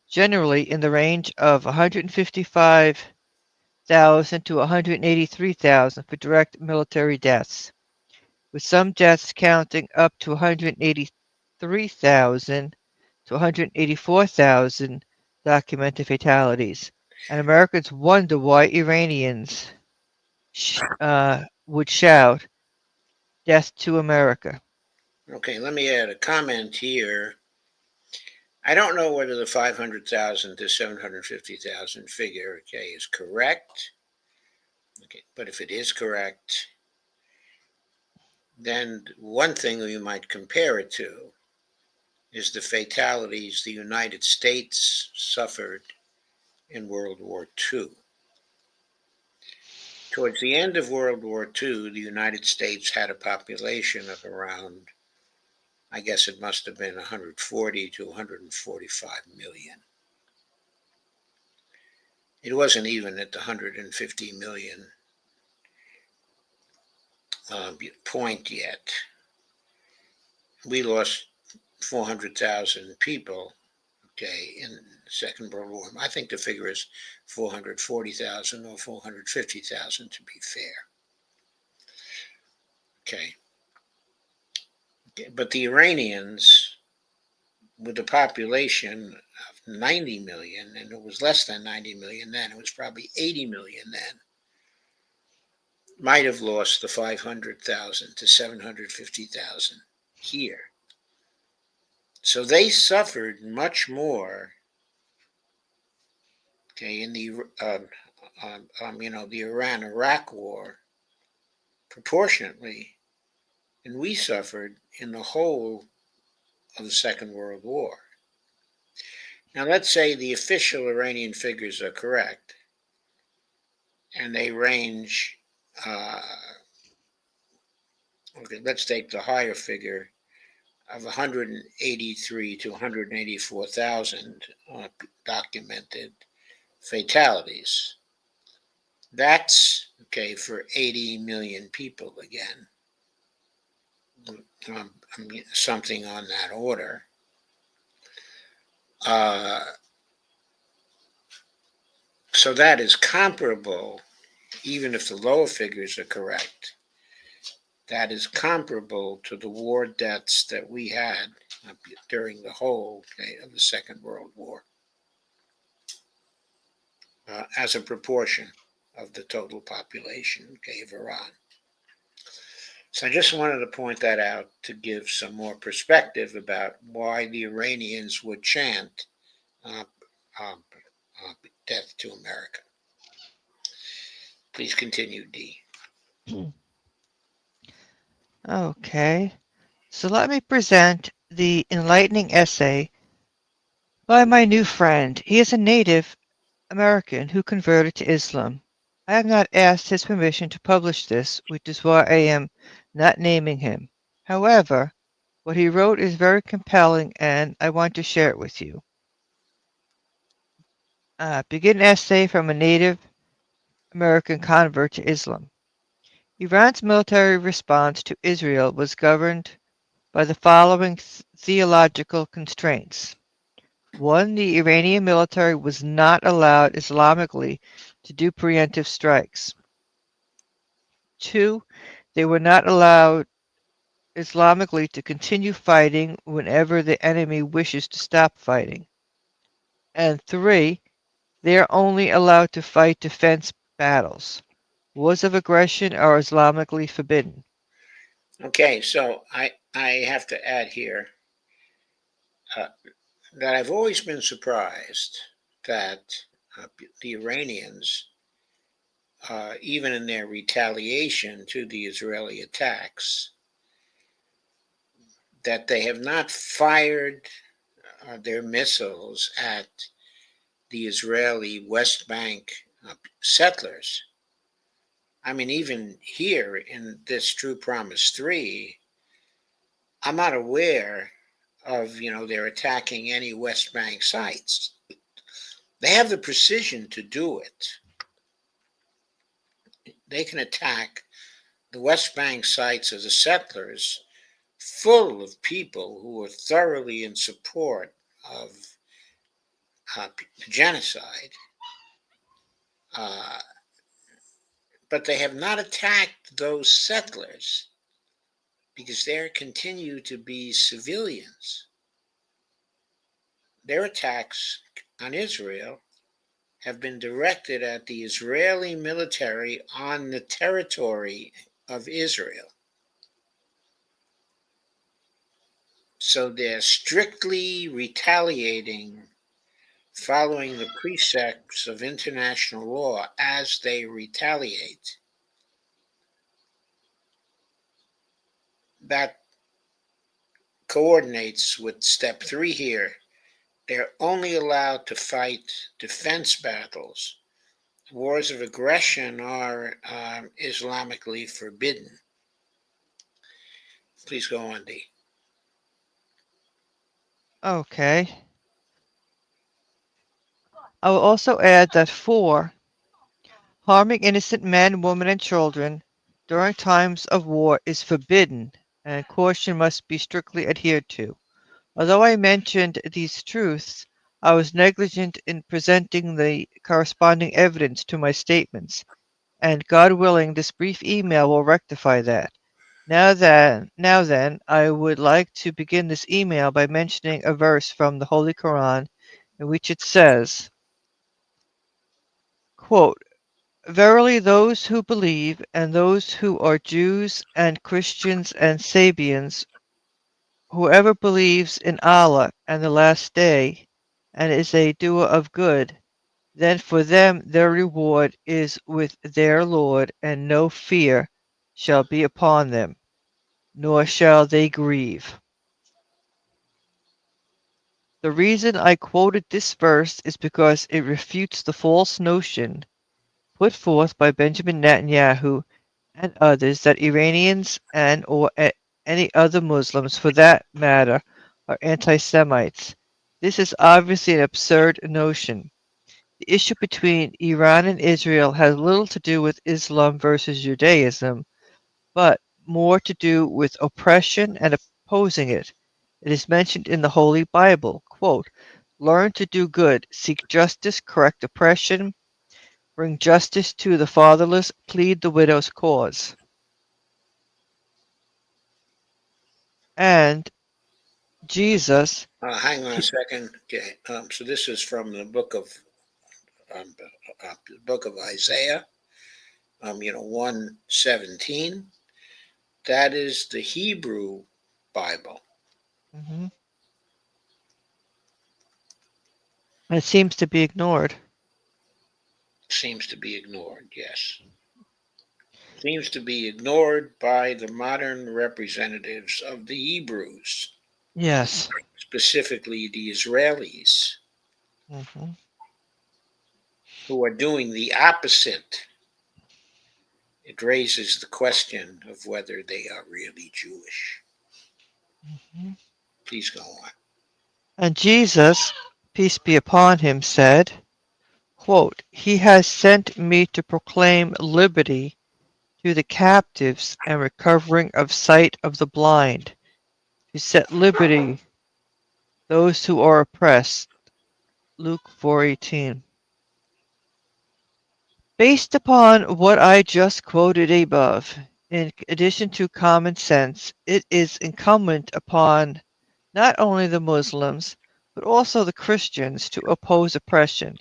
generally in the range of 155,000 to 183,000 for direct military deaths, with some deaths counting up to 183,000 to 184,000 documented fatalities. And Americans wonder why Iranians would shout, "Death to America." Okay, let me add a comment here. I don't know whether the 500,000 to 750,000 figure, okay, is correct. Okay, but if it is correct, then one thing we might compare it to is the fatalities the United States suffered in World War II. Towards the end of World War II, the United States had a population of around, I guess it must have been 140 to 145 million. It wasn't even at the 150 million point yet. We lost 400,000 people, okay, in the Second World War. I think the figure is 440,000 or 450,000 to be fair. Okay. But the Iranians, with a population of 90 million, and it was less than 90 million then, it was probably 80 million then, might have lost the 500,000 to 750,000 here. So they suffered much more, okay, in the the Iran-Iraq War proportionately, and we suffered in the whole of the Second World War. Now, let's say the official Iranian figures are correct, and they range. Okay, let's take the higher figure of 183 to 184,000 documented fatalities. That's okay for 80 million people again, something on that order. So that is comparable, even if the lower figures are correct, that is comparable to the war deaths that we had during the whole of the Second World War as a proportion of the total population of Iran. So I just wanted to point that out to give some more perspective about why the Iranians would chant death to America. Please continue, Dee. Okay, so let me present the enlightening essay by my new friend. He is a native American who converted to Islam. I have not asked his permission to publish this, which is why I am not naming him. However, what he wrote is very compelling and I want to share it with you. Begin essay from a native American convert to Islam. Iran's military response to Israel was governed by the following theological constraints. 1. The Iranian military was not allowed Islamically to do preemptive strikes. 2. They were not allowed Islamically to continue fighting whenever the enemy wishes to stop fighting. And 3. They are only allowed to fight defense battles. Wars of aggression are Islamically forbidden. Okay, so I have to add here that I've always been surprised that the Iranians, even in their retaliation to the Israeli attacks, that they have not fired their missiles at the Israeli West Bank settlers. I mean, even here in this True Promise 3, I'm not aware of, they're attacking any West Bank sites. They have the precision to do it. They can attack the West Bank sites of the settlers, full of people who were thoroughly in support of genocide. Uh, but they have not attacked those settlers because there continue to be civilians. Their attacks on Israel have been directed at the Israeli military on the territory of Israel. So they're strictly retaliating, following the precepts of international law as they retaliate. That coordinates with step 3 here. They're only allowed to fight defense battles. Wars of aggression are Islamically forbidden. Please go on, Dee. Okay. I will also add that 4. Harming innocent men, women, and children during times of war is forbidden, and caution must be strictly adhered to. Although I mentioned these truths, I was negligent in presenting the corresponding evidence to my statements, and God willing, this brief email will rectify that. Now then, I would like to begin this email by mentioning a verse from the Holy Quran in which it says, quote, "Verily those who believe and those who are Jews and Christians and Sabians, whoever believes in Allah and the last day and is a doer of good, then for them their reward is with their Lord, and no fear shall be upon them, nor shall they grieve." The reason I quoted this verse is because it refutes the false notion put forth by Benjamin Netanyahu and others that Iranians and or any other Muslims for that matter are anti-Semites. This is obviously an absurd notion. The issue between Iran and Israel has little to do with Islam versus Judaism, but more to do with oppression and opposing it. It is mentioned in the Holy Bible, quote, "Learn to do good, seek justice, correct oppression, bring justice to the fatherless, plead the widow's cause." And Jesus, Hang on a second. Okay. So this is from the um, book of Isaiah. 1:17. That is the Hebrew Bible. mhm, it seems to be ignored. Seems to be ignored. Yes. Seems to be ignored by the modern representatives of the Hebrews, Yes. specifically the Israelis, Mhm, who are doing the opposite. It raises the question of whether they are really Jewish. mhm. Please go on. And Jesus, peace be upon him, said, quote, "He has sent me to proclaim liberty to the captives and recovering of sight of the blind, to set liberty those who are oppressed." Luke 4:18. Based upon what I just quoted above, in addition to common sense, it is incumbent upon not only the Muslims, but also the Christians to oppose oppression,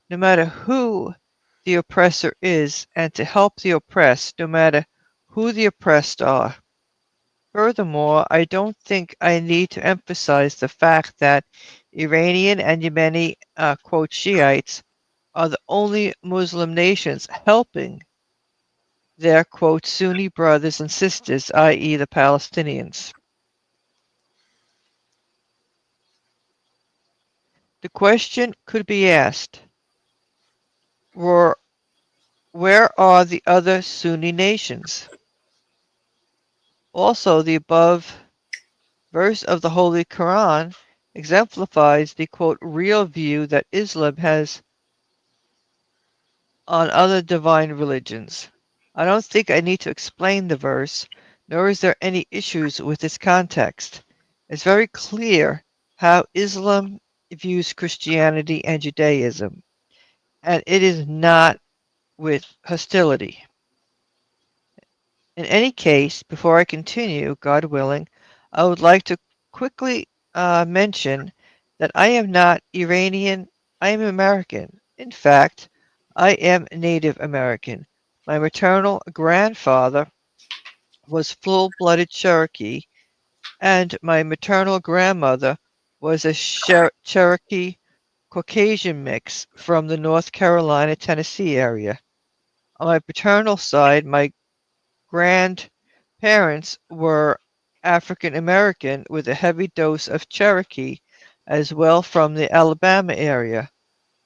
no matter who the oppressor is, and to help the oppressed, no matter who the oppressed are. Furthermore, I don't think I need to emphasize the fact that Iranian and Yemeni, quote, Shiites are the only Muslim nations helping their, quote, Sunni brothers and sisters, i.e., the Palestinians. The question could be asked, were Where are the other Sunni nations? Also, the above verse of the Holy Quran exemplifies the quote real view that Islam has on other divine religions. I don't think I need to explain the verse, nor is there any issues with its context. It's very clear how Islam views Christianity and Judaism, and it is not with hostility. In any case, before I continue, God willing, I would like to quickly mention that I am not Iranian, I am American. In fact, I am Native American. My maternal grandfather was full-blooded Cherokee, and my maternal grandmother was a Cherokee Caucasian mix from the North Carolina, Tennessee area. On my paternal side, my grandparents were African American with a heavy dose of Cherokee, as well from the Alabama area.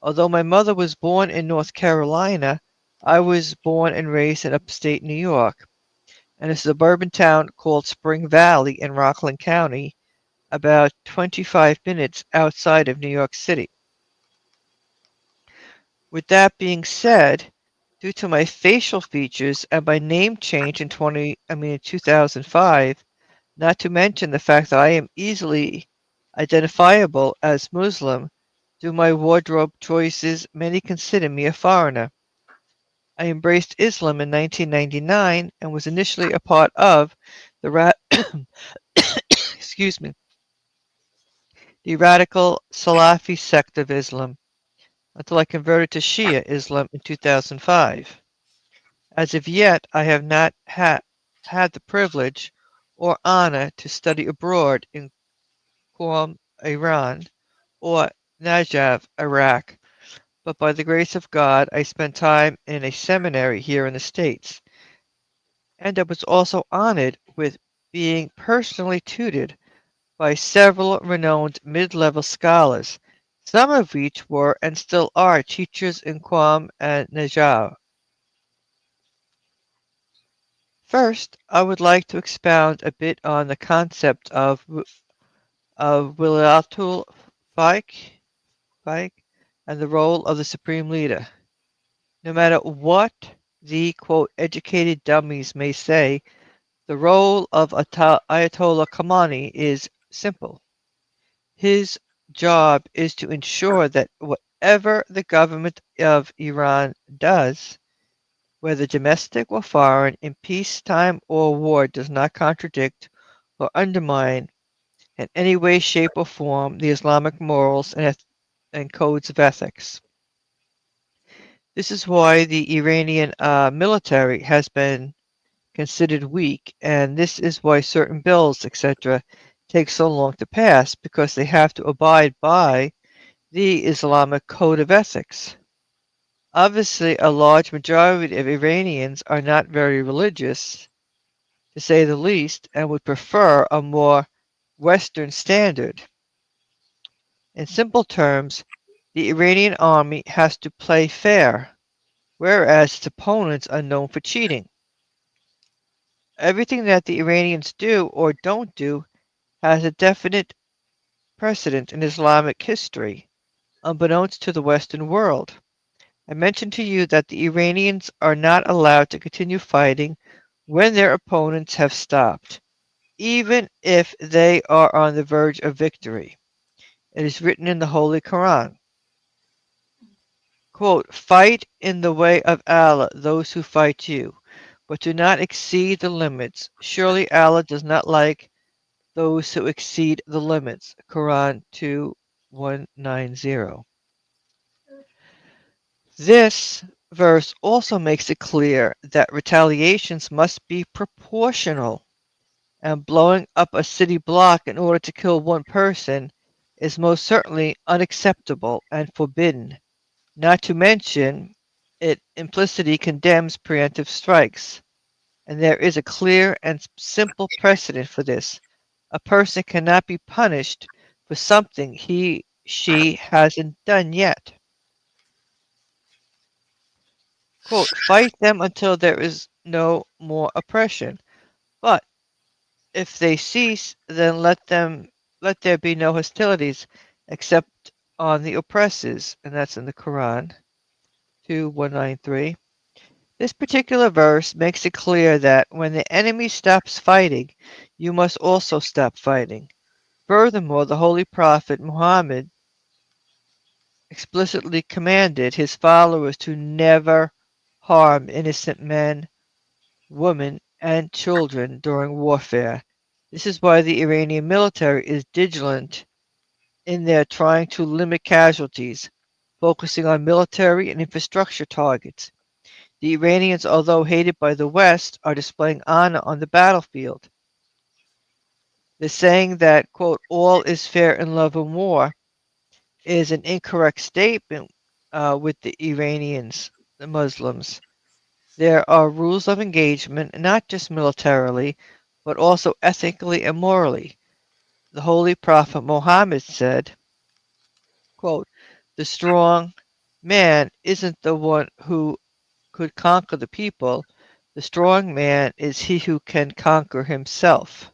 Although my mother was born in North Carolina, I was born and raised in upstate New York, in a suburban town called Spring Valley in Rockland County, about 25 minutes outside of New York City. With that being said, due to my facial features and my name change in 2005, not to mention the fact that I am easily identifiable as Muslim, due to my wardrobe choices, many consider me a foreigner. I embraced Islam in 1999 and was initially a part of the excuse me, the radical Salafi sect of Islam until I converted to Shia Islam in 2005. As of yet, I have not had the privilege or honor to study abroad in Qom, Iran, or Najaf, Iraq, but by the grace of God, I spent time in a seminary here in the States, and I was also honored with being personally tutored by several renowned mid-level scholars, some of which were and still are teachers in Qom and Najaf. First, I would like to expound a bit on the concept of Wilayatul Faiq and the role of the supreme leader. No matter what the quote educated dummies may say, the role of Ayatollah Khamenei is simple. His job is to ensure that whatever the government of Iran does, whether domestic or foreign, in peacetime or war, does not contradict or undermine in any way, shape, or form the Islamic morals and codes of ethics. This is why the Iranian military has been considered weak, and this is why certain bills, etc., take so long to pass, because they have to abide by the Islamic code of ethics. Obviously, a large majority of Iranians are not very religious, to say the least, and would prefer a more Western standard. In simple terms, the Iranian army has to play fair, whereas its opponents are known for cheating. Everything that the Iranians do or don't do has a definite precedent in Islamic history, unbeknownst to the Western world. I mentioned to you that the Iranians are not allowed to continue fighting when their opponents have stopped, even if they are on the verge of victory. It is written in the Holy Quran. Quote, fight in the way of Allah those who fight you, but do not exceed the limits. Surely Allah does not like those who exceed the limits. Quran 2:190. This verse also makes it clear that retaliations must be proportional, and blowing up a city block in order to kill one person is most certainly unacceptable and forbidden. Not to mention, it implicitly condemns preemptive strikes, and there is a clear and simple precedent for this. A person cannot be punished for something she hasn't done yet. quote, fight them until there is no more oppression. But if they cease, then let there be no hostilities except on the oppressors, and that's in the Quran, 2193. This particular verse makes it clear that when the enemy stops fighting, you must also stop fighting. Furthermore, the Holy Prophet Muhammad explicitly commanded his followers to never harm innocent men, women, and children during warfare. This is why the Iranian military is vigilant in their trying to limit casualties, focusing on military and infrastructure targets. The Iranians, although hated by the West, are displaying honor on the battlefield. The saying that, quote, all is fair in love and war is an incorrect statement with the Iranians, the Muslims. There are rules of engagement, not just militarily, but also ethically and morally. The Holy Prophet Muhammad said, quote, the strong man isn't the one who could conquer the people. The strong man is he who can conquer himself.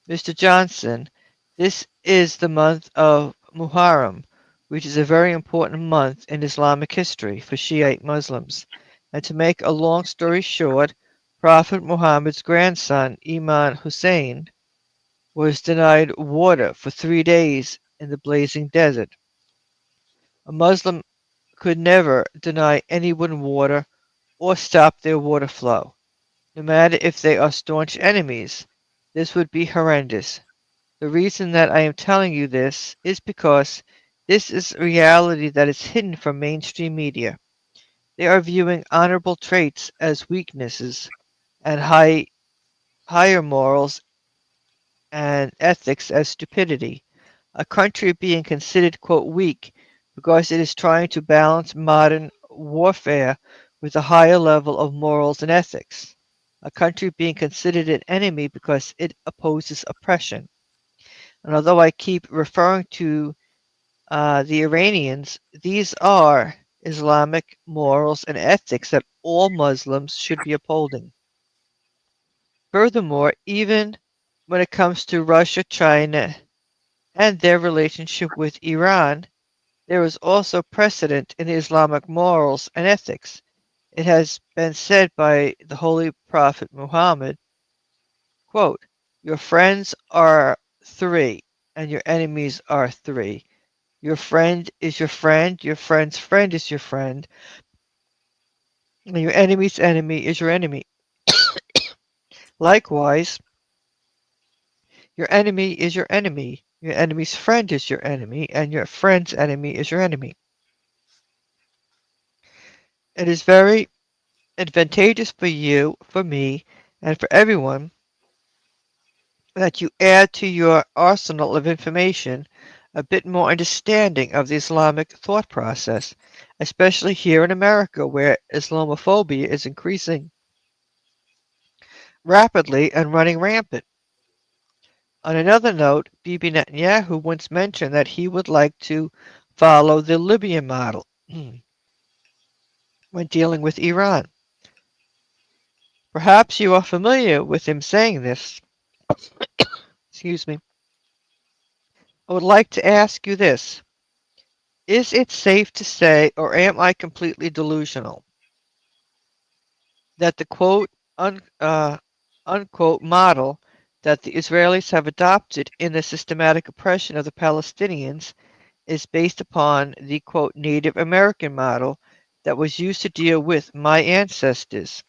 Mr. Johnson, this is the month of Muharram, which is a very important month in Islamic history for Shiite Muslims. And to make a long story short, Prophet Muhammad's grandson, Imam Hussein, was denied water for 3 days in the blazing desert. A Muslim could never deny anyone water or stop their water flow, no matter if they are staunch enemies. This would be horrendous. The reason that I am telling you this is because this is a reality that is hidden from mainstream media. They are viewing honorable traits as weaknesses and higher morals and ethics as stupidity. A country being considered, quote, weak because it is trying to balance modern warfare with a higher level of morals and ethics. A country being considered an enemy because it opposes oppression. And although I keep referring to the Iranians, these are Islamic morals and ethics that all Muslims should be upholding. Furthermore, even when it comes to Russia, China, and their relationship with Iran, there is also precedent in Islamic morals and ethics. It has been said by the Holy Prophet Muhammad, quote, your friends are three, and your enemies are three. Your friend is your friend's friend is your friend, and your enemy's enemy is your enemy. Likewise, your enemy is your enemy, your enemy's friend is your enemy, and your friend's enemy is your enemy. It is very advantageous for you, for me, and for everyone that you add to your arsenal of information a bit more understanding of the Islamic thought process, especially here in America where Islamophobia is increasing rapidly and running rampant. On another note, Bibi Netanyahu once mentioned that he would like to follow the Libyan model when dealing with Iran. Perhaps you are familiar with him saying this. Excuse me. I would like to ask you this. Is it safe to say, or am I completely delusional, that the unquote model that the Israelis have adopted in the systematic oppression of the Palestinians is based upon the quote Native American model that was used to deal with my ancestors,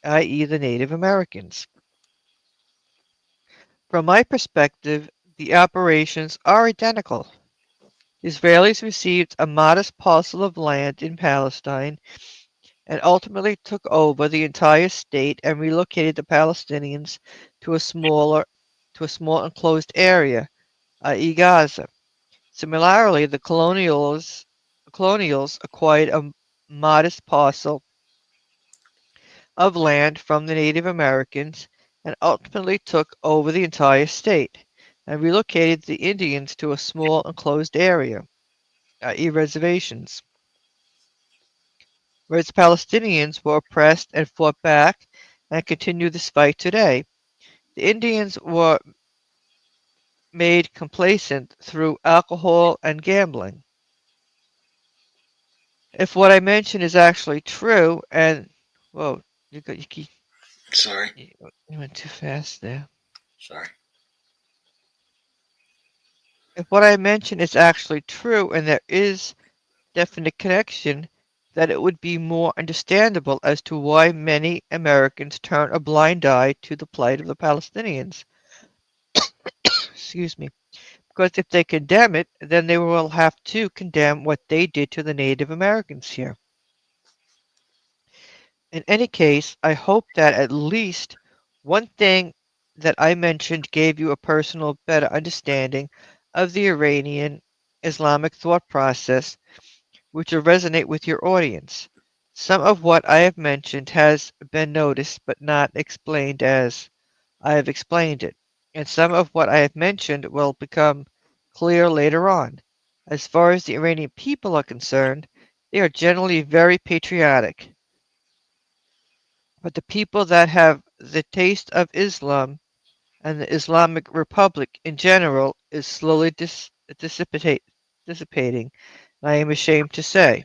i.e., the Native Americans? From my perspective, the operations are identical. Israelis received a modest parcel of land in Palestine and ultimately took over the entire state and relocated the Palestinians to a small enclosed area, i.e. Gaza. Similarly, the colonials acquired a modest parcel of land from the Native Americans and ultimately took over the entire state and relocated the Indians to a small enclosed area, i.e. reservations. whereas Palestinians were oppressed and fought back and continue this fight today. The Indians were made complacent through alcohol and gambling. If what I mention is actually true, and whoa, Sorry. you went too fast there. Sorry. If what I mention is actually true, and there is definite connection, that it would be more understandable as to why many Americans turn a blind eye to the plight of the Palestinians. Excuse me. Because if they condemn it, then they will have to condemn what they did to the Native Americans here. In any case, I hope that at least one thing that I mentioned gave you a personal better understanding of the Iranian Islamic thought process, which will resonate with your audience. Some of what I have mentioned has been noticed but not explained as I have explained it, and some of what I have mentioned will become clear later on. As far as the Iranian people are concerned, they are generally very patriotic, but the people that have the taste of Islam and the Islamic Republic in general is slowly dissipating, I am ashamed to say.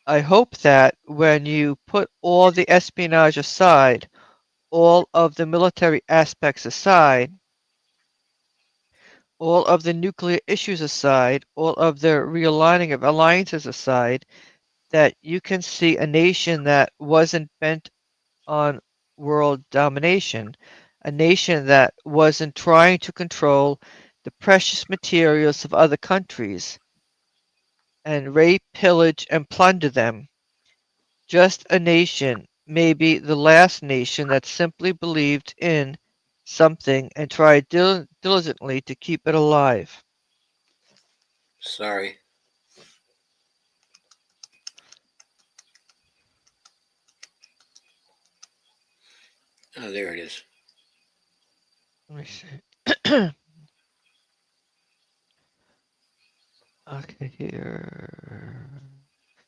I hope that when you put all the espionage aside, all of the military aspects aside, all of the nuclear issues aside, all of the realigning of alliances aside, that you can see a nation that wasn't bent on world domination, a nation that wasn't trying to control the precious materials of other countries and rape, pillage, and plunder them. Just a nation, maybe the last nation that simply believed in something and tried diligently to keep it alive. Sorry. Oh, there it is. Let me see. Okay, here.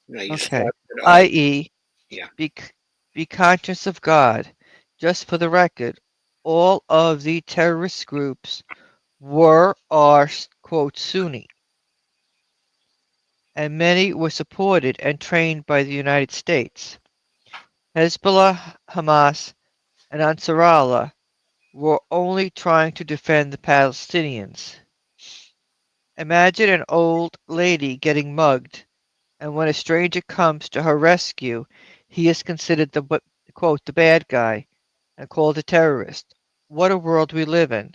No, you Okay. started at I. I.e., Yeah. be conscious of God. Just for the record, all of the terrorist groups were, are, quote, Sunni, and many were supported and trained by the United States. Hezbollah, Hamas, and Ansarallah were only trying to defend the Palestinians. Imagine an old lady getting mugged, and when a stranger comes to her rescue, he is considered the quote the bad guy and called a terrorist. What a world we live in.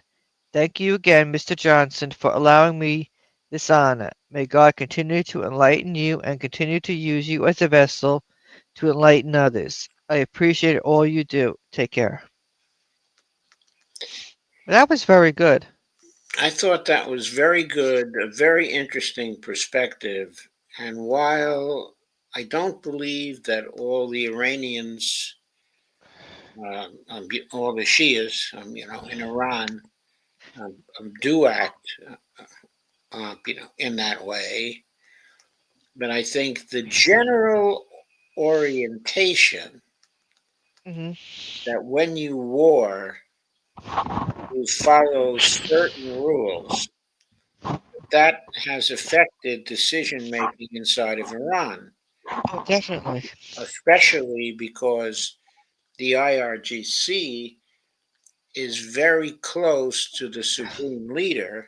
Thank you again, Mr. Johnson, for allowing me this honor. May God continue to enlighten you and continue to use you as a vessel to enlighten others. I appreciate all you do. Take care. That was very good. I thought that was very good, a very interesting perspective. And while I don't believe that all the Iranians, all the Shias, in Iran, do act, in that way, but I think the general orientation Hmm. that when you war, you follow certain rules that has affected decision making inside of Iran, Oh, definitely. especially because the IRGC is very close to the supreme leader,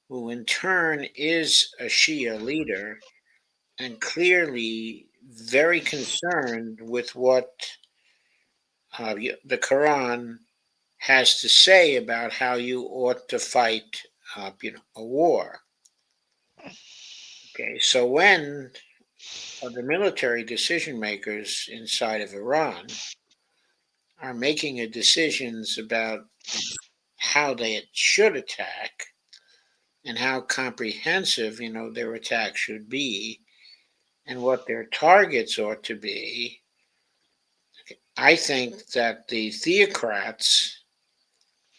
who in turn is a Shia leader and clearly very concerned with what the Quran has to say about how you ought to fight, a war. Okay, so when the military decision makers inside of Iran are making a decisions about how they should attack and how comprehensive their attack should be and what their targets ought to be. I think that the theocrats,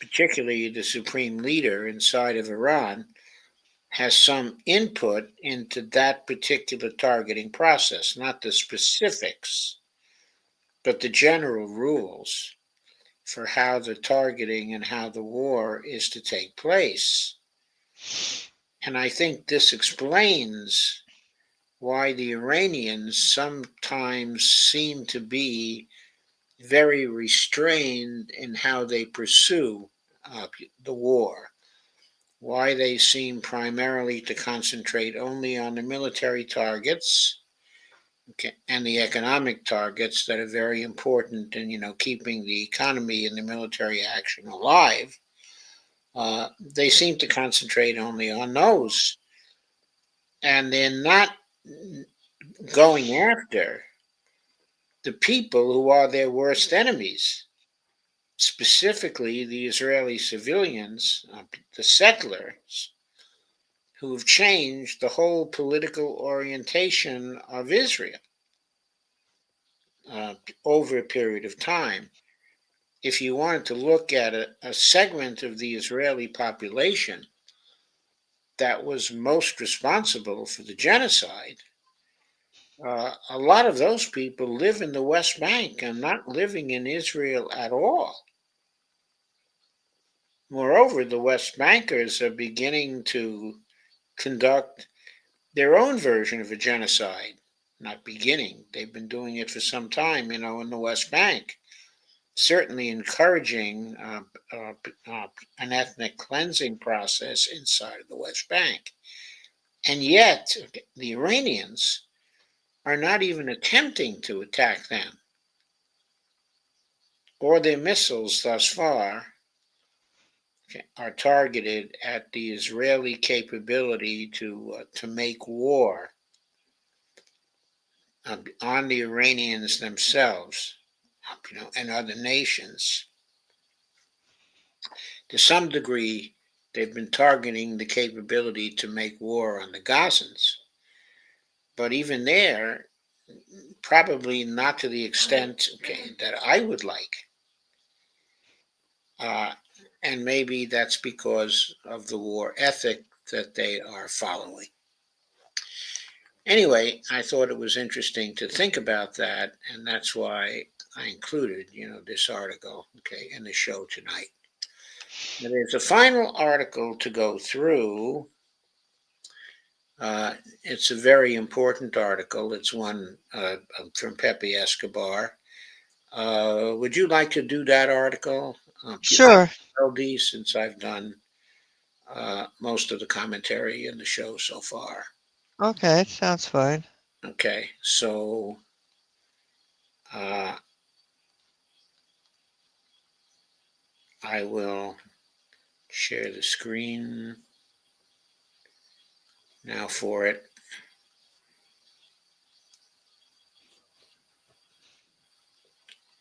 particularly the supreme leader inside of Iran, has some input into that particular targeting process, not the specifics, but the general rules for how the targeting and how the war is to take place. And I think this explains why the Iranians sometimes seem to be very restrained in how they pursue the war, why they seem primarily to concentrate only on the military targets, okay, and the economic targets that are very important in, keeping the economy and the military action alive. They seem to concentrate only on those, and they're not going after the people who are their worst enemies, specifically the Israeli civilians, the settlers, who have changed the whole political orientation of Israel over a period of time. If you wanted to look at a segment of the Israeli population that was most responsible for the genocide, a lot of those people live in the West Bank and not living in Israel at all. Moreover, the West Bankers are beginning to conduct their own version of a genocide. Not beginning, they've been doing it for some time, in the West Bank. Certainly encouraging an ethnic cleansing process inside of the West Bank. And yet, the Iranians are not even attempting to attack them, or their missiles thus far are targeted at the Israeli capability to make war on the Iranians themselves, and other nations. To some degree, they've been targeting the capability to make war on the Gazans, but even there, probably not to the extent, that I would like. And maybe that's because of the war ethic that they are following. Anyway, I thought it was interesting to think about that, and that's why I included, this article, in the show tonight. Now, there's a final article to go through. It's a very important article. It's one from Pepe Escobar. Would you like to do that article? Sure. LD, since I've done most of the commentary in the show so far. Okay, it sounds fine. Okay, so I will share the screen now for it.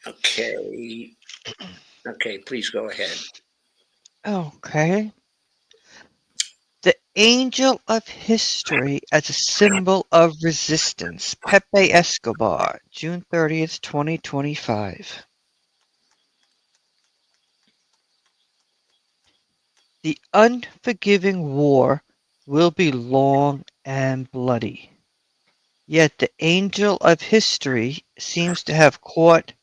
Okay. Okay, please go ahead. Okay. The angel of history as a symbol of resistance. Pepe Escobar, June 30th, 2025. The unforgiving war will be long and bloody. Yet the angel of history seems to have caught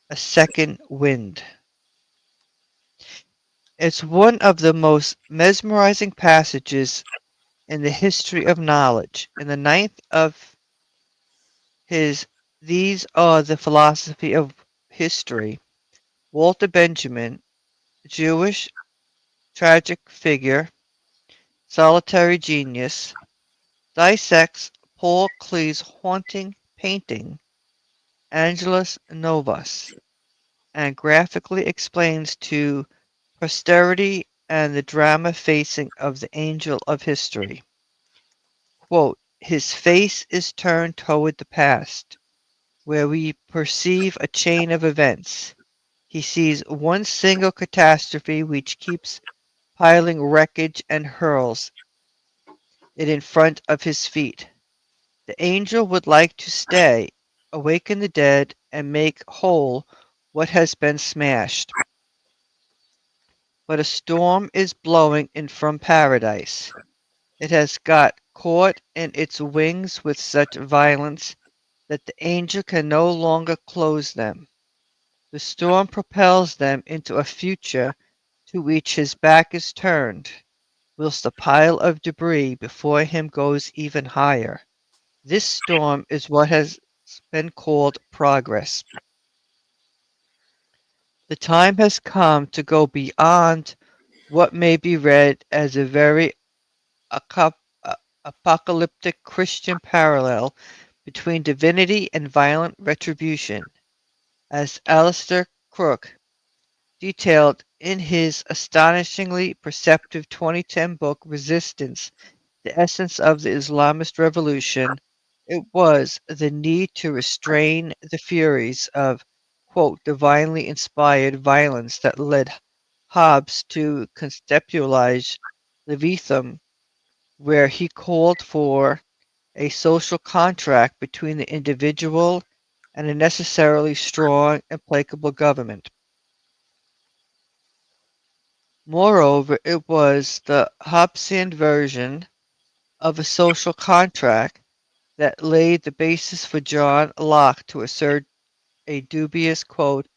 a second wind. It's one of the most mesmerizing passages in the history of knowledge. In the ninth of his These Are the Philosophy of History, Walter Benjamin, Jewish tragic figure, solitary genius, dissects Paul Klee's haunting painting, Angelus Novus, and graphically explains to posterity and the drama facing of the angel of history. Quote, his face is turned toward the past, where we perceive a chain of events. He sees one single catastrophe which keeps piling wreckage and hurls it in front of his feet. The angel would like to stay, awaken the dead, and make whole what has been smashed. But a storm is blowing in from paradise. It has got caught in its wings with such violence that the angel can no longer close them. The storm propels them into a future to which his back is turned, whilst the pile of debris before him goes even higher. This storm is what has been called progress. The time has come to go beyond what may be read as a very apocalyptic Christian parallel between divinity and violent retribution, as Alistair Crooke detailed in his astonishingly perceptive 2010 book Resistance, the Essence of the Islamist Revolution. It was the need to restrain the furies of, quote, divinely inspired violence that led Hobbes to conceptualize Leviathan, where he called for a social contract between the individual and a necessarily strong, implacable government. Moreover, it was the Hobbesian version of a social contract that laid the basis for John Locke to assert a dubious, quote,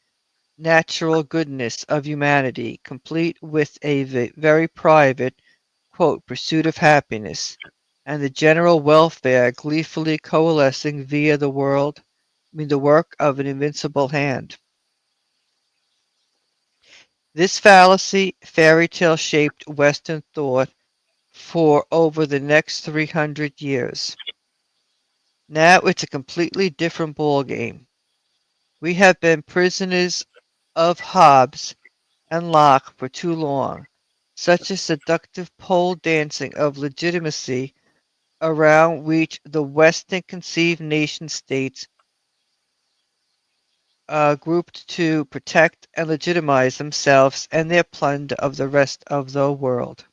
natural goodness of humanity, complete with a very private, quote, pursuit of happiness, and the general welfare gleefully coalescing via the the work of an invincible hand. This fallacy, fairy tale shaped Western thought for over the next 300 years. Now it's a completely different ballgame. We have been prisoners of Hobbes and Locke for too long. Such a seductive pole dancing of legitimacy around which the Western conceived nation states grouped to protect and legitimize themselves and their plunder of the rest of the world.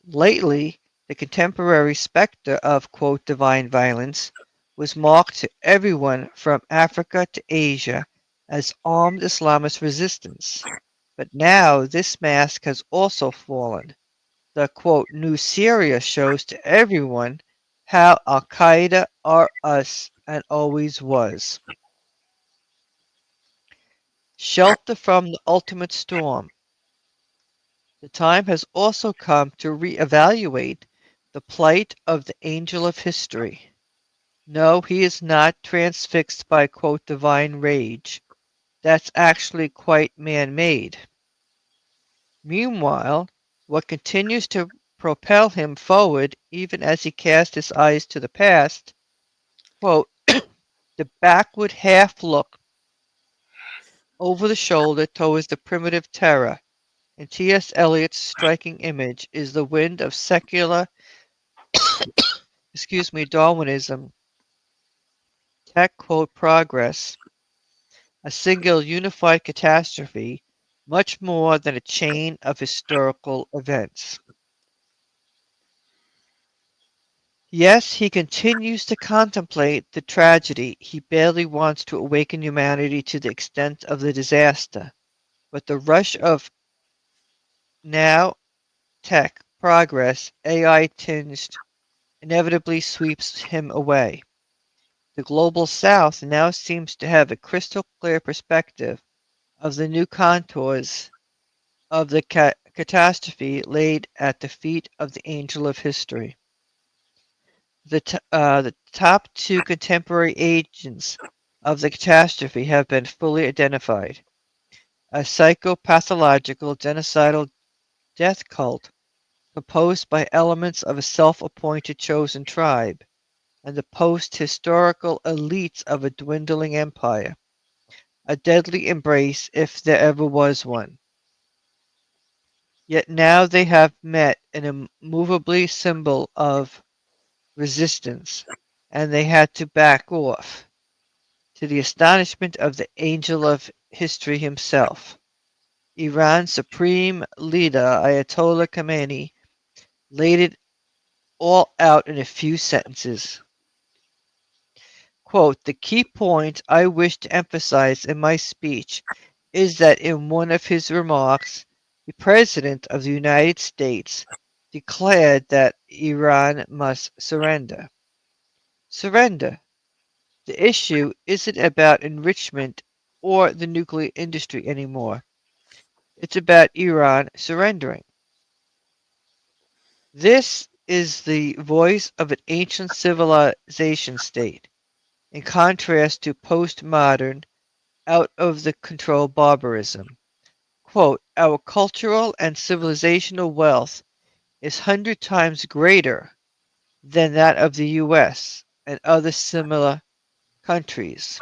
Lately, the contemporary specter of, quote, divine violence was marked to everyone from Africa to Asia as armed Islamist resistance. But now this mask has also fallen. The, quote, new Syria shows to everyone how Al Qaeda are us and always was. Shelter from the ultimate storm. The time has also come to reevaluate the plight of the angel of history. No, he is not transfixed by, quote, divine rage. That's actually quite man made. Meanwhile, what continues to propel him forward, even as he casts his eyes to the past, quote, the backward half look over the shoulder towards the primitive terror. In T.S. Eliot's striking image is the wind of secular, Darwinism, tech, quote, progress, a single unified catastrophe, much more than a chain of historical events. Yes, he continues to contemplate the tragedy. He barely wants to awaken humanity to the extent of the disaster. But the rush of now tech, progress, AI tinged, inevitably sweeps him away. The global south now seems to have a crystal clear perspective of the new contours of the catastrophe laid at the feet of the angel of history. The top two contemporary agents of the catastrophe have been fully identified. A psychopathological genocidal death cult composed by elements of a self-appointed chosen tribe, and the post-historical elites of a dwindling empire. A deadly embrace if there ever was one. Yet now they have met an immovably symbol of resistance, and they had to back off, to the astonishment of the angel of history himself. Iran's supreme leader, Ayatollah Khamenei, laid it all out in a few sentences. Quote, the key point I wish to emphasize in my speech is that in one of his remarks, the President of the United States declared that Iran must surrender. Surrender. The issue isn't about enrichment or the nuclear industry anymore. It's about Iran surrendering. This is the voice of an ancient civilization state, in contrast to postmodern, out of the control barbarism. Quote, our cultural and civilizational wealth is 100 times greater than that of the US and other similar countries.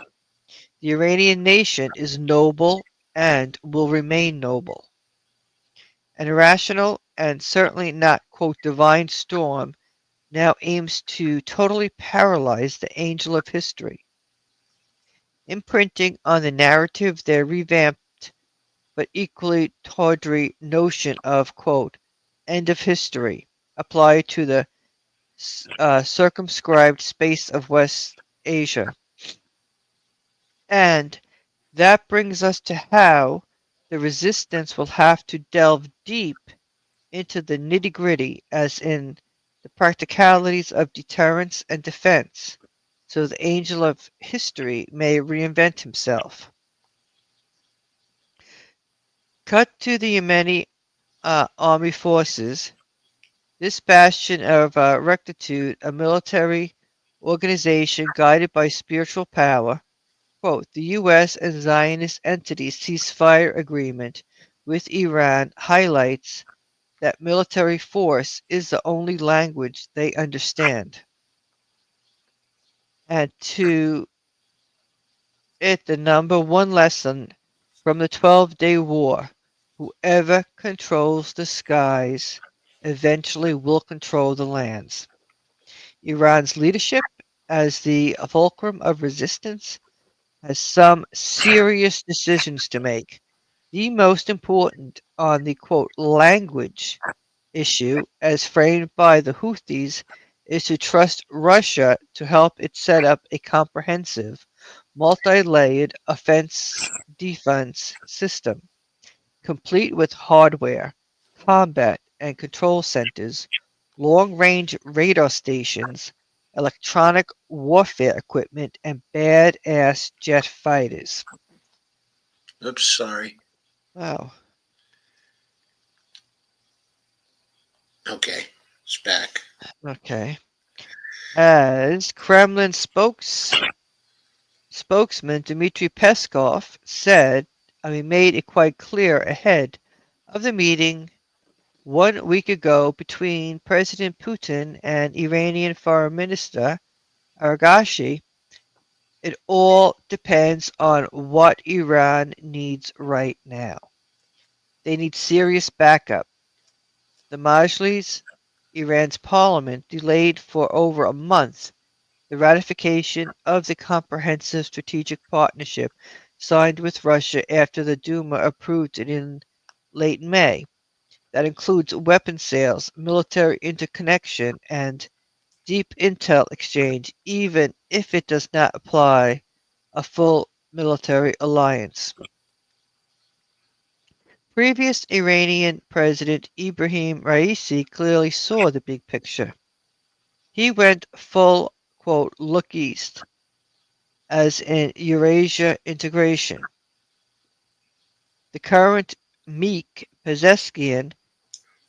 The Iranian nation is noble and will remain noble. An irrational and certainly not, quote, divine storm now aims to totally paralyze the angel of history, imprinting on the narrative their revamped but equally tawdry notion of, quote, end of history applied to the circumscribed space of West Asia. And that brings us to how the resistance will have to delve deep into the nitty gritty, as in the practicalities of deterrence and defense, so the angel of history may reinvent himself. Cut to the Yemeni army forces. This bastion of rectitude, a military organization guided by spiritual power, quote, the U.S. and Zionist entities ceasefire agreement with Iran highlights that military force is the only language they understand. And to it, the number one lesson from the 12-Day War, whoever controls the skies eventually will control the lands. Iran's leadership, as the fulcrum of resistance, has some serious decisions to make. The most important on the quote language issue, as framed by the Houthis, is to trust Russia to help it set up a comprehensive, multi-layered offense-defense system, complete with hardware, combat and control centers, long-range radar stations, electronic warfare equipment, and badass jet fighters. Oops, sorry. Wow. Okay, it's back. Okay. As Kremlin spokesman Dmitry Peskov made it quite clear ahead of the meeting 1 week ago between President Putin and Iranian Foreign Minister Argashi, it all depends on what Iran needs right now. They need serious backup. The Majlis, Iran's parliament, delayed for over a month the ratification of the Comprehensive Strategic Partnership signed with Russia after the Duma approved it in late May. That includes weapon sales, military interconnection, and deep intel exchange, even if it does not apply a full military alliance. Previous Iranian President Ibrahim Raisi clearly saw the big picture. He went full, quote, look east, as in Eurasia integration. The current meek Pezeskian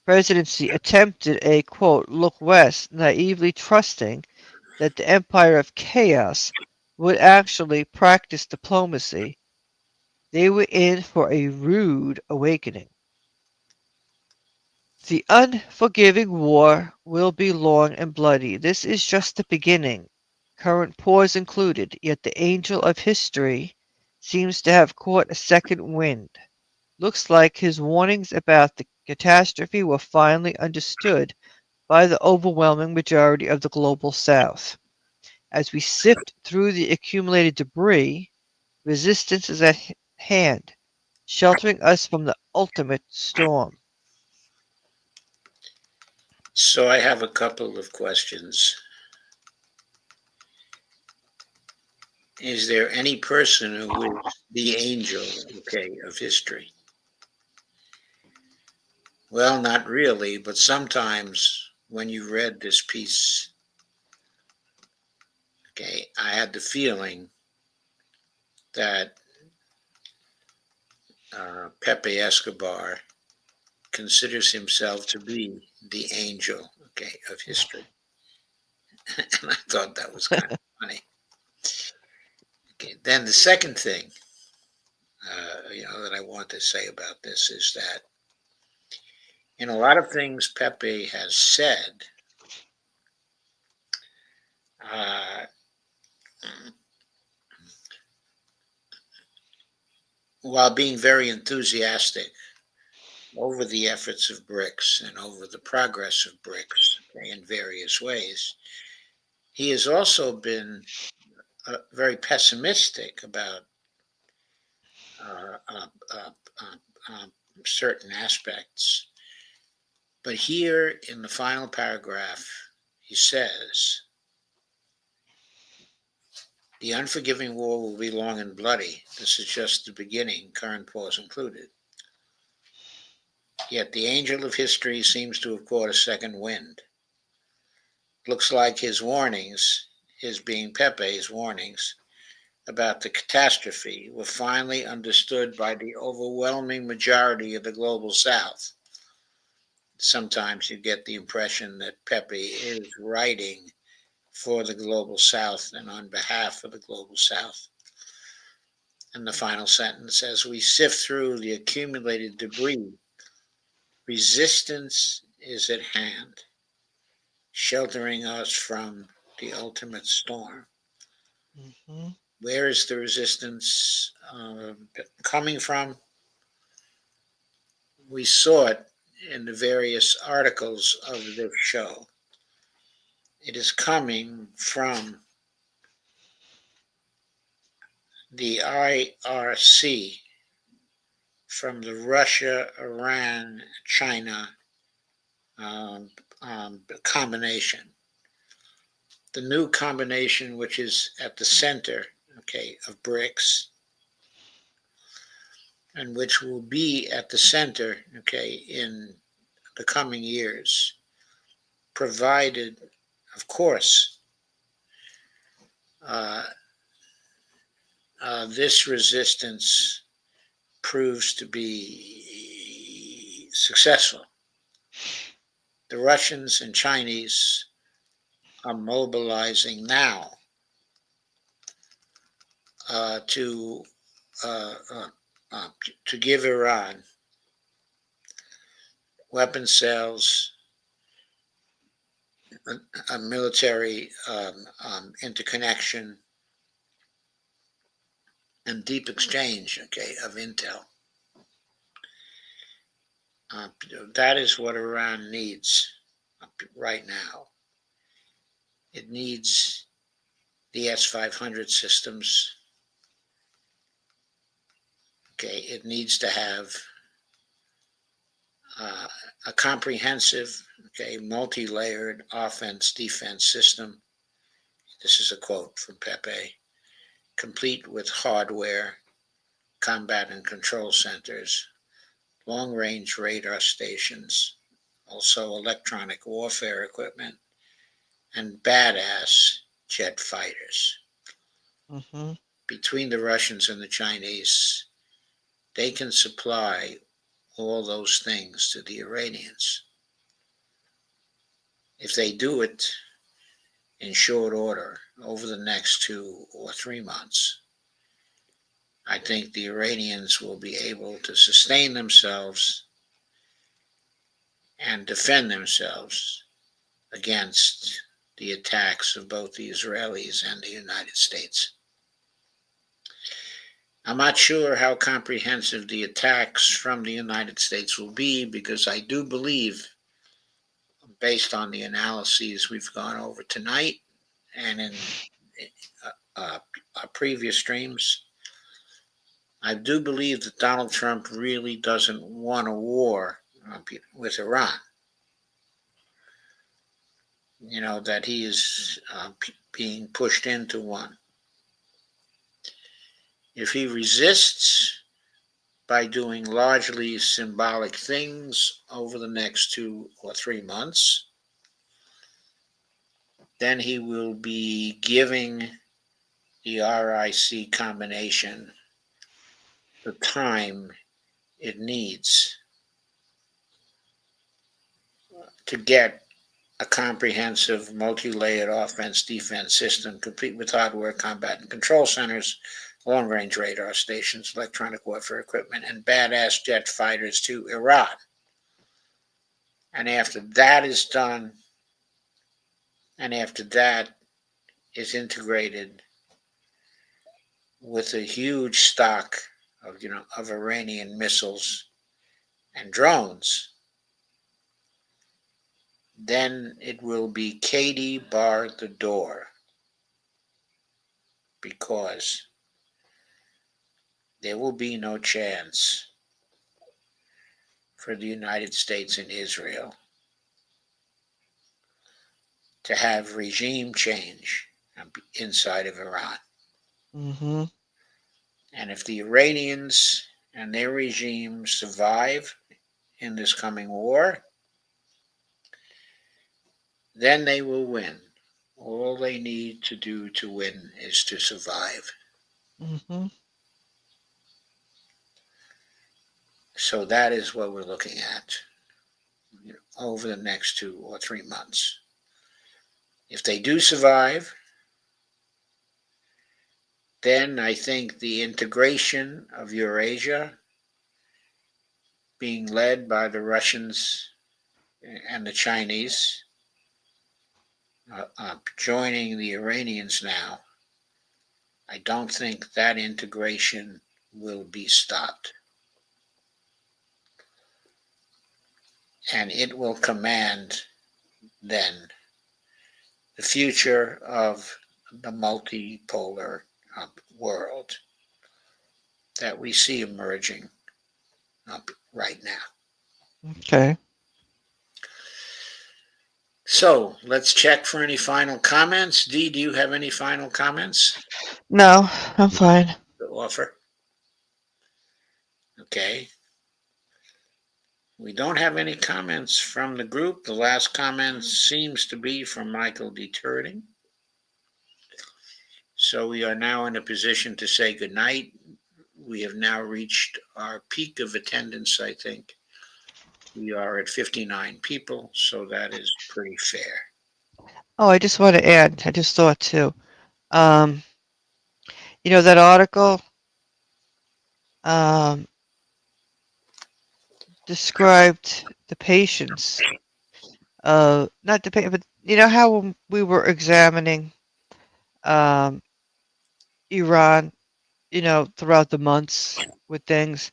presidency attempted a, quote, look west, naively trusting that the empire of chaos would actually practice diplomacy. They were in for a rude awakening. The unforgiving war will be long and bloody. This is just the beginning, current pause included, yet the angel of history seems to have caught a second wind. Looks like his warnings about the catastrophe were finally understood by the overwhelming majority of the global south. As we sift through the accumulated debris, resistance is at hand, sheltering us from the ultimate storm. So I have a couple of questions. Is there any person who is the angel, okay, of history? Well, not really, but sometimes when you read this piece, okay, I had the feeling that Pepe Escobar considers himself to be the angel, okay, of history. And I thought that was kind of funny. Okay, then the second thing, that I want to say about this is that in a lot of things Pepe has said, uh, while being very enthusiastic over the efforts of BRICS and over the progress of BRICS, okay, in various ways, he has also been very pessimistic about uh, uh, uh, uh, uh, certain aspects. But here in the final paragraph, he says, the unforgiving war will be long and bloody. This is just the beginning, current pause included. Yet the angel of history seems to have caught a second wind. Looks like his warnings, his being Pepe's warnings, about the catastrophe were finally understood by the overwhelming majority of the global South. Sometimes you get the impression that Pepe is writing for the global South and on behalf of the global South. And the final sentence, as we sift through the accumulated debris, resistance is at hand, sheltering us from the ultimate storm. Mm-hmm. Where is the resistance coming from? We saw it in the various articles of this show. It is coming from the IRC, from the Russia, Iran, China combination. The new combination, which is at the center, okay, of BRICS, and which will be at the center, okay, in the coming years, provided, of course, uh, this resistance proves to be successful. The Russians and Chinese are mobilizing now to uh, uh, to give Iran weapon sales, a military interconnection, and deep exchange, okay, of intel. That is what Iran needs right now. It needs the S-500 systems. Okay, it needs to have a comprehensive, okay, multi-layered offense-defense system. This is a quote from Pepe, complete with hardware, combat and control centers, long-range radar stations, also electronic warfare equipment, and badass jet fighters. Mm-hmm. Between the Russians and the Chinese, they can supply all those things to the Iranians. If they do it in short order over the next 2 or 3 months, I think the Iranians will be able to sustain themselves and defend themselves against the attacks of both the Israelis and the United States. I'm not sure how comprehensive the attacks from the United States will be, because I do believe, based on the analyses we've gone over tonight and in our previous streams, I do believe that Donald Trump really doesn't want a war with Iran. That he is being pushed into one. If he resists by doing largely symbolic things over the next 2 or 3 months. Then he will be giving the RIC combination the time it needs to get a comprehensive multi-layered offense-defense system, complete with hardware, combat and control centers, long-range radar stations, electronic warfare equipment, and badass jet fighters to Iran. And after that is done, and after that is integrated with a huge stock of Iranian missiles and drones, then it will be Katie bar the door, because there will be no chance for the United States and Israel to have regime change inside of Iran. Mm-hmm. And if the Iranians and their regime survive in this coming war, then they will win. All they need to do to win is to survive. Mm-hmm. So that is what we're looking at over the next 2 or 3 months. If they do survive, then I think the integration of Eurasia, being led by the Russians and the Chinese, joining the Iranians now, I don't think that integration will be stopped. And it will command then the future of the multipolar world that we see emerging right now. Okay. So let's check for any final comments. Dee, do you have any final comments No, I'm fine. to offer? Okay. We don't have any comments from the group. The last comment seems to be from Michael D. Turding. So we are now in a position to say goodnight. We have now reached our peak of attendance, I think. We are at 59 people, so that is pretty fair. Oh, I just want to add, I just thought too. That article described the patients, not the patient, but how when we were examining Iran, throughout the months with things,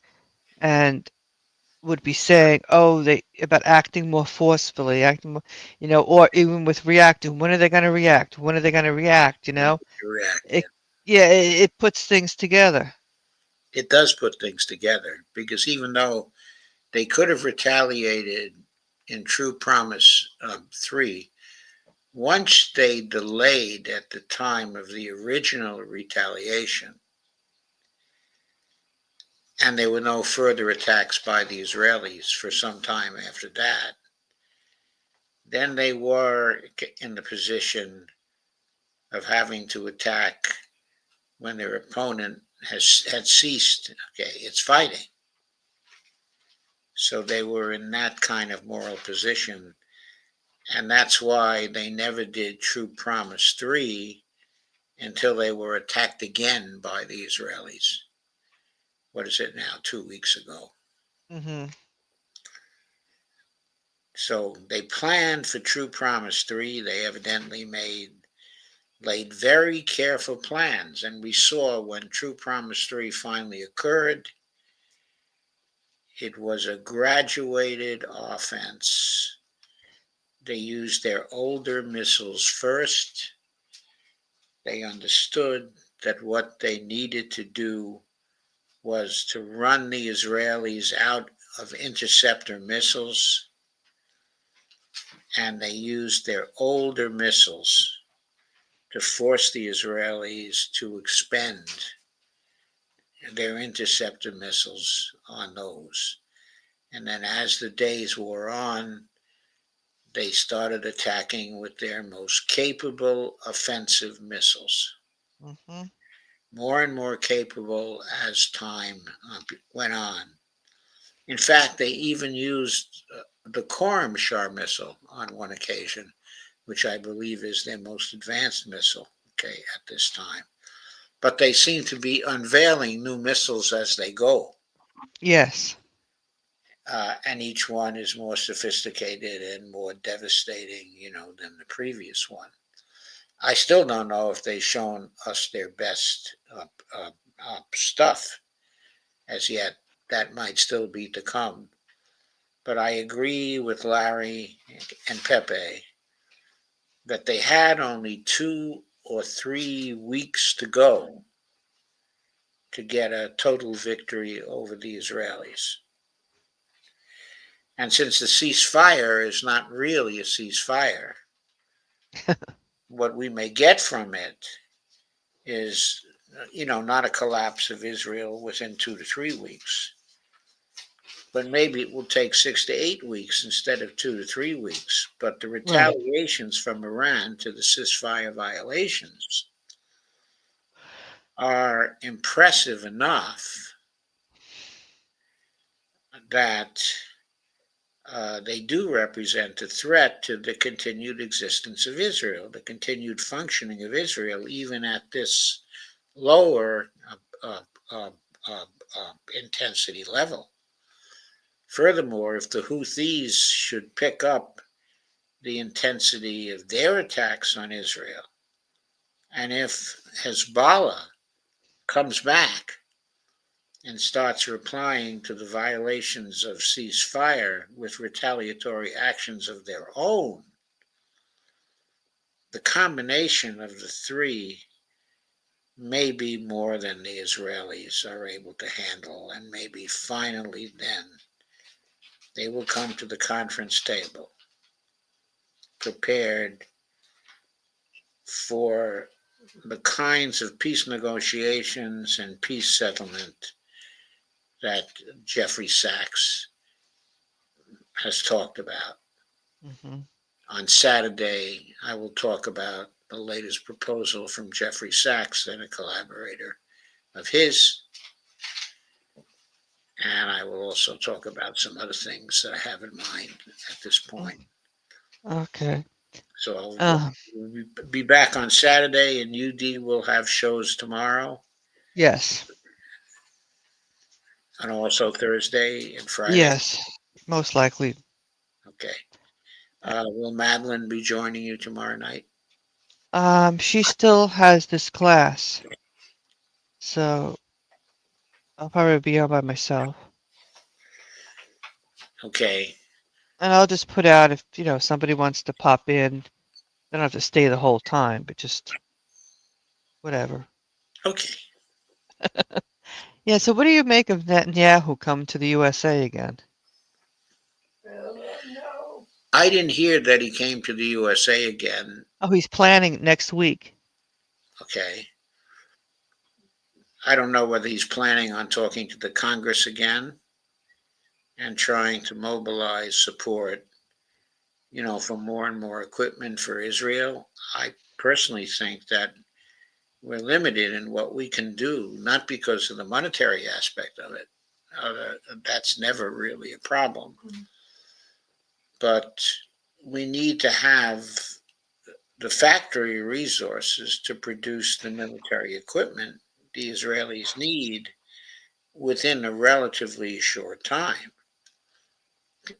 and would be saying, oh, they about acting more forcefully, acting more, or even with reacting. When are they going to react? When are they going to react? React. It puts things together. It does put things together, because even though they could have retaliated in True Promise 3, once they delayed at the time of the original retaliation, and there were no further attacks by the Israelis for some time after that, then they were in the position of having to attack when their opponent had ceased, its fighting. So they were in that kind of moral position. And that's why they never did True Promise 3 until they were attacked again by the Israelis. What is it now? 2 weeks ago. Mm-hmm. So they planned for True Promise 3. They evidently laid very careful plans. And we saw when True Promise 3 finally occurred, it was a graduated offense. They used their older missiles first. They understood that what they needed to do was to run the Israelis out of interceptor missiles, and they used their older missiles to force the Israelis to expend their interceptor missiles on those. And then as the days wore on, they started attacking with their most capable offensive missiles. Mm-hmm. More and more capable as time went on. In fact, they even used the Shar missile on one occasion, which I believe is their most advanced missile, okay, at this time. But they seem to be unveiling new missiles as they go. Yes. And each one is more sophisticated and more devastating, than the previous one. I still don't know if they've shown us their best stuff as yet. That might still be to come. But I agree with Larry and Pepe that they had only 2 or 3 weeks to go to get a total victory over the Israelis. And since the ceasefire is not really a ceasefire, what we may get from it is, not a collapse of Israel within 2 to 3 weeks, but maybe it will take 6 to 8 weeks instead of 2 to 3 weeks. But the Right. retaliations from Iran to the ceasefire violations are impressive enough that they do represent a threat to the continued existence of Israel, the continued functioning of Israel, even at this lower intensity level. Furthermore, if the Houthis should pick up the intensity of their attacks on Israel, and if Hezbollah comes back and starts replying to the violations of ceasefire with retaliatory actions of their own, the combination of the three may be more than the Israelis are able to handle, and maybe finally then they will come to the conference table prepared for the kinds of peace negotiations and peace settlement that Jeffrey Sachs has talked about. Mm-hmm. On Saturday, I will talk about the latest proposal from Jeffrey Sachs, then a collaborator of his. And I will also talk about some other things that I have in mind at this point. Okay. So I'll be back on Saturday, and UD will have shows tomorrow. Yes. And also Thursday and Friday. Yes. Most likely. Okay. Will Madeline be joining you tomorrow night? She still has this class, so I'll probably be out by myself. Okay. And I'll just put out if, somebody wants to pop in. They don't have to stay the whole time, but just whatever. Okay. Yeah, so what do you make of Netanyahu coming to the USA again? I didn't hear that he came to the USA again. Oh, he's planning next week. Okay. I don't know whether he's planning on talking to the Congress again and trying to mobilize support, for more and more equipment for Israel. I personally think that we're limited in what we can do, not because of the monetary aspect of it. That's never really a problem. But we need to have the factory resources to produce the military equipment the Israelis need within a relatively short time.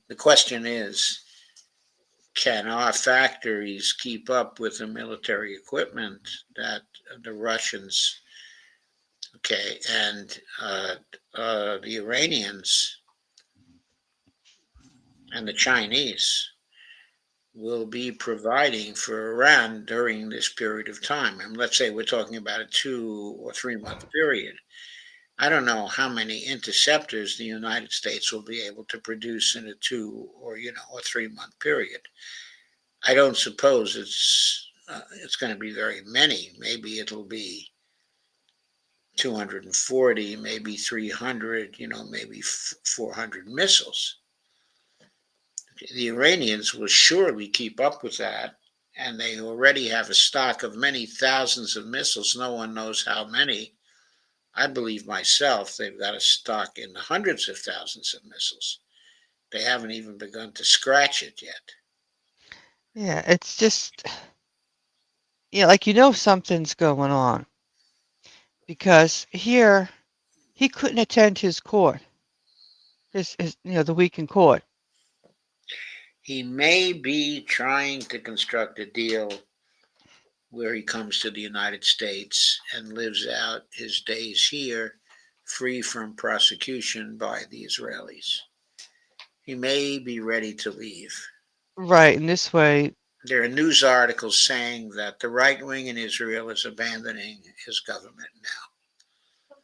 The question is, can our factories keep up with the military equipment that the Russians, and the Iranians and the Chinese will be providing for Iran during this period of time? And let's say we're talking about a 2 or 3 month period. I don't know how many interceptors the United States will be able to produce in a 2 or 3 month period. I don't suppose it's going to be very many. Maybe it'll be 240, maybe 300, maybe 400 missiles. The Iranians will surely keep up with that, and they already have a stock of many thousands of missiles. No one knows how many. I believe myself they've got a stock in the hundreds of thousands of missiles. They haven't even begun to scratch it yet. Yeah, it's just, like something's going on because here he couldn't attend his court, his the week in court. He may be trying to construct a deal where he comes to the United States and lives out his days here, free from prosecution by the Israelis. He may be ready to leave. Right, in this way. There are news articles saying that the right wing in Israel is abandoning his government now.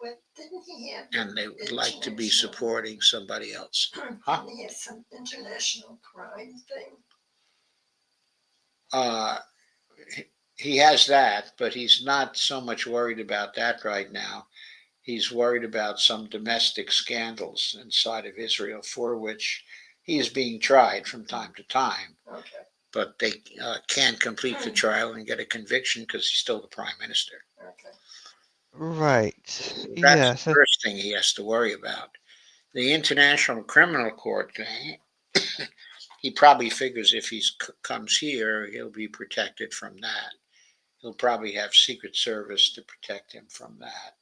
But didn't he have And they would like to be supporting somebody else. Huh? Didn't he have some international crime thing? He has that, but he's not so much worried about that right now. He's worried about some domestic scandals inside of Israel for which he is being tried from time to time. Okay. But they can't complete the trial and get a conviction because he's still the prime minister. Okay. Right. That's Yes. the first thing he has to worry about. The International Criminal Court thing, he probably figures if he comes here, he'll be protected from that. He'll probably have Secret Service to protect him from that.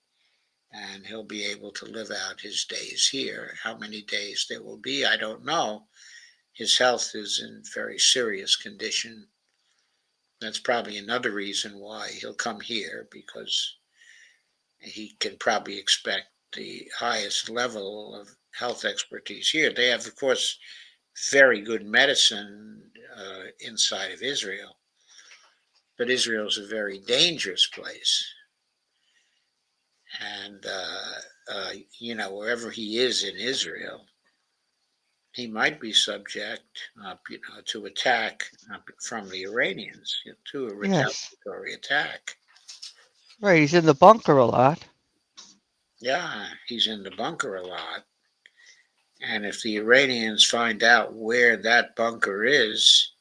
And he'll be able to live out his days here. How many days there will be, I don't know. His health is in very serious condition. That's probably another reason why he'll come here, because he can probably expect the highest level of health expertise here. They have, of course, very good medicine inside of Israel, but Israel is a very dangerous place. And, wherever he is in Israel, he might be subject, to attack from the Iranians, to a retaliatory attack. Right, he's in the bunker a lot. Yeah, he's in the bunker a lot. And if the Iranians find out where that bunker is,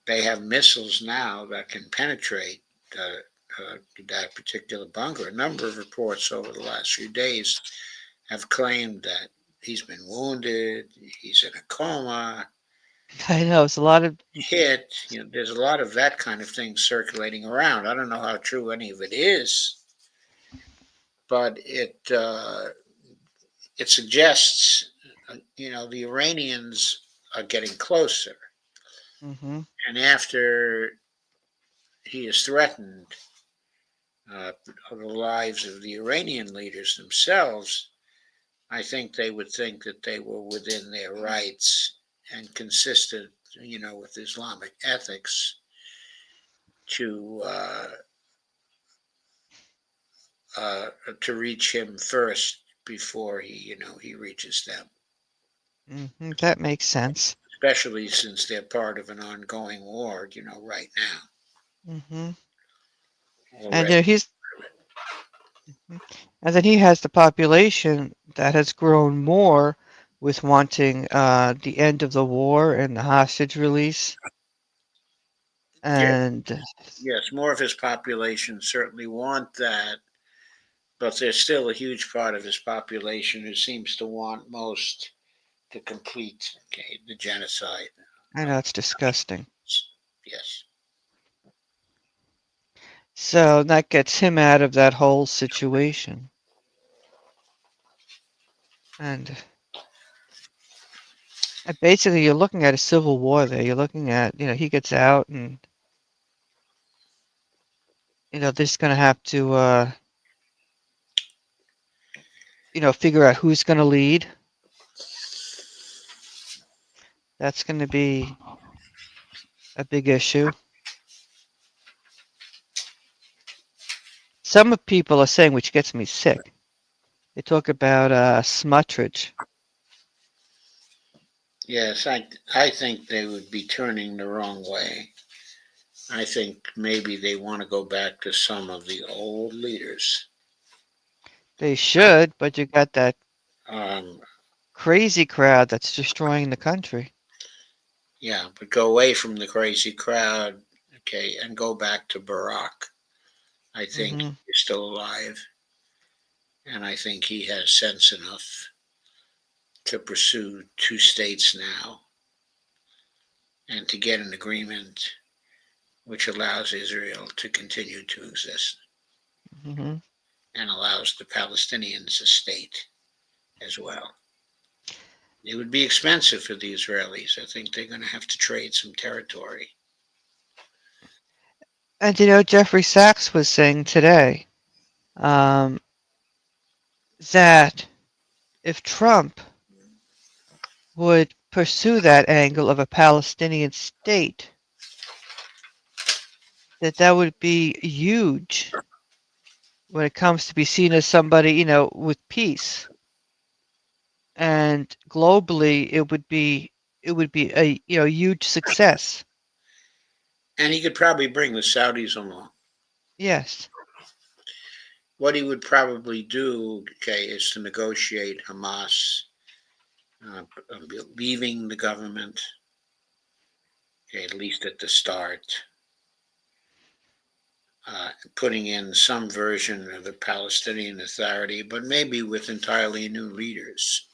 they have missiles now that can penetrate that particular bunker. A number of reports over the last few days have claimed that he's been wounded, he's in a coma. I know, it's a lot of hit. There's a lot of that kind of thing circulating around. I don't know how true any of it is, but it suggests, the Iranians are getting closer. Mm-hmm. And after he is threatened, the lives of the Iranian leaders themselves, I think they would think that they were within their rights and consistent, with Islamic ethics to reach him first before he reaches them. Mm-hmm. That makes sense. Especially since they're part of an ongoing war, right now. Mm-hmm. And and then he has the population that has grown more with wanting the end of the war and the hostage release. And yes, more of his population certainly want that, but there's still a huge part of his population who seems to want most to complete the genocide. I know it's disgusting. Yes. So that gets him out of that whole situation. And basically, you're looking at a civil war there. You're looking at, he gets out and, they're just going to have to, figure out who's going to lead. That's going to be a big issue. Some people are saying, which gets me sick, they talk about Smotrich. Yes, I think they would be turning the wrong way. I think maybe they want to go back to some of the old leaders. They should, but you got that Um, crazy crowd that's destroying the country. yeah, but go away from the crazy crowd, okay, and go back to Barack. I think Hmm he's still alive, and I think he has sense enough to pursue two states now and to get an agreement which allows Israel to continue to exist hmm and allows the Palestinians a state as well. It would be expensive for the Israelis. I think they're going to have to trade some territory. And Jeffrey Sachs was saying today um, that if Trump would pursue that angle of a Palestinian state, that would be huge when it comes to be seen as somebody, with peace. And globally, it would be a huge success. And he could probably bring the Saudis along. Yes. What he would probably do, okay, is to negotiate Hamas leaving the government, okay, at least at the start, putting in some version of the Palestinian Authority, but maybe with entirely new leaders.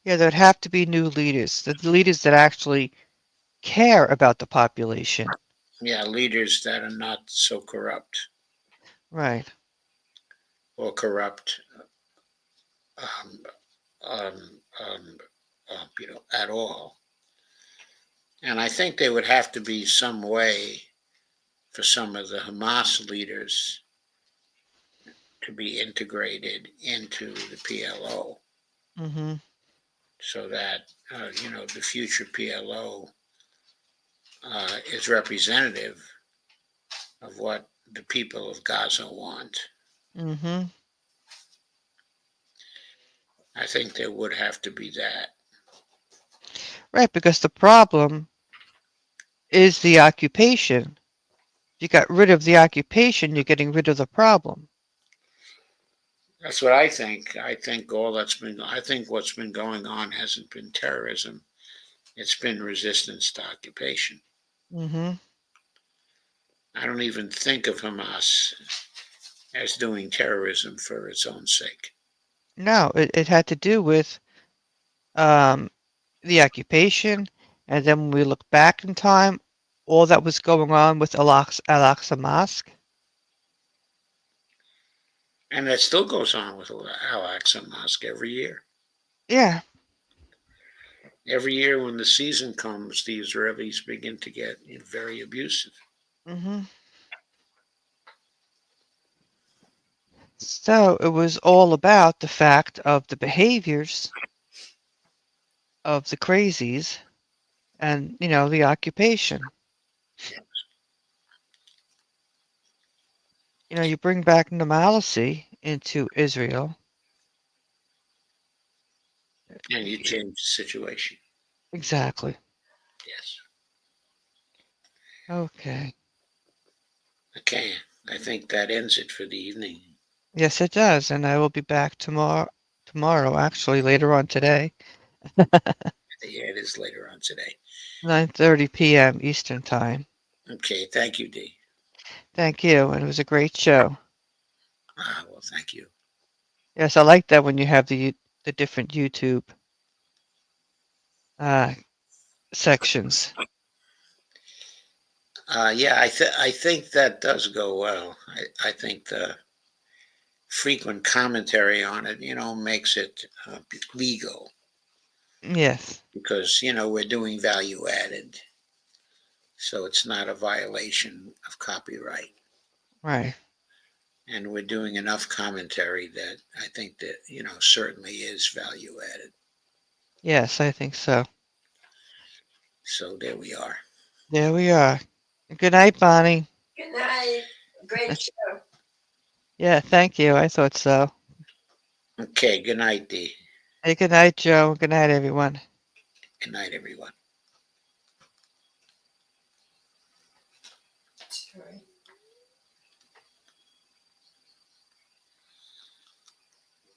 Yeah, there'd have to be new leaders, the leaders that actually care about the population. Yeah, leaders that are not so corrupt Right. or corrupt, um, um, um, at all. And I think there would have to be some way for some of the Hamas leaders to be integrated into the PLO Mm-hmm. so that, the future PLO is representative of what the people of Gaza want. Mm-hmm. I think there would have to be that. Right, because the problem is the occupation. You got rid of the occupation, you're getting rid of the problem. That's what I think. I think what's been going on hasn't been terrorism. It's been resistance to occupation. Mm-hmm. I don't even think of Hamas as doing terrorism for its own sake. No, it had to do with um, the occupation, and then when we look back in time, all that was going on with Al-Aqsa Mosque. And that still goes on with Al-Aqsa Mosque every year. Yeah. Every year when the season comes, the Israelis begin to get very abusive. Mm-hmm. So it was all about the fact of the behaviors of the crazies and, the occupation. You bring back normalcy into Israel. And you change the situation. Exactly. Yes. Okay. Okay. I think that ends it for the evening. Yes, it does, and I will be back tomorrow, actually, later on today, Yeah, it is later on today. 9:30 p.m. Eastern Time. Okay. Thank you, Dee. Thank you, and it was a great show. Well, thank you. Yes, I like that when you have the different YouTube uh, sections. Yeah, I think that does go well. I think the frequent commentary on it, makes it legal Yes, because we're doing value added, so it's not a violation of copyright, right. and we're doing enough commentary that I think that certainly is value added. Yes, I think so. So there we are. There we are. Good night, Bonnie. Good night. Great show. Yeah, thank you. I thought so. Okay. Good night, Dee. Hey, good night, Joe. Good night, everyone. Good night, everyone. Sorry.